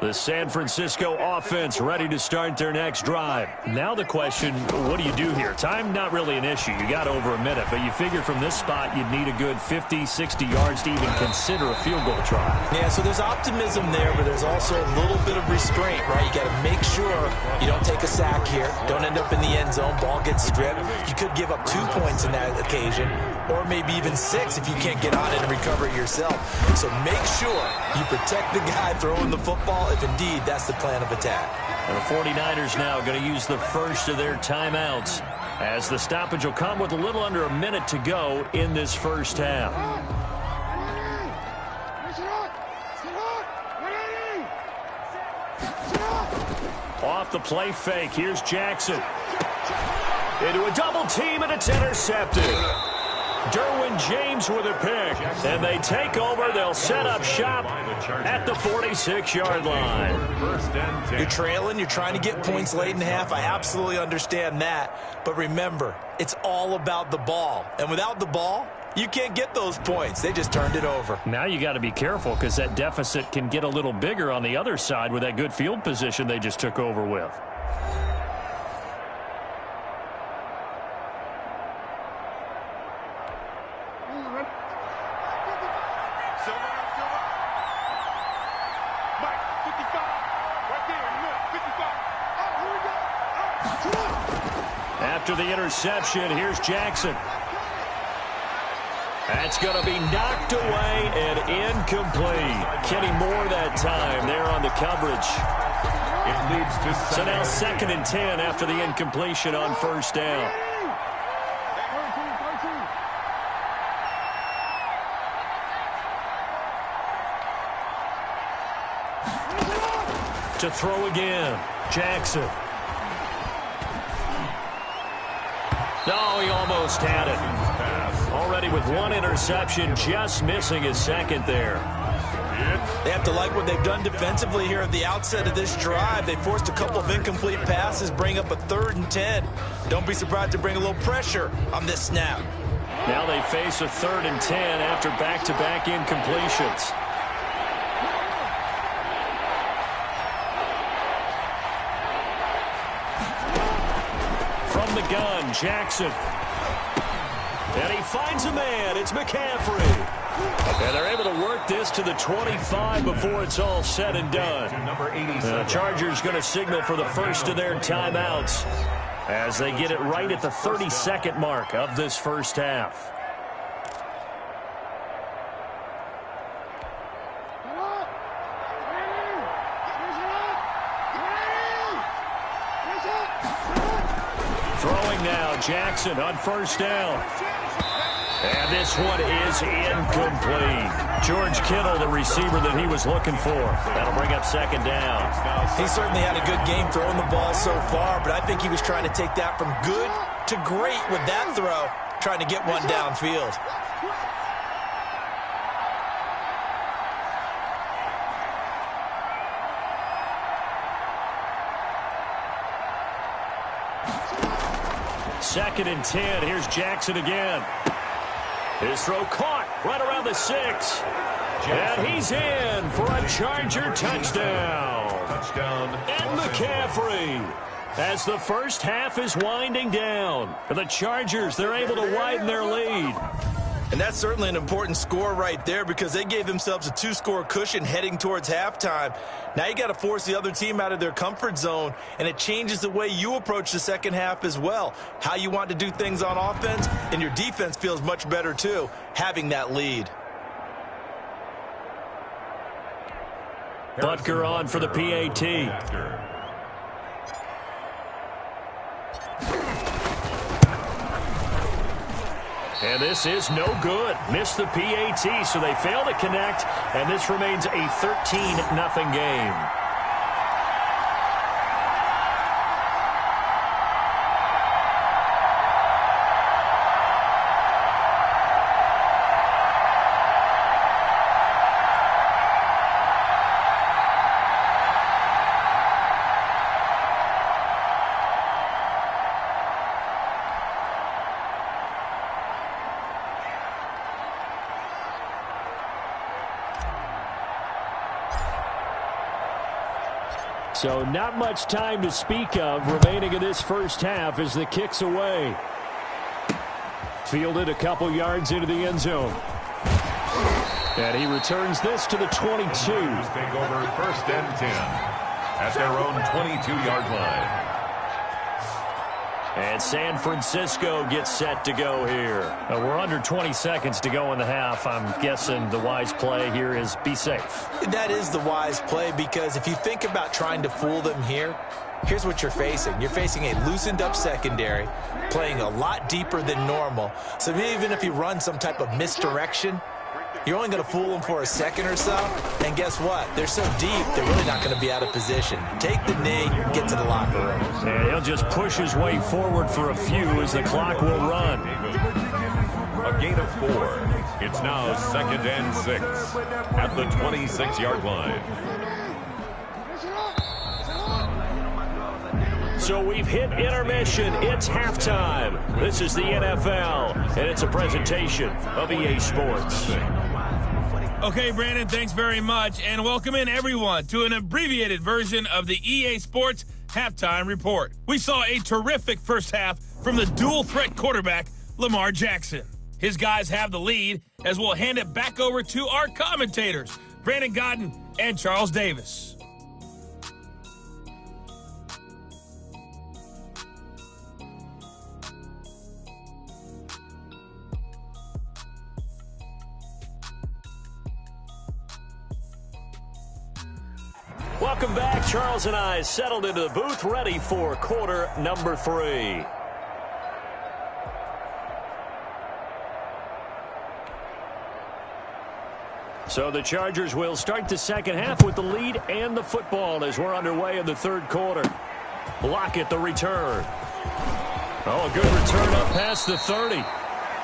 The San Francisco offense ready to start their next drive. Now the question, what do you do here? Time, not really an issue. You got over a minute, but you figure from this spot you'd need a good 50, 60 yards to even consider a field goal try. Yeah, so there's optimism there, but there's also a little bit of restraint, right? You got to make sure you don't take a sack here. Don't end up in the end zone. Ball gets stripped. You could give up 2 points in that occasion, or maybe even 6 if you can't get on it and recover it yourself. So make sure you protect the guy throwing the football if indeed that's the plan of attack. And the 49ers now going to use the first of their timeouts as the stoppage will come with a little under a minute to go in this first half. Off the play fake, here's Jackson. Into a double team, and it's intercepted. Derwin James with a pick, and they take over. They'll set up shop at the 46-yard line. You're trailing. You're trying to get points late in the half. I absolutely understand that. But remember, it's all about the ball. And without the ball, you can't get those points. They just turned it over. Now you got to be careful because that deficit can get a little bigger on the other side with that good field position they just took over with. After the interception, here's Jackson. That's going to be knocked away and incomplete. Kenny Moore that time there on the coverage. It leads to so now 2nd and 10 after the incompletion on first down. To throw again, Jackson. No, he almost had it. Already with 1 interception, just missing his 2nd there. They have to like what they've done defensively here at the outset of this drive. They forced a couple of incomplete passes, bring up a 3rd and 10. Don't be surprised to bring a little pressure on this snap. Now they face a 3rd and 10 after back-to-back incompletions. From the gun, Jackson. And he finds a man. It's McCaffrey. And they're able to work this to the 25 before it's all said and done. The Chargers going to signal for the first of their timeouts as they get it right at the 32nd mark of this first half. Throwing now, Jackson on first down. And this one is incomplete. George Kittle, the receiver that he was looking for. That'll bring up 2nd down. He certainly had a good game throwing the ball so far, but I think he was trying to take that from good to great with that throw, trying to get one downfield. Second and 10. Here's Jackson again. His throw caught right around the 6. And he's in for a Charger touchdown. And McCaffrey, as the first half is winding down. The Chargers, they're able to widen their lead. And that's certainly an important score right there because they gave themselves a 2-score cushion heading towards halftime. Now you got to force the other team out of their comfort zone, and it changes the way you approach the second half as well. How you want to do things on offense, and your defense feels much better too, having that lead. Butker on for the PAT. And this is no good. Missed the PAT, so they fail to connect, and this remains a 13-0 game. So not much time to speak of remaining in this first half as the kick's away. Fielded a couple yards into the end zone. And he returns this to the 22. Take over 1st and 10 at their own 22-yard line. And San Francisco gets set to go here. We're under 20 seconds to go in the half. I'm guessing the wise play here is be safe. That is the wise play, because if you think about trying to fool them here, here's what you're facing. You're facing a loosened up secondary, playing a lot deeper than normal. So even if you run some type of misdirection, you're only going to fool them for a second or so. And guess what? They're so deep, they're really not going to be out of position. Take the knee, get to the locker room. And he'll just push his way forward for a few as the clock will run. A gain of 4. It's now 2nd and 6 at the 26-yard line. So we've hit intermission. It's halftime. This is the NFL, and it's a presentation of EA Sports. Okay, Brandon, thanks very much, and welcome in everyone to an abbreviated version of the EA Sports Halftime Report. We saw a terrific first half from the dual-threat quarterback, Lamar Jackson. His guys have the lead, as we'll hand it back over to our commentators, Brandon Godden and Charles Davis. Welcome back. Charles and I settled into the booth, ready for quarter number 3. So the Chargers will start the second half with the lead and the football as we're underway in the third quarter. Lockett the return. Oh, a good return up past the 30.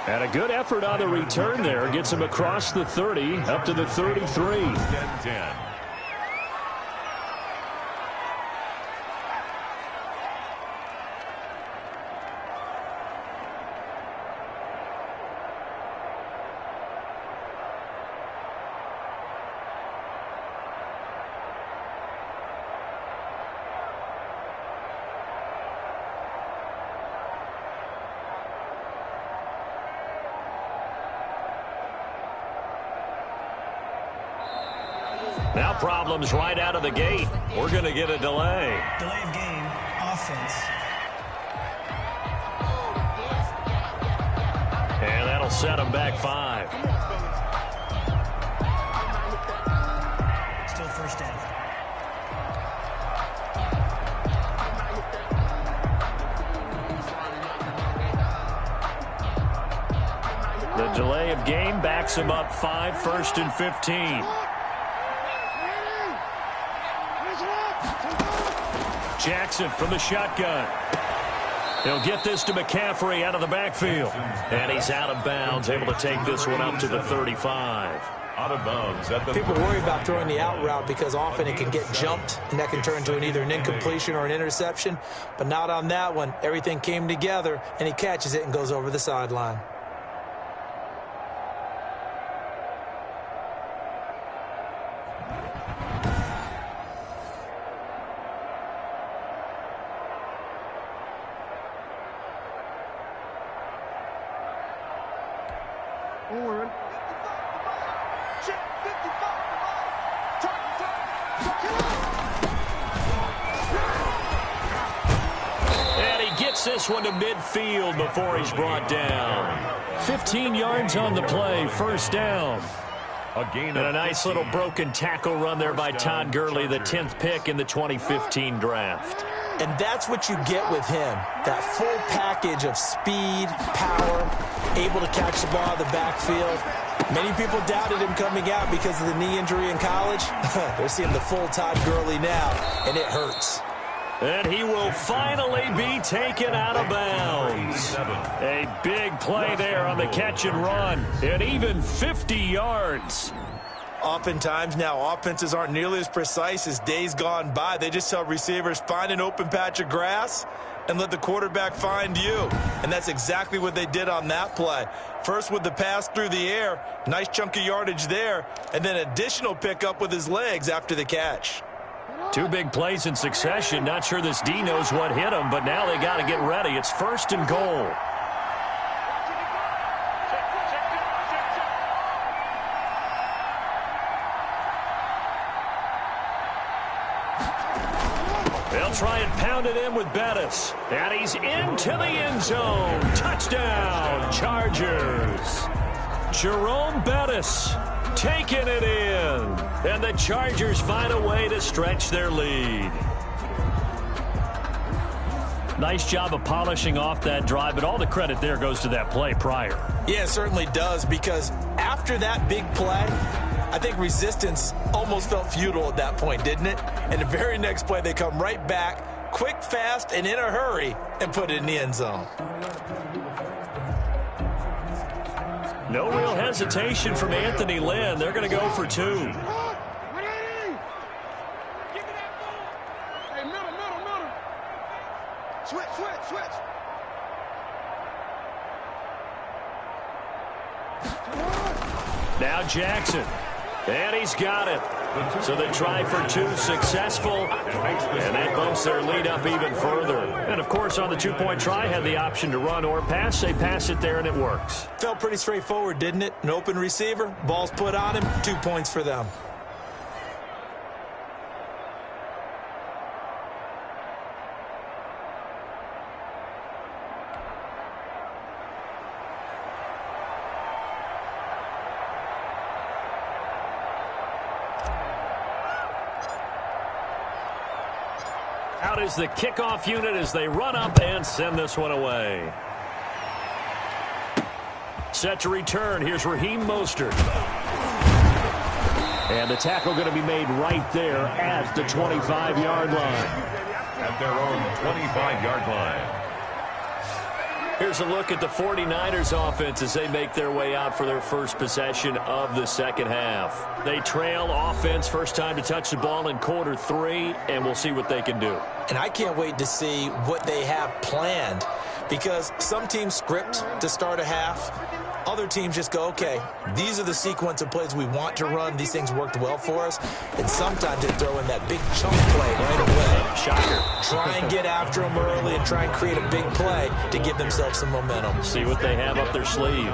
And a good effort on the return there. Gets him across the 30 up to the 33. 10-10. Now problems right out of the gate. We're going to get a delay. Delay of game, offense. And that'll set them back 5. Still first down. The delay of game backs him up 5, 1st and 15. Jackson from the shotgun. He'll get this to McCaffrey out of the backfield. And he's out of bounds, able to take this one up to the 35. Out of bounds at the People worry about throwing the out route because often it can get jumped, and that can turn into either an incompletion or an interception. But not on that one. Everything came together, and he catches it and goes over the sideline. This one to midfield before he's brought down. 15 yards on the play, first down. And a nice little broken tackle run there by Todd Gurley, the 10th pick in the 2015 draft. And that's what you get with him, that full package of speed, power, able to catch the ball in the backfield. Many people doubted him coming out because of the knee injury in college. They're seeing the full Todd Gurley now, and it hurts. And he will finally be taken out of bounds. A big play there on the catch and run, and even 50 yards. Oftentimes now, offenses aren't nearly as precise as days gone by. They just tell receivers, find an open patch of grass and let the quarterback find you. And that's exactly what they did on that play. First with the pass through the air, nice chunk of yardage there, and then additional pickup with his legs after the catch. Two big plays in succession. Not sure this D knows what hit him, but now they got to get ready. It's 1st and goal. They'll try and pound it in with Bettis. And he's into the end zone. Touchdown, Chargers. Jerome Bettis taking it in. And the Chargers find a way to stretch their lead. Nice job of polishing off that drive, but all the credit there goes to that play prior. Yeah, it certainly does, because after that big play, I think resistance almost felt futile at that point, didn't it? And the very next play, they come right back, quick, fast, and in a hurry, and put it in the end zone. No real hesitation from Anthony Lynn. They're going to go for 2. Switch. Now Jackson. And he's got it. So they try for 2, successful. And that bumps their lead up even further. And, of course, on the 2-point try, had the option to run or pass. They pass it there, and it works. Felt pretty straightforward, didn't it? An open receiver, ball's put on him, 2 points for them. Out is the kickoff unit as they run up and send this one away. Set to return. Here's Raheem Mostert. And the tackle going to be made right there at the 25-yard line. At their own 25-yard line. Here's a look at the 49ers offense as they make their way out for their first possession of the second half. They trail offense, first time to touch the ball in quarter 3, and we'll see what they can do. And I can't wait to see what they have planned, because some teams script to start a half. Other teams just go, okay, these are the sequence of plays we want to run. These things worked well for us. And sometimes they throw in that big chunk play right away. Shocker. Try and get after them early and try and create a big play to give themselves some momentum. See what they have up their sleeve.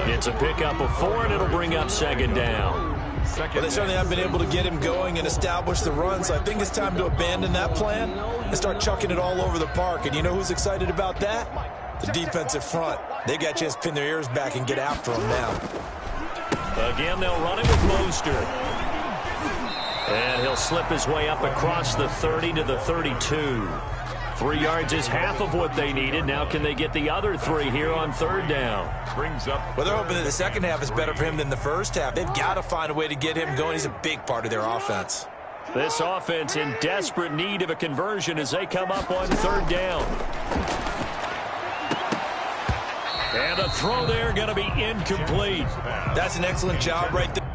It's a pickup of 4, and it'll bring up 2nd down. Well, they certainly haven't been able to get him going and establish the run, so I think it's time to abandon that plan and start chucking it all over the park. And you know who's excited about that? The defensive front. They got a chance to pin their ears back and get after him now. Again, they'll run it with Mostert. And he'll slip his way up across the 30 to the 32. 3 yards is half of what they needed. Now can they get the other 3 here on 3rd down? Brings up. Well, they're hoping that the second half is better for him than the first half. They've got to find a way to get him going. He's a big part of their offense. This offense in desperate need of a conversion as they come up on 3rd down. And the throw there going to be incomplete. That's an excellent job right there.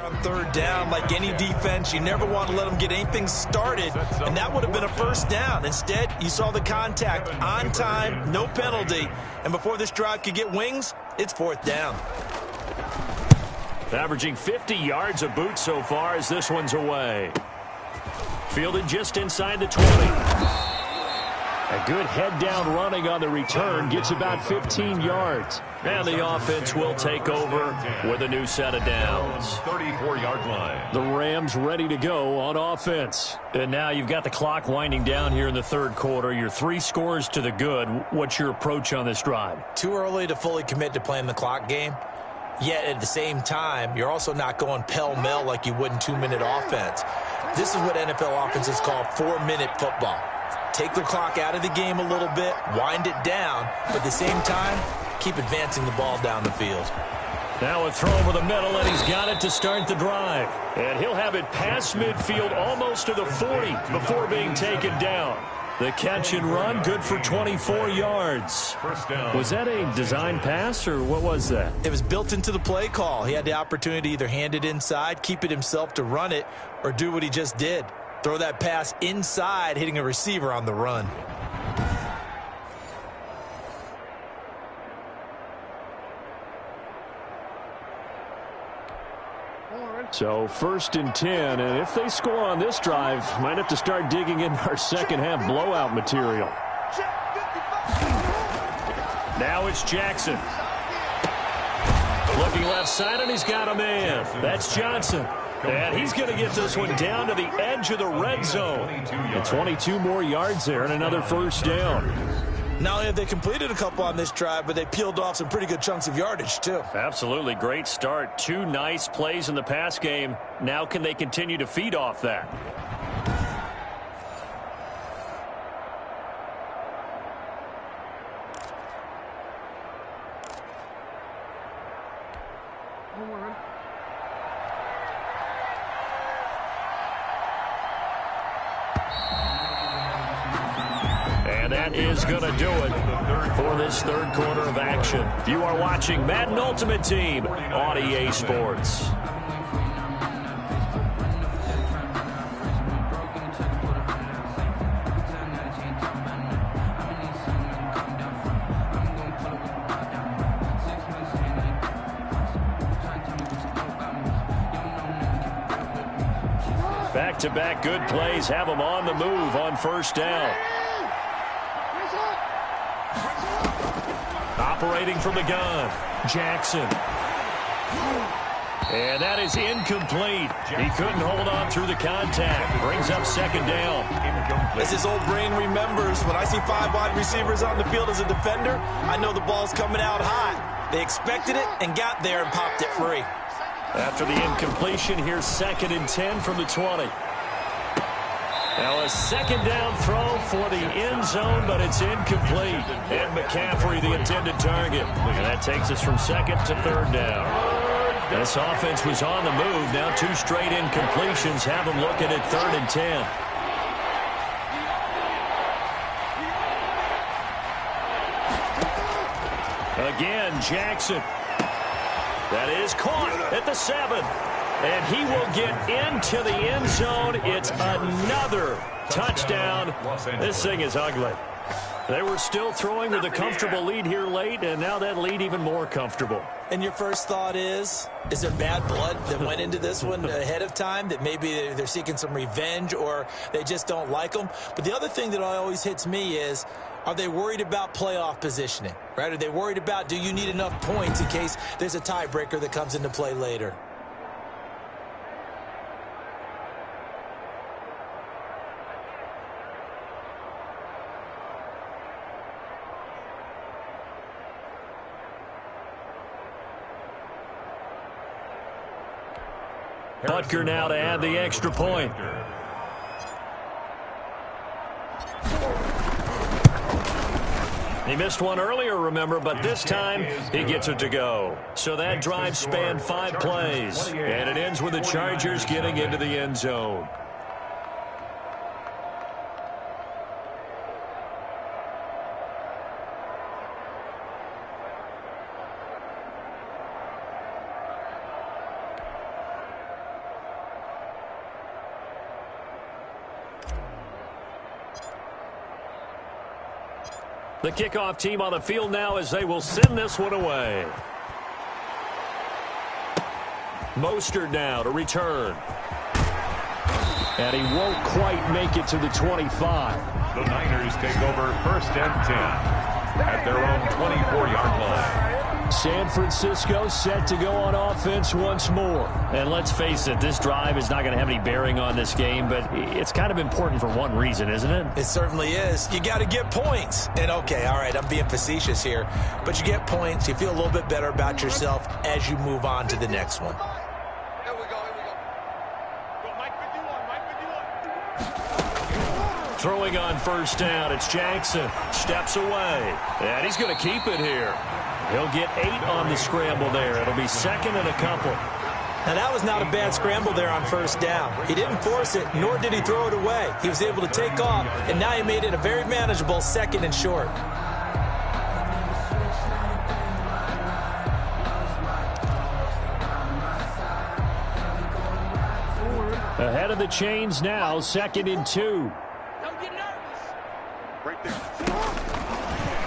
On third down, like any defense, you never want to let them get anything started, and that would have been a first down. Instead, you saw the contact on time, no penalty, and before this drive could get wings, it's fourth down. Averaging 50 yards a boot so far as this one's away. Fielded just inside the 20. A good head-down running on the return gets about 15 yards. And the offense will take over with a new set of downs. 34-yard line. The Rams ready to go on offense. And now you've got the clock winding down here in the third quarter. You're 3 scores to the good. What's your approach on this drive? Too early to fully commit to playing the clock game. Yet at the same time, you're also not going pell-mell like you would in 2-minute offense. This is what NFL offenses call 4-minute football. Take the clock out of the game a little bit, wind it down, but at the same time, keep advancing the ball down the field. Now a throw over the middle, and he's got it to start the drive. And he'll have it past midfield almost to the 40 before being taken down. The catch and run, good for 24 yards. First down. Was that a design pass, or what was that? It was built into the play call. He had the opportunity to either hand it inside, keep it himself to run it, or do what he just did. Throw that pass inside, hitting a receiver on the run. So 1st and 10, and if they score on this drive, might have to start digging in our second half blowout material. Now it's Jackson. Looking left side, and he's got a man. That's Johnson. And he's going to get this one down to the edge of the red zone. And 22 more yards there and another first down. Not only have they completed a couple on this drive, but they peeled off some pretty good chunks of yardage, too. Absolutely great start. 2 nice plays in the pass game. Now can they continue to feed off that? And that is going to do it for this third quarter of action. You are watching Madden Ultimate Team on EA Sports. Back-to-back good plays have them on the move on first down. Operating from the gun, Jackson. And that is incomplete. He couldn't hold on through the contact. Brings up second down. As his old brain remembers, when I see 5 wide receivers on the field as a defender, I know the ball's coming out hot. They expected it and got there and popped it free. After the incompletion, here's 2nd and 10 from the 20. Now a second down throw for the end zone, but it's incomplete. And McCaffrey, the intended target. And that takes us from 2nd to 3rd down. This offense was on the move. Now 2 straight incompletions have them looking at 3rd and 10. Again, Jackson. That is caught at the 7. And he will get into the end zone. It's another touchdown. This thing is ugly. They were still throwing with a comfortable lead here late, and now that lead even more comfortable. And your first thought is there bad blood that went into this one ahead of time, that maybe they're seeking some revenge or they just don't like them? But the other thing that always hits me is, are they worried about playoff positioning, right? Are they worried about, do you need enough points in case there's a tiebreaker that comes into play later? Butker now to add the extra point. He missed one earlier, remember, but this time he gets it to go. So that drive spanned 5 plays, and it ends with the Chargers getting into the end zone. The kickoff team on the field now as they will send this one away. Mostert now to return. And he won't quite make it to the 25. The Niners take over 1st and 10 at their own 24-yard line. San Francisco set to go on offense once more. And let's face it, this drive is not going to have any bearing on this game, but it's kind of important for one reason, isn't it? It certainly is. You got to get points. And okay, all right, I'm being facetious here, but you get points, you feel a little bit better about yourself as you move on to the next one. Here we go. Throwing on 1st down, it's Jackson. Steps away, and he's going to keep it here. He'll get 8 on the scramble there. It'll be 2nd and a couple. Now, that was not a bad scramble there on 1st down. He didn't force it, nor did he throw it away. He was able to take off, and now he made it a very manageable 2nd and short. Ahead of the chains now, 2nd and 2. Don't get nervous. Right there.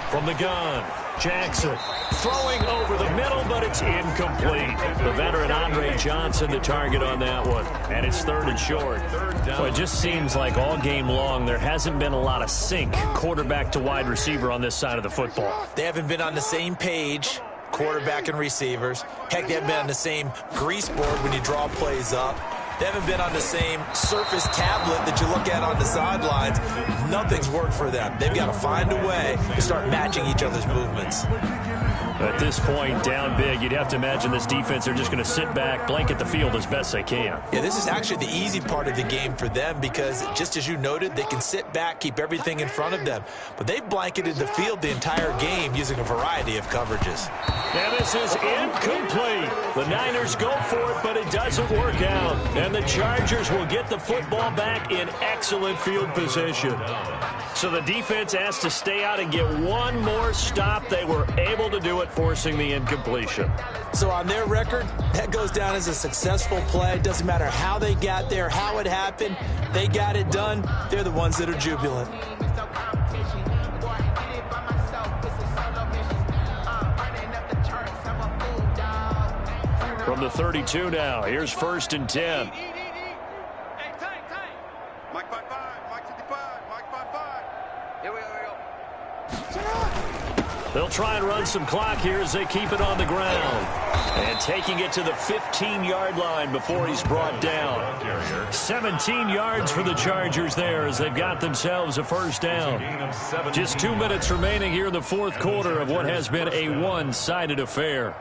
From the gun, Jackson throwing over the middle, but it's incomplete. The veteran Andre Johnson, the target on that one. And it's 3rd and short. Well, it just seems like all game long there hasn't been a lot of sync quarterback to wide receiver on this side of the football. They haven't been on the same page, quarterback and receivers. Heck, they haven't been on the same grease board when you draw plays up. They haven't been on the same Surface tablet that you look at on the sidelines. Nothing's worked for them. They've got to find a way to start matching each other's movements. At this point, down big, you'd have to imagine this defense are just going to sit back, blanket the field as best they can. Yeah, this is actually the easy part of the game for them because, just as you noted, they can sit back, keep everything in front of them. But they've blanketed the field the entire game using a variety of coverages. And this is incomplete. The Niners go for it, but it doesn't work out. And the Chargers will get the football back in excellent field position. So the defense has to stay out and get one more stop. They were able to do it, forcing the incompletion. So on their record, that goes down as a successful play. Doesn't matter how they got there, how it happened. They got it done. They're the ones that are jubilant. From the 32 now, here's 1st and 10. Mike 5-5, Mike 55, Mike 5-5. Here we go. They'll try and run some clock here as they keep it on the ground. And taking it to the 15-yard line before he's brought down. 17 yards for the Chargers there as they've got themselves a 1st down. Just 2 minutes remaining here in the 4th quarter of what has been a one-sided affair.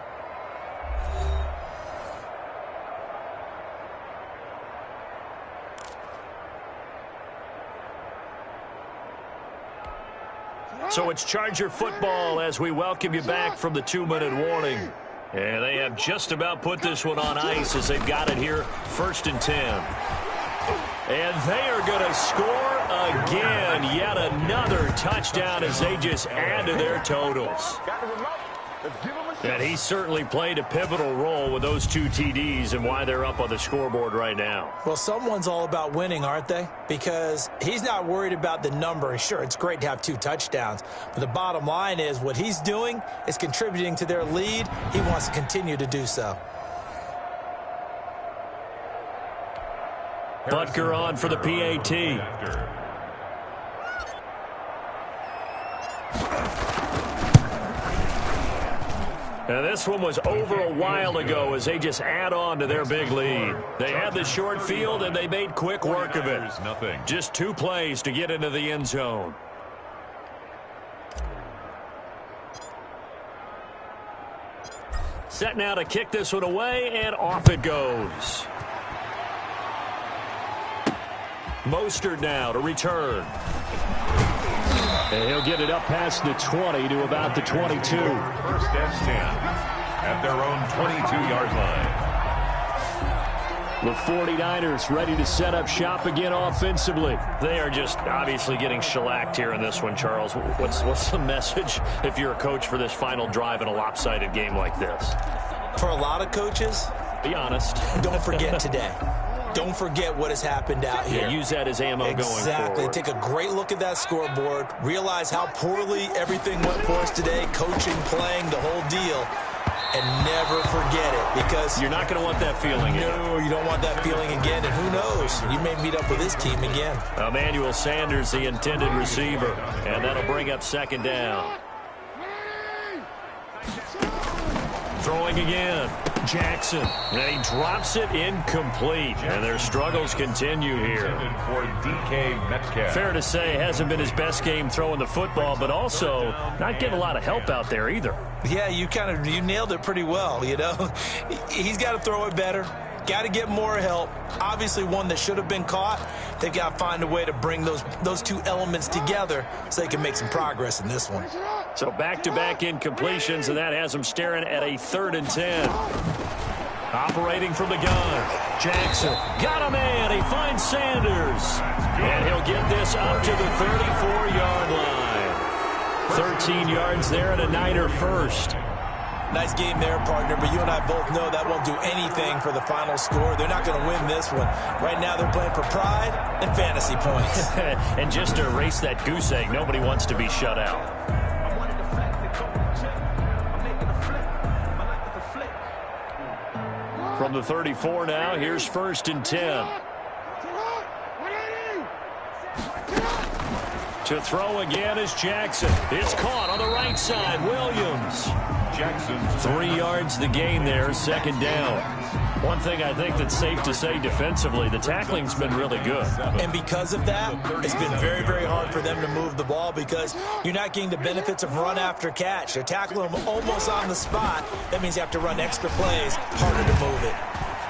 So it's Charger football as we welcome you back from the 2-minute warning. And they have just about put this one on ice as they've got it here, 1st and 10. And they are going to score again. Yet another touchdown as they just add to their totals. And he certainly played a pivotal role with those 2 TDs and why they're up on the scoreboard right now. Well, someone's all about winning, aren't they? Because he's not worried about the number. Sure, it's great to have 2 touchdowns. But the bottom line is what he's doing is contributing to their lead. He wants to continue to do so. Butker on for the PAT. Now, this one was over a while ago as they just add on to their big lead. They had the short field, and they made quick work of it. Just 2 plays to get into the end zone. Set now to kick this one away, and off it goes. Mostert now to return. And he'll get it up past the 20 to about the 22. 1st and 10 at their own 22-yard line. The 49ers ready to set up shop again offensively. They are just obviously getting shellacked here in this one, Charles. What's the message if you're a coach for this final drive in a lopsided game like this? For a lot of coaches, be honest. Don't forget today. don't forget what has happened out here. Yeah, use that as ammo going forward. Exactly. Take a great look at that scoreboard. Realize how poorly everything went for us today. Coaching, playing, the whole deal. And never forget it, because you're not going to want that feeling again. No, you don't want that feeling again, and who knows? You may meet up with this team again. Emmanuel Sanders, the intended receiver, and that'll bring up second down. Throwing again. Jackson. And he drops it incomplete. And their struggles continue here. For DK Metcalf. Fair to say, hasn't been his best game throwing the football, but also not getting a lot of help out there either. Yeah, you nailed it pretty well, you know. He's got to throw it better. Got to get more help. Obviously one that should have been caught. They've got to find a way to bring those two elements together so they can make some progress in this one. So back-to-back incompletions, and that has them staring at a 3rd and 10. Operating from the gun. Jackson got a man. He finds Sanders. And he'll get this up to the 34-yard line. 13 yards there and a Niner first. Nice game there, partner, but you and I both know that won't do anything for the final score. They're not going to win this one. Right now they're playing for pride and fantasy points. And just to erase that goose egg, nobody wants to be shut out. From the 34 now, here's 1st and 10. To throw again is Jackson. It's caught on the right side. Williams. Jackson's 3 yards the gain there, 2nd down. One thing I think that's safe to say defensively, the tackling's been really good. And because of that, it's been very, very hard for them to move the ball because you're not getting the benefits of run after catch. They're tackling them almost on the spot. That means you have to run extra plays, harder to move it.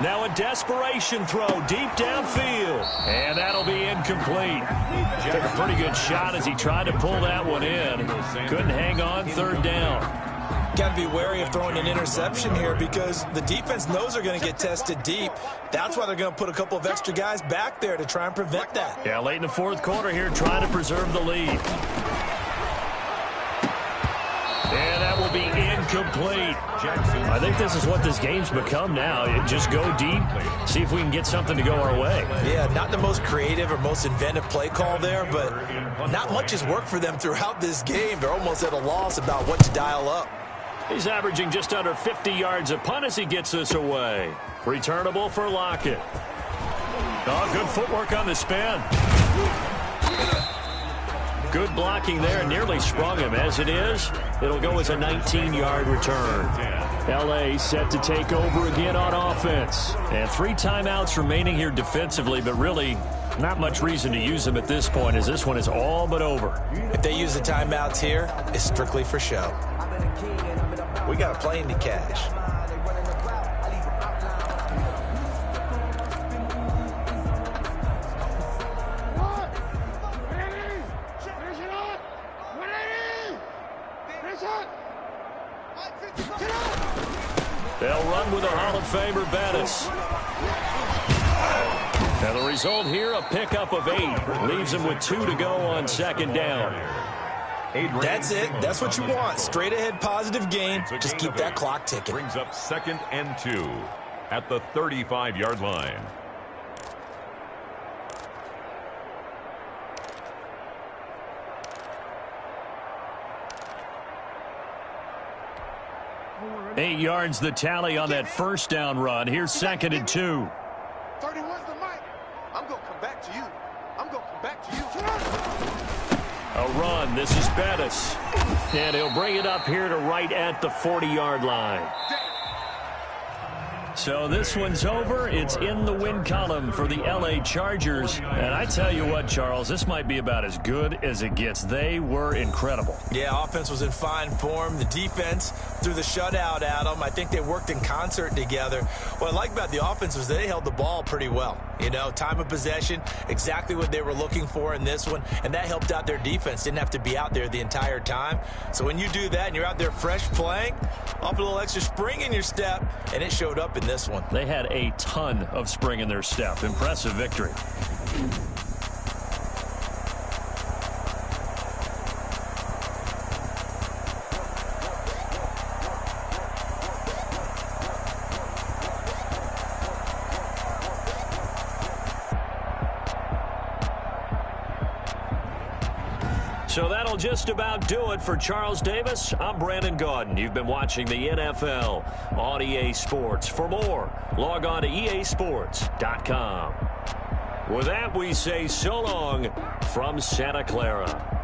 Now a desperation throw deep downfield. And that'll be incomplete. Took a pretty good shot as he tried to pull that one in. Couldn't hang on, 3rd down. Got to be wary of throwing an interception here because the defense knows they're going to get tested deep. That's why they're going to put a couple of extra guys back there to try and prevent that. Yeah, late in the 4th quarter here, trying to preserve the lead. And that will be incomplete. I think this is what this game's become now. Just go deep, see if we can get something to go our way. Yeah, not the most creative or most inventive play call there, but not much has worked for them throughout this game. They're almost at a loss about what to dial up. He's averaging just under 50 yards a punt as he gets this away. Returnable for Lockett. Oh, good footwork on the spin. Good blocking there, nearly sprung him. As it is, it'll go as a 19-yard return. L.A. set to take over again on offense. And 3 timeouts remaining here defensively, but really not much reason to use them at this point as this one is all but over. If they use the timeouts here, it's strictly for show. We got a plane to cash. They'll run with a Hall of Famer, Bettis. Now the result here, a pickup of 8. Leaves him with 2 to go on 2nd down. That's it. That's what you want. Straight ahead positive gain. Just keep that clock ticking. Brings up 2nd and 2 at the 35-yard line. Eight yards the tally on that 1st down run. Here's 2nd and 2. 31's the mic. I'm going to come back to you. I'm going to come back to you. A run. This is Bettis. And he'll bring it up here to right at the 40-yard line. So this one's over. It's in the win column for the L.A. Chargers. And I tell you what, Charles, this might be about as good as it gets. They were incredible. Yeah, offense was in fine form. The defense threw the shutout at them. I think they worked in concert together. What I like about the offense was they held the ball pretty well. You know, time of possession, exactly what they were looking for in this one. And that helped out their defense. Didn't have to be out there the entire time. So when you do that and you're out there fresh playing, off a little extra spring in your step, and it showed up in this one. They had a ton of spring in their step. Impressive victory. So that'll just about do it for Charles Davis. I'm Brandon Gaudin. You've been watching the NFL on EA Sports. For more, log on to easports.com. With that, we say so long from Santa Clara.